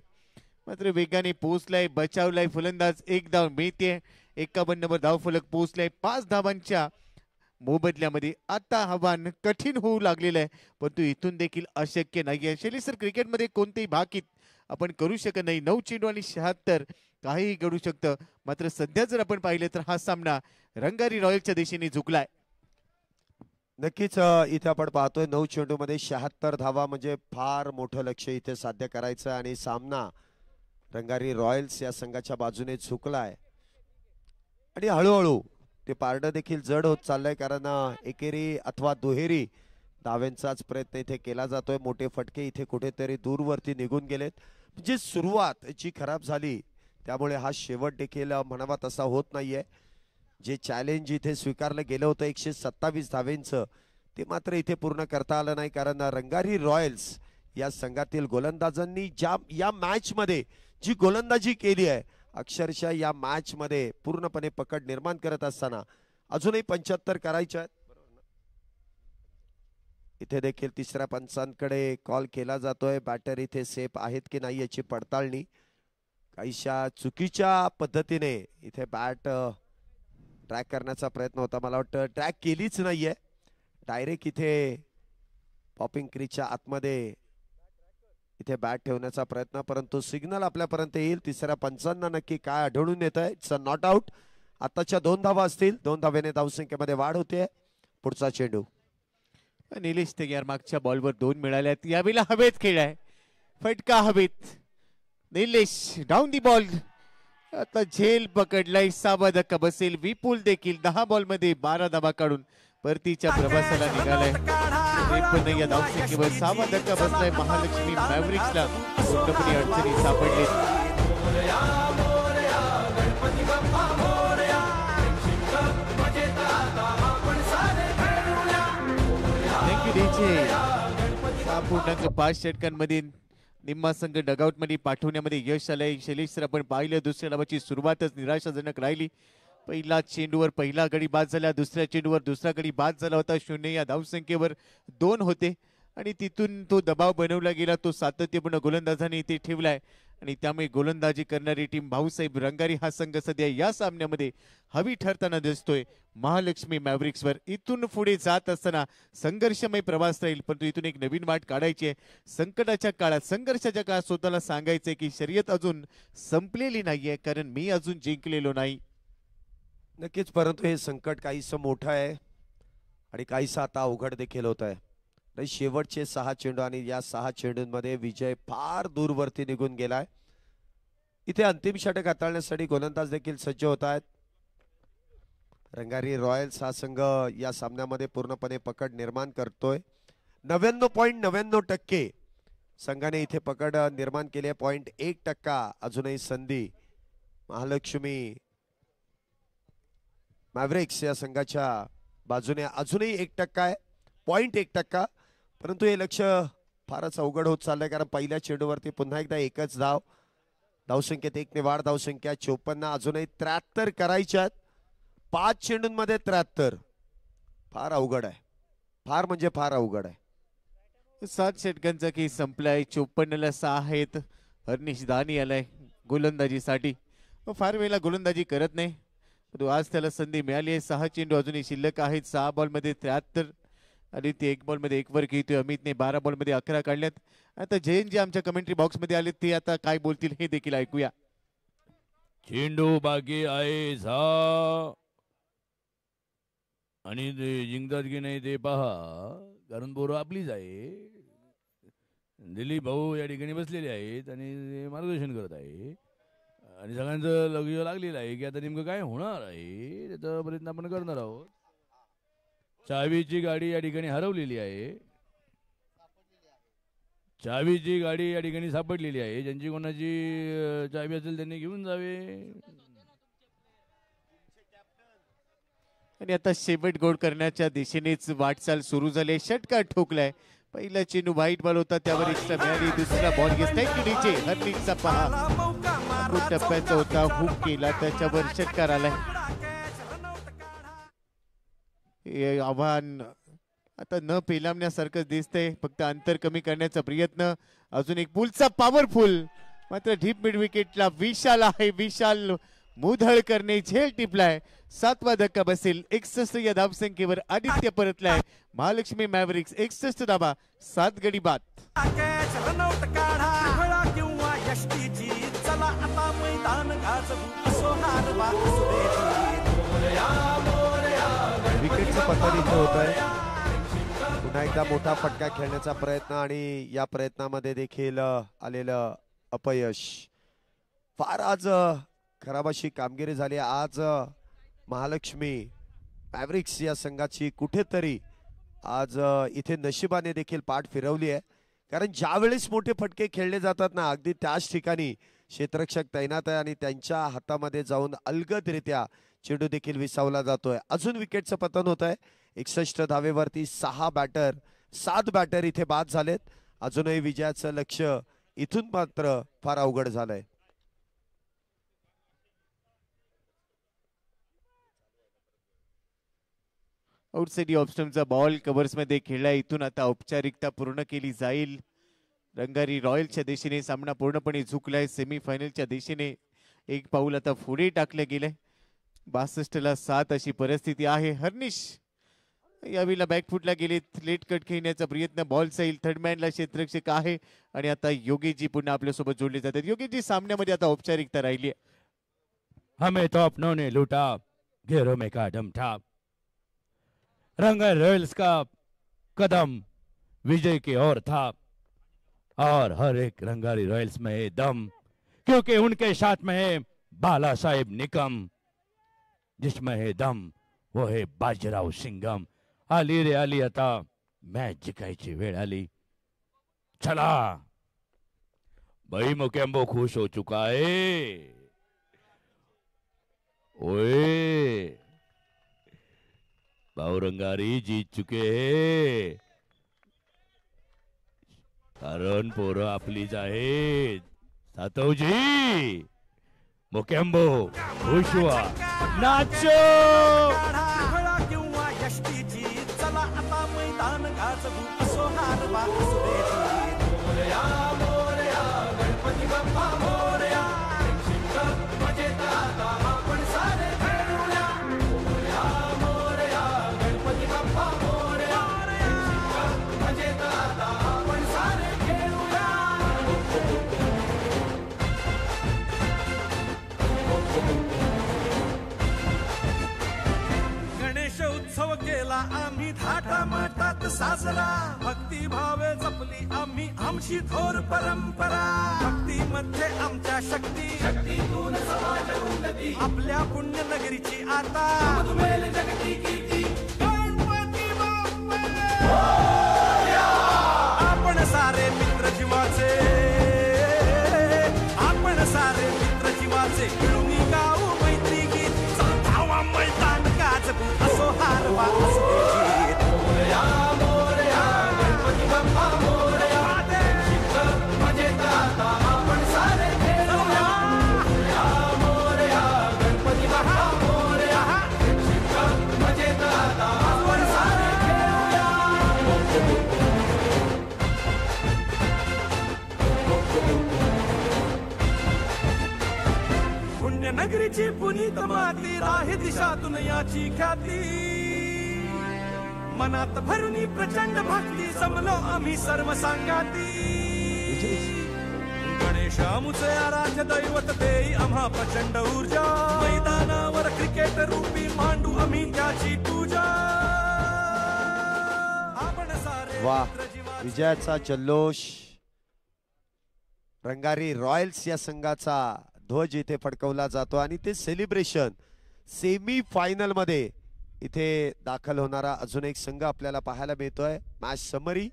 मात्र वेगाने पोहोचलाय, बचावलाय फलंदाज. 1 धाव मिळते. 51 वर धाव फलक पोहोचलाय. 5 धावांच्या मोबदल्यामध्ये आता आव्हान कठीण होऊ लागलेलं आहे, परंतु इथून देखील अशक्य नाहीये. शैली सर, क्रिकेटमध्ये कोणतेही भाकीत आपण करू शकत नाही. 9 चेंडू आणि 76 काहीही घडू शकतं. मात्र सध्या जर आपण पाहिलं तर हा सामना रंगारी रॉयलच्या दिशेने झुकलाय. नक्कीच इथे आपण पाहतोय 9 चेंडूमध्ये 76 धावा म्हणजे फार मोठं लक्ष इथे साध्य करायचं आणि सामना रंगारी रॉयल्स या संघाच्या बाजूने झुकलाय आणि हळूहळू ते पारडं देखील जड होत चाललंय, कारण एकेरी अथवा दुहेरी धाव्यांचाच प्रयत्न इथे केला जातोय. मोठे फटके इथे कुठेतरी दूरवरती निघून गेलेत. म्हणजे सुरुवात जी खराब झाली त्यामुळे हा शेवट देखील म्हणावा तसा होत नाहीये. जे चॅलेंज इथे स्वीकारलं गेलं होतं 127 धावेंचं, ते मात्र इथे पूर्ण करता आलं नाही, कारण रंगारी रॉयल्स या संघातील गोलंदाजांनी या मॅच मध्ये जी गोलंदाजी केली आहे, अक्षरशः या मॅच मध्ये पूर्णपणे पकड निर्माण करत असताना अजूनही 75 करायचे आहेत. इथे देखील तिसऱ्या पंचांकडे कॉल केला जातोय. बॅटर इथे सेफ आहेत की नाही याची पडताळणी. काहीशा चुकीच्या पद्धतीने इथे बॅट ट्रॅक करण्याचा प्रयत्न होता. मला वाटतं ट्रॅक केलीच नाहीये. डायरेक्ट इथे पॉपिंग क्रीजच्या आतमध्ये इथे बॅट ठेवण्याचा प्रयत्न, परंतु सिग्नल आपल्यापर्यंत येईल. तिसऱ्या पंचांना नक्की काय आढळून येत आहे. It's a not out. आताच्या 2 धावा असतील. 2 धावेने धावसंख्येमध्ये वाढ होते. पुढचा चेंडू निलेश तयार. मागच्या बॉलवर 2 मिळाल्यात. यावेळेला हवेत खेळाय, फटका हवेत. Nilesh down the ball. आता झेल पकडलाय. 6वा धक्का बसेल. विपुल देखील 10 बॉलमध्ये 12 धावा काढून परतीच्या प्रवासाला निघालाय. 53 या धावसंख्येवर 6वा धक्का बसलाय. महालक्ष्मी मॅव्हरिक्सला पूर्णपणे अडचणी सापडले. थँक्यू. 5 षटकांमध्ये निम्मा संघ डगआउट मध्ये पाठवण्यामध्ये यश आलंय. शैलेश सर, आपण पाहिलं दुसऱ्या डावाची सुरुवातच निराशाजनक राहिली. पहिला चेंडूवर पहिला गडी बाद झाला, दुसऱ्या चेंडूवर दुसरा गडी बाद झाला होता. 0 या धावसंख्येवर 2 होते आणि तिथून तो दबाव बनवला गेला, तो सातत्यपूर्ण गोलंदाजाने इथे ठेवलाय आणि त्यामुळे गोलंदाजी करणारी टीम भाऊसाहेब रंगारी हा संघ सध्या या सामन्यामध्ये हवी ठरताना दिसतोय महालक्ष्मी मॅव्हरिक्सवर. इथून पुढे जात असताना संघर्षमय प्रवास राहील, परंतु इथून एक नवीन वाट काढायची आहे. संकटाच्या काळात, संघर्षाच्या काळात स्वतःला सांगायचंय की शर्यत अजून संपलेली नाहीये, कारण मी अजून जिंकलेलो नाही. नक्कीच, परंतु हे संकट काहीसं मोठं आहे आणि काहीसं आता अवघड देखील होत आहे. शेवटचे 6 चेंडू आणि या 6 चेंडूंमध्ये विजय फार दूरवरती निघून गेलाय. इथे अंतिम षटक हाताळण्यासाठी गोलंदाज देखील सज्ज होत आहेत. रंगारी रॉयल्स हा संघ या सामन्यामध्ये पूर्णपणे पकड निर्माण करतोय. 99.99% संघाने इथे पकड निर्माण केली आहे. 0.1% अजूनही संधी महालक्ष्मी मॅव्हरिक्स या संघाच्या बाजूने अजूनही 1% आहे. 0.1%, परंतु हे लक्ष फारच अवघड होत चाललंय, कारण पहिल्या चेंडूवरती पुन्हा एकदा एकच धाव. धावसंख्येत 1 ने वाढ, धावसंख्या 54. अजूनही 73 करायच्यात. 5 चेंडूंमध्ये 73. फार अवघड आहे, फार म्हणजे फार अवघड आहे. 7 षटकांचा की संपलाय. 54ला 6 आहेत. हर्निश दानी आलाय गोलंदाजीसाठी. फार वेळेला गोलंदाजी करत नाही, परंतु आज त्याला संधी मिळाली आहे. 6 चेंडू अजूनही शिल्लक आहेत. 6 बॉलमध्ये 73 आणि ते 1 बॉलमध्ये 1 वर घेतोय. अमितने 12 बॉलमध्ये 11 काढल्यात. आता जयंत जे आमच्या कमेंट्री बॉक्स मध्ये आले ते आता काय बोलतील हे देखील ऐकूया. चेंडू बाकी आहे 6 आणि ते जिंकतात की नाही ते पहा, कारण पोरं आपलीच आहे. दिलीप भाऊ या ठिकाणी बसलेले आहेत आणि मार्गदर्शन करत आहे आणि सगळ्यांचं लक्ष लागलेलं आहे की आता नेमकं काय होणार आहे त्याचा प्रयत्न आपण करणार आहोत. चावीची गाडी या ठिकाणी हरवलेली आहे. चावीची गाडी या ठिकाणी सापडलेली आहे. ज्यांची कोणाची चावी असेल त्यांनी घेऊन जावे. आणि आता शेवट गोड करण्याच्या दिशेनेच वाटचाल सुरू झाली. षटकार ठोकलाय. पहिला चेंडू व्हाईट बॉल होता, त्यावर एक्स्ट्रा मिळाली. दुसरा बॉल घेतलाय हर्निशचा पहा टप्प्याचा होता, हुक केला, त्याच्यावर षटकार आलाय. आव्हान आता न पेलावण्यासारखं दिसतंय, फक्त अंतर कमी करण्याचा प्रयत्न. अजून एक पुलचा पॉवरफुल, मात्र डीप मिड विकेटला विशाल आहे. विशाल मुधळ करणे झेल टिपलाय. 7वा धक्का बसेल. 61 या धावसंख्येवर आदित्य परतलाय. महालक्ष्मी मॅव्हरिक्स 61 धावा, 7 गडी बाद. विकेटचं पतन इथे होत आहे. पुन्हा एकदा मोठा फटका खेळण्याचा प्रयत्न आणि या प्रयत्नामध्ये देखील आलेलं अपयश. फार आज खराब अशी कामगिरी झाली आज. महालक्ष्मी मॅव्हरिक्स या संघाची कुठेतरी आज इथे नशिबाने देखील पाठ फिरवली आहे, कारण ज्यावेळेस मोठे फटके खेळले जातात ना, अगदी त्याच ठिकाणी क्षेत्ररक्षक तैनात आहे आणि त्यांच्या हातामध्ये जाऊन अलगदरित्या चेंडू देखील विसावला जातोय. अजून विकेटचं पतन होत आहे. 61 धावेवरती 7 बॅटर इथे बाद झालेत. अजूनही विजयाचं लक्ष इथून मात्र फार अवघड झालंय. आउटसाइड ऑप्शनचा बॉल कव्हर्स मध्ये खेळला. इथून आता औपचारिकता पूर्ण केली जाईल. रंगारी रॉयलच्या दिशेने सामना पूर्णपणे झुकलाय. सेमीफायनलच्या दिशेने एक पाऊल आता पुढे टाकलं गेलंय. 62ला 7 अशी परिस्थिती आहे. हर्निश यावेळेला बॅकफुटला गेले. लेट कट खेळण्याचा प्रयत्न. बॉल जाईल. थर्डमॅनला क्षेत्ररक्षक आहे आणि आता योगेशजी पुन्हा आपल्यासोबत जोडले जातात. योगेशजी सामन्यामध्ये आता औपचारिकता राहिली आहे. हमें तो अपनों ने लूटा, घेरों में कादम था. रंगा रॉयल्स का कदम विजय की ओर था और हर एक रंगारी रॉयल्स में है दम, क्योंकि उनके साथ में है बाला साहेब निकम. जिसमें है दम वो है बाजीराव सिंगम. आली रे आली, आता मॅच जिंकायची वेळ आली. चला भाई मोकेम्बो खुश हो चुका है. ओए बावरंगारी जीत चुके हैं, कारण पोरं आपलीच आहेत. सातवजी मोकेम्बो खुश हुआ, नाचो. चला आता मैदान गाजवू, असो हार वा असो दे. मोरया मोरया गणपती बाप्पा मोरया. मजेत आता आपण सारे खेळूया. मोरया मोरया गणपती बाप्पा मोरया. मजेत आता आपण सारे खेळूया. गणेश उत्सव केला आम्ही थाटामाटात साजरा. भक्ती भावे जपली आम्ही आमची थोर परंपरा. भक्तीमध्ये आमच्या शक्ती, शक्तीतून समाज उन्नती. आपल्या पुण्य नगरीची आता जगती कीर्ती. गणपती बाप्पा आपण सारे मित्र जीवाचे. आपण सारे मित्र जीवाचे. मिळून गाऊ मैत्री गीत. धावा मैदान गाजवू, असो हार वा असो जीत. मोरया मोरया गणपती बाप्पा मोरया. याची पुनीत माती राही दिशातून याची ख्याती मनात भरुनी प्रचंड भक्ती जमलो आम्ही सर्व सांगाती गणेश आमुचे आराध्य दैवत देई आम्हा प्रचंड ऊर्जा मैदानावर क्रिकेट रूपी मांडू आम्ही त्याची पूजा आपण सारे वा विजयाचा जल्लोष रंगारी रॉयल्स या संघाचा ध्वज इथे फडकवला जातो आणि ते सेलिब्रेशन सेमी फायनल मध्ये इथे दाखल होणारा अजून एक संघ आपल्याला पाहायला मिळतोय. मॅच समरी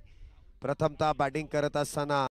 प्रथमतः बॅटिंग करत असताना